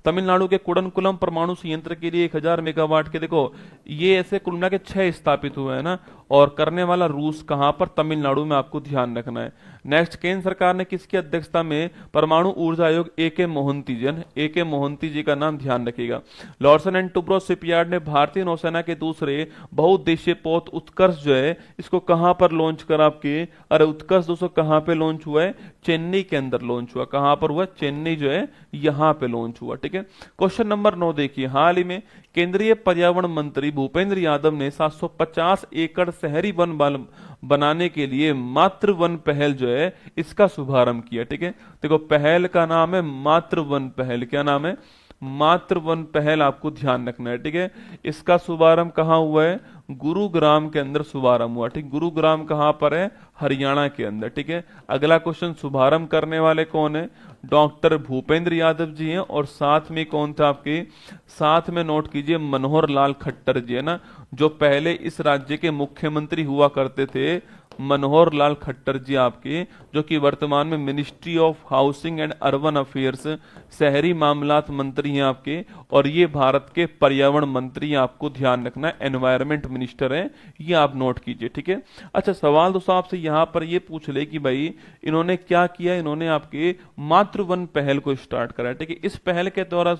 तमिलनाडु के कुडनकुलम परमाणु संयंत्र के लिए 1000 मेगावाट के, देखो ये ऐसे कुल मिला के 6 स्थापित हुए हैं ना, और करने वाला रूस कहां पर? तमिलनाडु में, आपको ध्यान रखना है। नेक्स्ट, केंद्र सरकार ने किसकी अध्यक्षता में परमाणु ऊर्जा आयोग, ए.के. मोहंती जी, ए.के. मोहंती जी का नाम ध्यान रखिएगा। लॉर्सन एंड टुब्रो शिपयार्ड ने भारतीय नौसेना के दूसरे बहुउद्देशीय पोत उत्कर्ष जो है इसको कहां पर लॉन्च करा आपके? अरे उत्कर्ष दोस्तों कहां पे लॉन्च हुआ है? चेन्नई के अंदर लॉन्च हुआ। कहां पर हुआ? चेन्नई जो है यहां पे लॉन्च हुआ, ठीक है। क्वेश्चन नंबर 9 देखिए, हाल ही में केंद्रीय पर्यावरण मंत्री भूपेंद्र यादव ने 750 एकड़ शहरी वन बनाने के लिए मातृ वन पहल जो है इसका शुभारंभ किया, ठीक है। देखो पहल का नाम है मातृ वन पहल। क्या नाम है? मातृ वन पहल, आपको ध्यान रखना है, ठीक है। इसका शुभारंभ कहां हुआ है? गुरुग्राम के अंदर शुभारंभ हुआ, ठीक। गुरुग्राम कहां पर है? हरियाणा के अंदर, ठीक है। अगला क्वेश्चन, शुभारंभ करने वाले कौन है? डॉक्टर भूपेंद्र यादव जी हैं, और साथ में कौन था आपके? साथ में नोट कीजिए मनोहर लाल खट्टर जी है ना, जो पहले इस राज्य के मुख्यमंत्री हुआ करते थे। मनोहर लाल खट्टर जी आपके, जो कि वर्तमान में ministry of housing and urban affairs, शहरी मामलात मंत्री हैं आपके, और ये भारत के पर्यावरण मंत्री हैं, आपको ध्यान रखना है, एनवायरमेंट मिनिस्टर हैं, ये आप नोट कीजिए, ठीक है। अच्छा सवाल दोस्तों आपसे यहां पर ये पूछ ले कि भाई इन्होंने क्या किया? इन्होंने आपके मातृ वन पहल को स्टार्ट करा, ठीक है। इस पहल के द्वारा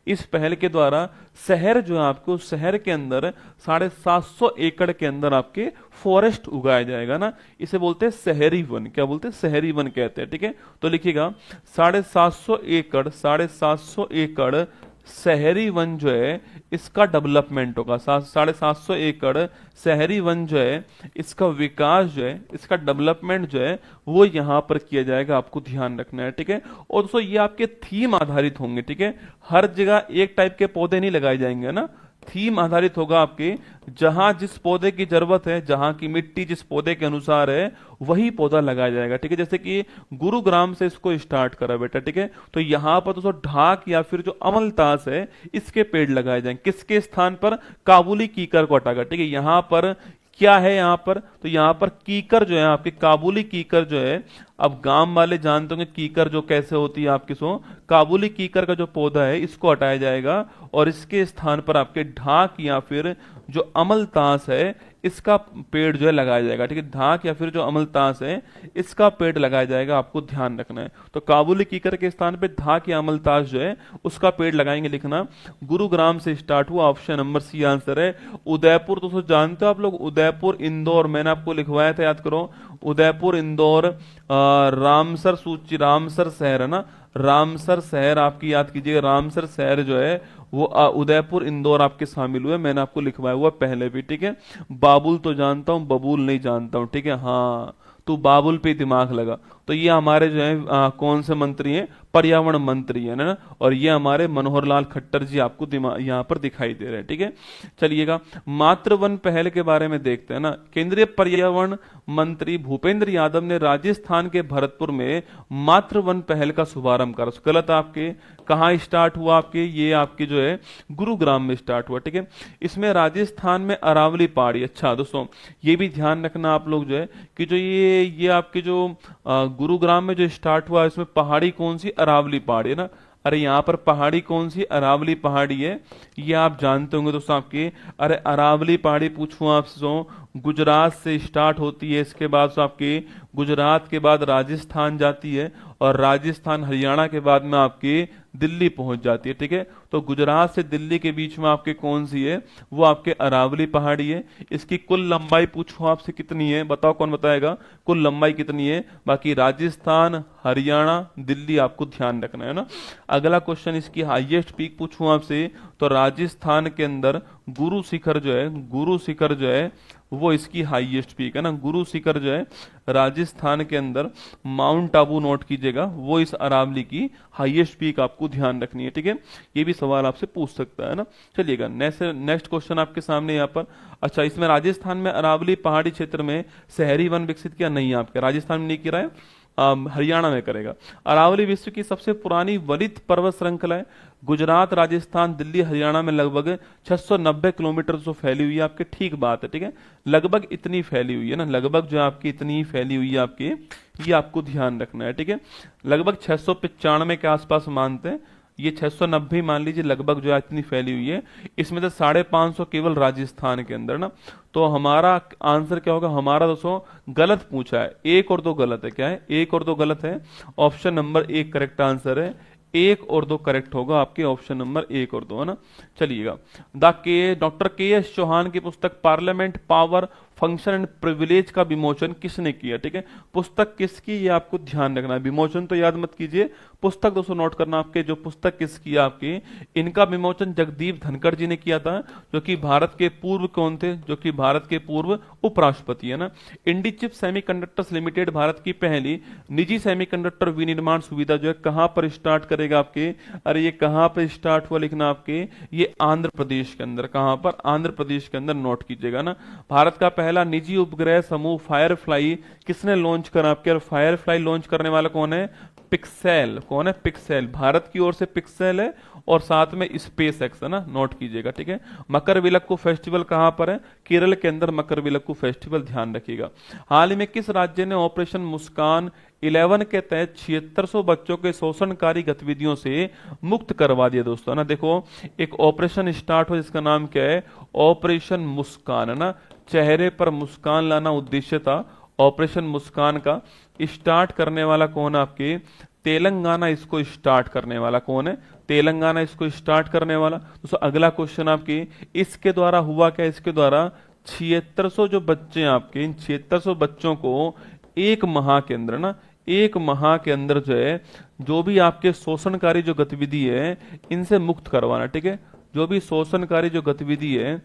इस पहल के द्वारा शहर जो है आपको, शहर के अंदर 750 एकड़ के अंदर आपके फॉरेस्ट उगाया जाएगा ना, इसे बोलते हैं शहरी वन। क्या बोलते हैं? शहरी वन कहते हैं, ठीक है। तो लिखिएगा 750 एकड़, 750 एकड़ शहरी वन जो है इसका डेवलपमेंट होगा। 750 एकड़ शहरी वन जो है इसका विकास जो है, इसका डेवलपमेंट जो है वो यहां पर किया जाएगा, आपको ध्यान रखना है, ठीक है। और दोस्तों ये आपके थीम आधारित होंगे, ठीक है। हर जगह एक टाइप के पौधे नहीं लगाए जाएंगे ना, थीम आधारित होगा आपके, जहां जिस पौधे की जरूरत है, जहां की मिट्टी जिस पौधे के अनुसार है वही पौधा लगाया जाएगा, ठीक है। जैसे कि गुरुग्राम से इसको स्टार्ट करा बेटा, ठीक है। तो यहां पर तो ढाक या फिर जो अमलतास है इसके पेड़ लगाए जाएंगे। किसके स्थान पर? काबुली कीकर को हटाकर, ठीक है। यहां पर क्या है? यहां पर तो यहां पर कीकर जो है आपके, काबुली कीकर जो है अब गांव वाले जानते होंगे कीकर जो कैसे होती है आपकी, सो काबुली कीकर का जो पौधा है इसको हटाया जाएगा और इसके स्थान पर आपके ढाक या फिर जो अमलतास है इसका पेड़ जो है लगाया जाएगा। ठीक है, ढाक या फिर जो अमलतास है इसका पेड़ लगाया जाएगा, आपको ध्यान रखना है। तो काबुली कीकर के स्थान पे ढाक या अमलतास जो है उसका पेड़ लगाएंगे, लिखना। गुरुग्राम से स्टार्ट हुआ, ऑप्शन नंबर सी आंसर है। उदयपुर दोस्तों जानते हो आप लोग, उदयपुर इंदौर मैंने आपको लिखवाया था, याद करो। उदयपुर इंदौर रामसर सूची, रामसर शहर है ना, रामसर शहर आपकी याद कीजिएगा, रामसर शहर जो है वो उदयपुर इंदौर आपके शामिल हुए, मैंने आपको लिखवाया हुआ पहले भी। ठीक है, बाबुल तो जानता हूं, बबूल नहीं जानता हूं। ठीक है, हाँ तो बाबुल पे दिमाग लगा। तो ये हमारे जो है कौन से मंत्री हैं, पर्यावरण मंत्री है ना, और ये हमारे मनोहर लाल खट्टर जी आपको दिमाग यहाँ पर दिखाई दे रहे हैं। ठीक है, चलिएगा मातृवन पहल के बारे में देखते हैं ना। केंद्रीय पर्यावरण मंत्री भूपेंद्र यादव ने राजस्थान के भरतपुर में मातृवन पहल का शुभारंभ करा। गलत आपके, कहाँ स्टार्ट हुआ आपके, ये आपके जो है गुरुग्राम में स्टार्ट हुआ। ठीक है, इसमें राजस्थान में अरावली पहाड़ी। अच्छा दोस्तों ये भी ध्यान रखना आप लोग जो है कि जो ये आपके जो गुरुग्राम में जो स्टार्ट हुआ इसमें पहाड़ी कौन सी, अरावली पहाड़ी है ना। अरे यहाँ पर पहाड़ी कौन सी, अरावली पहाड़ी है, ये आप जानते होंगे दोस्तों आपके। अरे अरावली पहाड़ी पूछूं आपसे तो गुजरात से स्टार्ट होती है, इसके बाद तो आपके गुजरात के बाद राजस्थान जाती है और राजस्थान हरियाणा के बाद में आपके दिल्ली पहुंच जाती है। ठीक है, तो गुजरात से दिल्ली के बीच में आपके कौन सी है, वो आपके अरावली पहाड़ी है। इसकी कुल लंबाई पूछूं आपसे कितनी है, बताओ कौन बताएगा कुल लंबाई कितनी है। बाकी राजस्थान हरियाणा दिल्ली आपको ध्यान रखना है ना। अगला क्वेश्चन इसकी हाईएस्ट पीक पूछूं आपसे तो राजस्थान के अंदर गुरु शिखर जो है, गुरु शिखर जो है वो इसकी हाईएस्ट पीक है ना। गुरु शिखर जो है राजस्थान के अंदर, माउंट आबू नोट कीजिएगा, वो इस अरावली की हाईएस्ट पीक आपको ध्यान रखनी है। ठीक है, ये भी सवाल आपसे पूछ सकता है ना। चलिएगा नेक्स्ट क्वेश्चन आपके सामने यहाँ पर। अच्छा इसमें राजस्थान में अरावली पहाड़ी क्षेत्र में शहरी वन विकसित किया नहीं, आपके राजस्थान में नहीं किया है, हरियाणा में करेगा। अरावली विश्व की सबसे पुरानी वलित पर्वत श्रृंखला है। गुजरात राजस्थान दिल्ली हरियाणा में लगभग 690 किलोमीटर जो फैली हुई है आपके। ठीक बात है, ठीक है, लगभग इतनी फैली हुई है ना, लगभग जो आपकी इतनी फैली हुई है आपकी, ये आपको ध्यान रखना है। ठीक है, लगभग 695 के आसपास मानते हैं, ये 690 मान लीजिए लगभग जो है इतनी फैली हुई है। इसमें से 550 केवल राजस्थान के अंदर ना। तो हमारा आंसर क्या होगा, हमारा दोस्तों गलत पूछा है, 1 और 2 गलत है। क्या है, 1 और 2 गलत है। ऑप्शन नंबर 1 करेक्ट आंसर है, 1 और 2 करेक्ट होगा आपके, ऑप्शन नंबर 1 और 2 है ना। चलिएगा डॉक्टर के एस चौहान की पुस्तक parliament power function and privilege का विमोचन किसने किया। ठीक है, पुस्तक किसकी ये आपको ध्यान रखना है, विमोचन तो याद मत कीजिए, पुस्तक दोस्तों नोट करना आपके, जो पुस्तक किसकी आपकी, इनका विमोचन जगदीप धनखड़ जी ने किया था, जो कि भारत के पूर्व कौन थे, जो कि भारत के पूर्व उपराष्ट्रपति है ना। इंडीचिप सेमीकंडक्टर्स लिमिटेड भारत की पहली निजी सेमीकंडक्टर विनिर्माण सुविधा जो है कहां पर स्टार्ट करेगा आपके, अरे ये कहां पर स्टार्ट हुआ लिखना आपके, ये आंध्र प्रदेश के अंदर। कहां पर, आंध्र प्रदेश के अंदर, नोट कीजिएगा ना। भारत का पहला निजी उपग्रह समूह फायरफ्लाई किसने लॉन्च करा आपके, और फायरफ्लाई लॉन्च करने वाला कौन है, पिक्सेल। कौन है, पिक्सेल, भारत की ओर से पिक्सेल है और साथ में स्पेस एक्स है ना, नोट कीजिएगा। ठीक है, मकर विलक्कू फेस्टिवल कहां पर है, केरल के अंदर मकर विलक्कू फेस्टिवल, ध्यान रखिएगा। हाल ही में किस राज्य ने ऑपरेशन मुस्कान 11 के तहत 7600 बच्चों के शोषणकारी गतिविधियों से मुक्त करवा दिया दोस्तों ना। देखो एक ऑपरेशन स्टार्ट हो जिसका नाम क्या है, ऑपरेशन मुस्कान है ना, चेहरे पर मुस्कान लाना उद्देश्य था ऑपरेशन मुस्कान का। स्टार्ट करने वाला कौन है आपके, तेलंगाना इसको स्टार्ट करने वाला कौन है, तेलंगाना इसको स्टार्ट करने वाला। दोस्तों अगला क्वेश्चन आपके, इसके द्वारा हुआ क्या, इसके द्वारा 7600 जो बच्चे आपके, इन 7600 बच्चों को एक माह के अंदर ना, एक माह के अंदर जो है जो भी आपके शोषणकारी जो गतिविधि है इनसे मुक्त करवाना। ठीक है, जो भी शोषणकारी जो गतिविधि है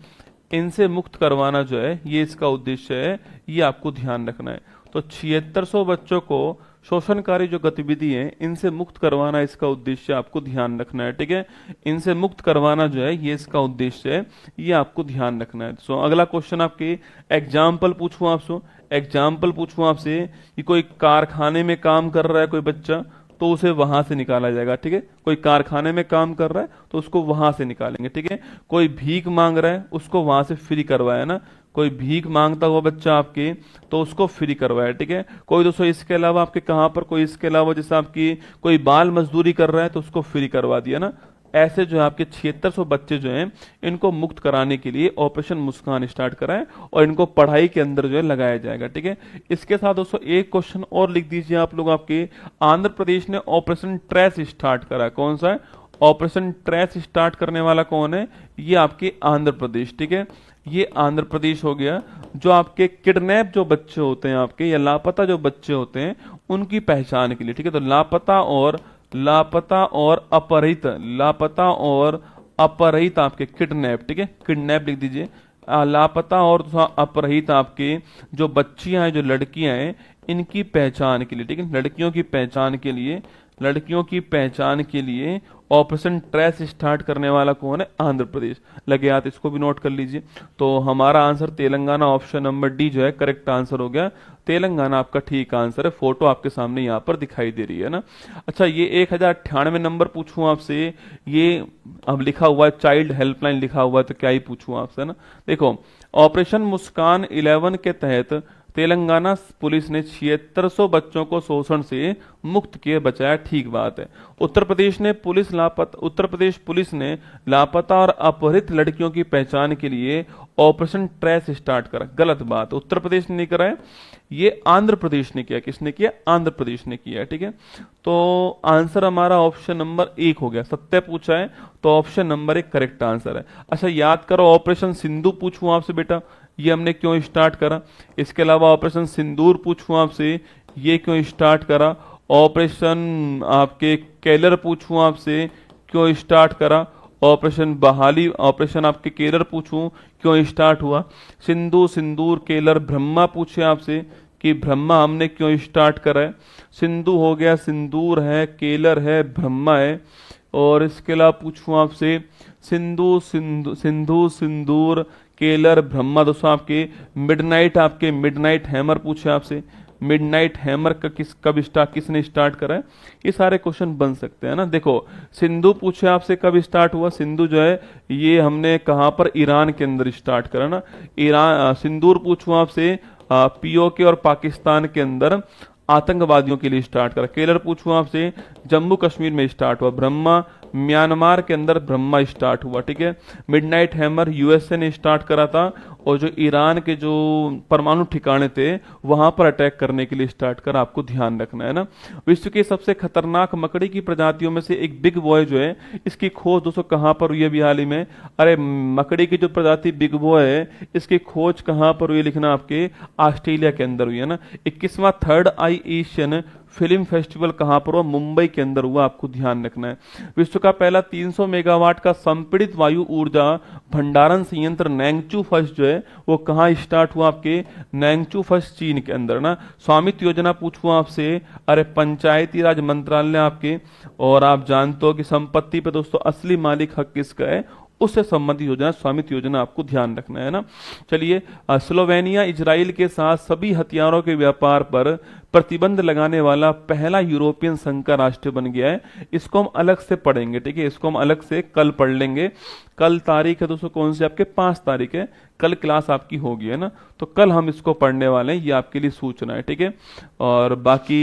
इनसे मुक्त करवाना जो है ये इसका उद्देश्य है, ये आपको ध्यान रखना है। तो 7600 बच्चों को शोषणकारी जो गतिविधि है इनसे मुक्त करवाना इसका उद्देश्य, आपको ध्यान रखना है। ठीक है, इनसे मुक्त करवाना जो है ये इसका उद्देश्य है, ये आपको ध्यान रखना है। सो अगला क्वेश्चन आपके, एग्जाम्पल पूछूं आपसे, एग्जाम्पल पूछूं आपसे कि कोई कारखाने में काम कर रहा है कोई बच्चा, तो उसे वहां से निकाला जाएगा। ठीक है, कोई कारखाने में काम कर रहा है तो उसको वहां से निकालेंगे। ठीक है, कोई भीख मांग रहा है उसको वहां से फ्री करवाया ना, कोई भीख मांगता हुआ बच्चा आपके, तो उसको फ्री करवाया, ठीक है। कोई दोस्तों इसके अलावा आपके कहाँ पर, कोई इसके अलावा जैसे आपकी कोई बाल मजदूरी कर रहा है तो उसको फ्री करवा दिया ना। ऐसे जो है आपके 7600 बच्चे जो हैं इनको मुक्त कराने के लिए ऑपरेशन मुस्कान स्टार्ट करा है और इनको पढ़ाई के अंदर जो है लगाया जाएगा, ठीक है। इसके साथ दोस्तों एक क्वेश्चन और लिख दीजिए आप लोग, आपके आंध्र प्रदेश ने ऑपरेशन ट्रेस स्टार्ट करा, कौन सा है ऑपरेशन ट्रेस स्टार्ट करने वाला, कौन है, ये आपके आंध्र प्रदेश, ठीक है। ये आंध्र प्रदेश हो गया। जो आपके किडनैप जो बच्चे होते हैं आपके या लापता जो बच्चे होते हैं उनकी पहचान के लिए, ठीक है। तो लापता और अपहृत, लापता और अपहृत आपके किडनैप, ठीक है, किडनैप लिख दीजिए। लापता और अपहृत आपके जो बच्चियां हैं, जो लड़कियां हैं, इनकी पहचान के लिए, ठीक है, लड़कियों की पहचान के लिए, लड़कियों की पहचान के लिए ऑपरेशन ट्रेस स्टार्ट करने वाला कौन है, आंध्र प्रदेश। लगे हाथ, इसको भी नोट कर लीजिए। तो हमारा answer Telangana, option number D जो है करेक्ट आंसर हो गया। तेलंगाना आपका ठीक आंसर है। फोटो आपके सामने यहाँ पर दिखाई दे रही है ना। अच्छा, ये 1098 नंबर पूछूं आपसे, ये अब लिखा हुआ है चाइल्ड हेल्पलाइन लिखा हुआ है, तो क्या ही पूछूं आपसे ना। देखो, ऑपरेशन मुस्कान 11 के तहत तेलंगाना पुलिस ने 7600 बच्चों को शोषण से मुक्त किए बचाया, ठीक बात है। उत्तर प्रदेश पुलिस ने लापता और अपहृत लड़कियों की पहचान के लिए ऑपरेशन ट्रेस स्टार्ट करा, गलत बात, उत्तर प्रदेश ने नहीं करा है, ये आंध्र प्रदेश ने किया। किसने किया, आंध्र प्रदेश ने किया, ठीक है। तो आंसर हमारा ऑप्शन नंबर 1 हो गया। सत्य पूछा है तो ऑप्शन नंबर 1 करेक्ट आंसर है। अच्छा, याद करो ऑपरेशन सिंधु पूछूं आपसे बेटा, ये हमने क्यों स्टार्ट करा। इसके अलावा ऑपरेशन सिंदूर पूछूं आपसे, ये क्यों स्टार्ट करा। ऑपरेशन आपके केलर पूछूं आपसे, क्यों स्टार्ट करा। ऑपरेशन बहाली, ऑपरेशन आपके केलर पूछूं, क्यों स्टार्ट हुआ। सिंधु, सिंदूर, केलर, ब्रह्मा पूछे आपसे कि ब्रह्मा हमने क्यों स्टार्ट करा है। सिंधु हो गया, सिंदूर है, केलर है, ब्रह्मा है। और इसके अलावा पूछूं आपसे सिंधु, सिंदूर, केलर, ब्रह्मा, दोस्तों आपके मिडनाइट हैमर पूछे आपसे, मिडनाइट हैमर का किसने स्टार्ट करा है। ये सारे क्वेश्चन बन सकते हैं ना। देखो, सिंधु पूछे आपसे कब स्टार्ट हुआ, सिंधु जो है ये हमने कहां पर, ईरान के अंदर स्टार्ट करा ना। ईरान, सिंदूर पूछूं आपसे पीओके और पाकिस्तान के अंदर आतंकवादियों के लिए स्टार्ट करा। केलर पूछूं आपसे जम्मू कश्मीर में स्टार्ट हुआ। ब्रह्मा, म्यांमार के अंदर ब्रह्मा स्टार्ट हुआ, ठीक है। मिडनाइट हैमर यूएसए ने स्टार्ट करा था और जो ईरान के जो परमाणु ठिकाने थे वहां पर अटैक करने के लिए स्टार्ट करा, आपको ध्यान रखना है ना। विश्व की सबसे खतरनाक मकड़ी की प्रजातियों में से एक बिग बॉय जो है, इसकी खोज दोस्तों कहां पर हुई है अभी हाल ही में। अरे, मकड़ी की जो प्रजाति बिग बॉय है इसकी खोज कहां पर हुई, लिखना आपके ऑस्ट्रेलिया के अंदर हुई है ना। 21वां थर्ड आई एशियन फिल्म फेस्टिवल कहां पर हुआ, मुंबई के अंदर हुआ, आपको ध्यान रखना है। विश्व का पहला 300 मेगावाट का संपीड़ित वायु ऊर्जा भंडारण संयंत्र नैंगचू फर्स्ट जो है वो कहां स्टार्ट हुआ, आपके नैंगचू फर्स्ट चीन के अंदर ना। स्वामित्व योजना पूछूं आपसे, अरे पंचायती राज मंत्रालय आपके, और आप जानते हो कि संपत्ति पे दोस्तों असली मालिक हक किसका है, उससे संबंधित योजना स्वामित्व योजना, आपको ध्यान रखना है ना। चलिए, स्लोवेनिया इजराइल के साथ सभी हथियारों के व्यापार पर प्रतिबंध लगाने वाला पहला यूरोपियन संघ का राष्ट्र बन गया है। इसको हम अलग से पढ़ेंगे, ठीक है, इसको हम अलग से कल पढ़ लेंगे। कल तारीख है दोस्तों कौन सी, आपके 5 तारीख है, कल क्लास आपकी होगी है ना, तो कल हम इसको पढ़ने वाले हैं, ये आपके लिए सूचना है, ठीक है। और बाकी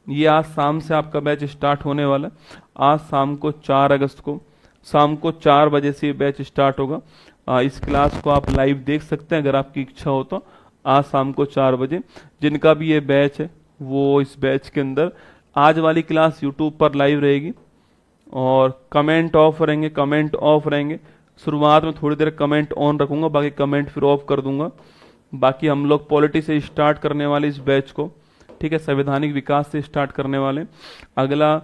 ये आज शाम से आपका बैच स्टार्ट होने वाला है। आज शाम को 4 अगस्त को शाम को 4 बजे से ये बैच स्टार्ट होगा। इस क्लास को आप लाइव देख सकते हैं अगर आपकी इच्छा हो तो, आज शाम को 4 बजे। जिनका भी ये बैच है वो इस बैच के अंदर, आज वाली क्लास यूट्यूब पर लाइव रहेगी और कमेंट ऑफ रहेंगे। शुरुआत में थोड़ी देर कमेंट ऑन रखूंगा, बाकी कमेंट फिर ऑफ कर दूंगा। बाकी हम लोग पॉलिटी से स्टार्ट करने वाले इस बैच को, ठीक है, संवैधानिक विकास से स्टार्ट करने वाले। अगला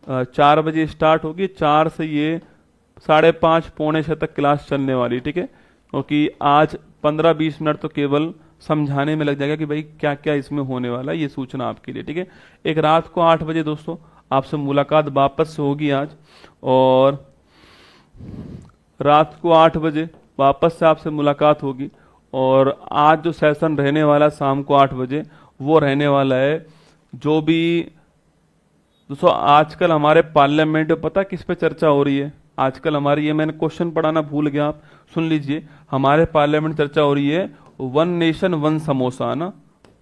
4 बजे स्टार्ट होगी, 4 से ये 5:30 पौने 6 तक क्लास चलने वाली, ठीक है। क्योंकि आज 15-20 मिनट तो केवल समझाने में लग जाएगा कि भाई क्या क्या इसमें होने वाला है, ये सूचना आपके लिए, ठीक है। एक रात को 8 बजे दोस्तों आपसे मुलाकात वापस से होगी आज, और रात को 8 बजे वापस से आपसे मुलाकात होगी। और आज जो सेशन रहने वाला है शाम को 8 बजे वो रहने वाला है, जो भी दोस्तों आजकल हमारे पार्लियामेंट में पता किस पे चर्चा हो रही है। आजकल हमारी, ये मैंने क्वेश्चन पढ़ाना भूल गया, आप सुन लीजिए, हमारे पार्लियामेंट चर्चा हो रही है वन नेशन वन समोसा ना,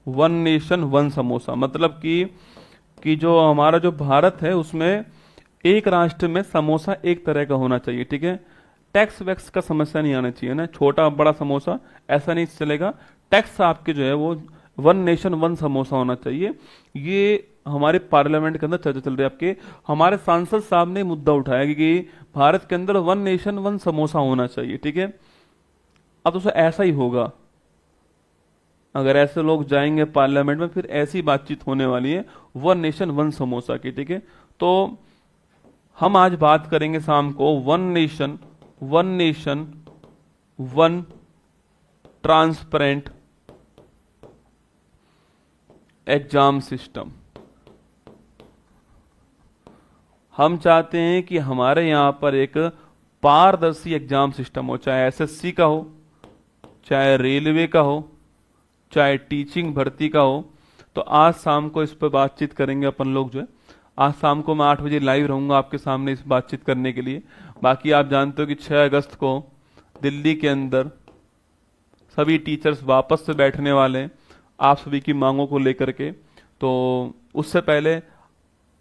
वन नेशन वन समोसा मतलब कि जो हमारा जो भारत है उसमें एक राष्ट्र में समोसा एक तरह का होना चाहिए, ठीक है। टैक्स वैक्स का समस्या नहीं आना चाहिए ना, छोटा बड़ा समोसा ऐसा नहीं चलेगा। टैक्स आपके जो है वो वन नेशन वन समोसा होना चाहिए। ये हमारे पार्लियामेंट के अंदर चर्चा चल रही है। आपके हमारे सांसद साहब ने मुद्दा उठाया कि भारत के अंदर वन नेशन वन समोसा होना चाहिए, ठीक है। अब तो ऐसा ही होगा, अगर ऐसे लोग जाएंगे पार्लियामेंट में फिर ऐसी बातचीत होने वाली है वन नेशन वन समोसा की, ठीक है। तो हम आज बात करेंगे शाम को one nation one transparent exam system. हम चाहते हैं कि हमारे यहां पर एक पारदर्शी एग्जाम सिस्टम हो, चाहे एसएससी का हो, चाहे रेलवे का हो, चाहे टीचिंग भर्ती का हो। तो आज शाम को इस पर बातचीत करेंगे अपन लोग जो है। आज शाम को मैं 8 बजे लाइव रहूंगा आपके सामने इस बातचीत करने के लिए। बाकी आप जानते हो कि 6 अगस्त को दिल्ली के अंदर सभी टीचर्स वापस से बैठने वाले हैं आप सभी की मांगों को लेकर के। तो उससे पहले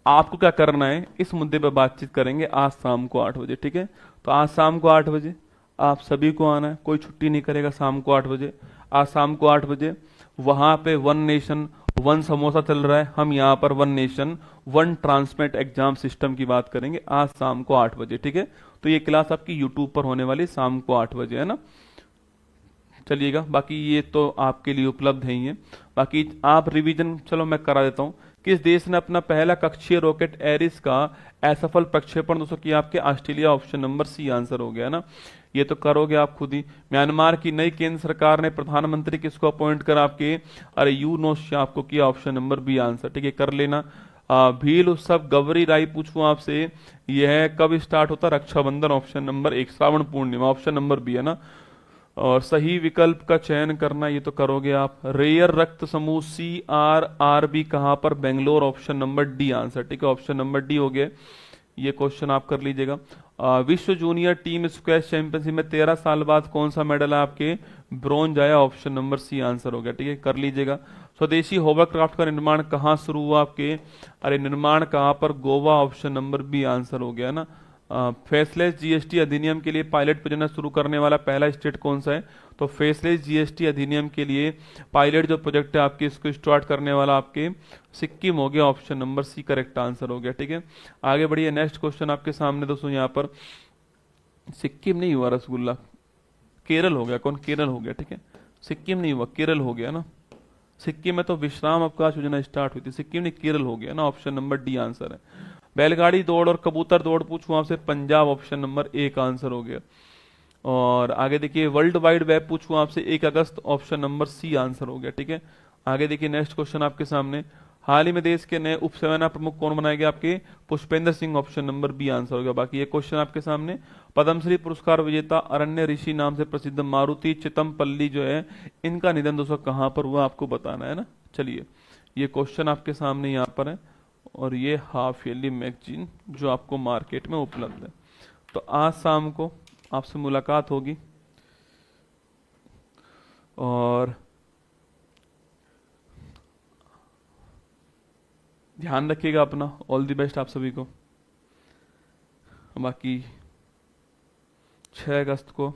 आपको क्या करना है इस मुद्दे पर बातचीत करेंगे आज शाम को 8 बजे, ठीक है। तो आज शाम को 8 बजे आप सभी को आना है, कोई छुट्टी नहीं करेगा शाम को 8 बजे। आज शाम को 8 बजे वहां पे वन नेशन वन समोसा चल रहा है, हम यहाँ पर one nation one transparent exam system की बात करेंगे आज शाम को 8 बजे, ठीक है। तो ये क्लास आपकी यूट्यूब पर होने वाली शाम को 8 बजे, है ना। चलिएगा, बाकी ये तो आपके लिए उपलब्ध है ही है। बाकी आप रिवीजन चलो मैं करा देता हूँ। किस देश ने अपना पहला कक्षीय रॉकेट एरिस का असफल प्रक्षेपण दोस्तों किया? आपके Australia, option number C answer हो गया ना। ये तो करोगे आप खुद ही। म्यांमार की नई केंद्र सरकार ने प्रधानमंत्री किसको अपॉइंट करा? आपके अरे यूनूस शाह को किया, ऑप्शन नंबर बी आंसर, ठीक है, कर लेना। भील उत्सव गवरी राई पूछूं आपसे, यह कब स्टार्ट होता? Rakshabandhan, option number 1। Shravan Purnima, option number B, है ना। और सही विकल्प का चयन करना, ये तो करोगे आप। रेयर रक्त समूह CRRB कहां पर? Bangalore, option number D answer, ठीक है, ऑप्शन नंबर डी हो गया। ये क्वेश्चन आप कर लीजिएगा। विश्व जूनियर टीम स्क्वैश चैंपियनशिप में 13 साल बाद कौन सा मेडल है? आपके ब्रॉन्ज आया, ऑप्शन नंबर सी आंसर हो गया, ठीक है, कर लीजिएगा। स्वदेशी होवरक्राफ्ट का निर्माण कहाँ शुरू हुआ? आपके अरे निर्माण कहाँ पर? Goa, option number B answer हो गया ना। फेसलेस जीएसटी अधिनियम के लिए पायलट परियोजना शुरू करने वाला पहला स्टेट कौन सा है? तो फेसलेस जीएसटी अधिनियम के लिए पायलट जो प्रोजेक्ट है आपके इसको स्टार्ट करने वाला आपके सिक्किम हो गया, option number C correct answer हो गया, ठीक है। आगे बढ़िए, नेक्स्ट क्वेश्चन आपके सामने दोस्तों। यहाँ पर सिक्किम नहीं हुआ रसगुल्ला, केरल हो गया। कौन? केरल हो गया, ठीक है, सिक्किम नहीं हुआ, केरल हो गया ना। सिक्किम में तो विश्राम अवकाश योजना स्टार्ट हुई थी, सिक्किम नहीं, केरल हो गया ना, ऑप्शन नंबर डी आंसर है। बैलगाड़ी दौड़ और कबूतर दौड़ पूछूं आपसे, पंजाब, ऑप्शन नंबर 1 आंसर हो गया। और आगे देखिए वर्ल्ड वाइड वेब पूछूं आपसे 1 अगस्त, ऑप्शन नंबर सी आंसर हो गया, ठीक है। आगे देखिए नेक्स्ट क्वेश्चन आपके सामने, हाल ही में देश के नए उपसेना प्रमुख कौन बनाए गए? आपके Pushpendra Singh, option number B answer हो गया। बाकी ये क्वेश्चन आपके सामने, पद्मश्री पुरस्कार विजेता अरण्य ऋषि नाम से प्रसिद्ध मारुति चितमपल्ली जो है, इनका निधन दोस्तों कहां पर हुआ आपको बताना है ना। चलिए, ये क्वेश्चन आपके सामने यहाँ पर है और ये हाफ ईयरली मैगजीन जो आपको मार्केट में उपलब्ध है। तो आज शाम को आपसे मुलाकात होगी और ध्यान रखिएगा अपना। ऑल द बेस्ट आप सभी को। बाकी 6 अगस्त को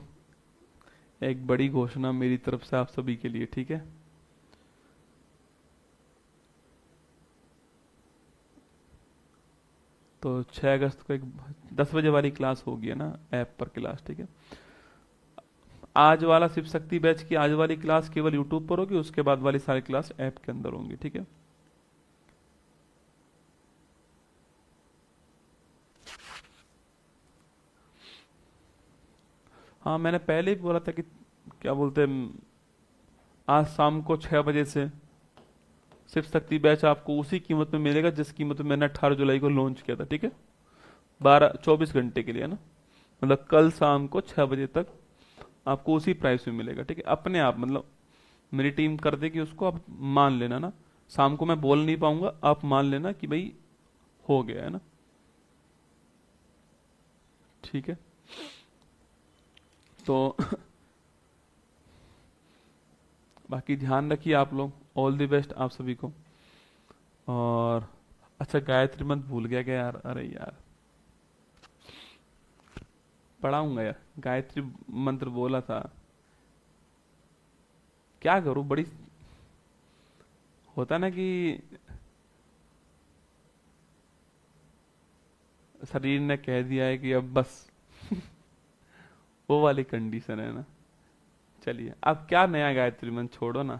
एक बड़ी घोषणा मेरी तरफ से आप सभी के लिए, ठीक है। तो 6 अगस्त को एक 10 बजे वाली क्लास होगी, है ना, ऐप पर क्लास, ठीक है। आज वाला शिव शक्ति बैच की आज वाली क्लास केवल यूट्यूब पर होगी, उसके बाद वाली सारी क्लास ऐप के अंदर होंगी, ठीक है। हाँ, मैंने पहले ही बोला था कि क्या बोलते हैं, आज शाम को 6 बजे से शिव शक्ति बैच आपको उसी कीमत में मिलेगा जिस कीमत में मैंने 18 जुलाई को लॉन्च किया था, ठीक है। 24 घंटे के लिए ना, मतलब कल शाम को 6 बजे तक आपको उसी प्राइस में मिलेगा, ठीक है। अपने आप मतलब मेरी टीम कर देगी उसको, आप मान लेना ना। शाम को मैं बोल नहीं पाऊंगा, आप मान लेना कि भाई हो गया, है ना, ठीक है। तो बाकी ध्यान रखिए आप लोग, ऑल द बेस्ट आप सभी को। और अच्छा, गायत्री मंत्र भूल गया क्या यार, अरे यार पढ़ाऊंगा यार, गायत्री मंत्र बोला था, क्या करूं, बड़ी होता ना कि शरीर ने कह दिया है कि अब बस वो वाली कंडीशन है ना। चलिए, अब क्या नया गायत्री मंत्र, छोड़ो ना,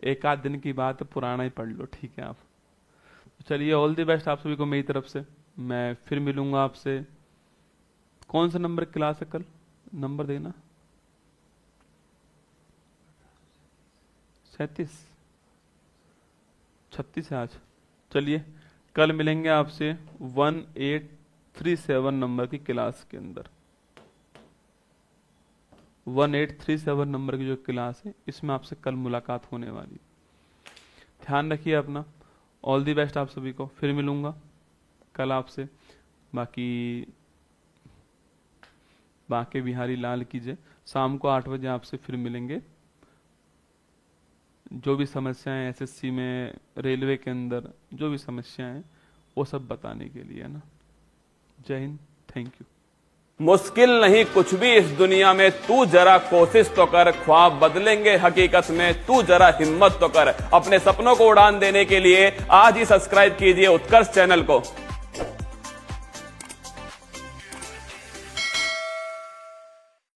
एक आध दिन की बात है, पुराना ही पढ़ लो, ठीक है आप। तो चलिए, ऑल द बेस्ट आप सभी को मेरी तरफ से। मैं फिर मिलूंगा आपसे। कौन सा नंबर क्लास है कल, नंबर देना। 37 36 है आज। चलिए, कल मिलेंगे आपसे 1837 नंबर की क्लास के अंदर। 1837 नंबर की जो क्लास है, इसमें आपसे कल मुलाकात होने वाली। ध्यान रखिए अपना, ऑल दी बेस्ट आप सभी को। फिर मिलूंगा कल आपसे। बाकी बाके बिहारी लाल की जय। शाम को 8 बजे आपसे फिर मिलेंगे। जो भी समस्याएं एसएससी में, रेलवे के अंदर जो भी समस्याएं हैं, वो सब बताने के लिए, है ना। जय हिंद, थैंक यू। मुश्किल नहीं कुछ भी इस दुनिया में, तू जरा कोशिश तो कर, ख्वाब बदलेंगे हकीकत में, तू जरा हिम्मत तो कर। अपने सपनों को उड़ान देने के लिए आज ही सब्सक्राइब कीजिए उत्कर्ष चैनल को।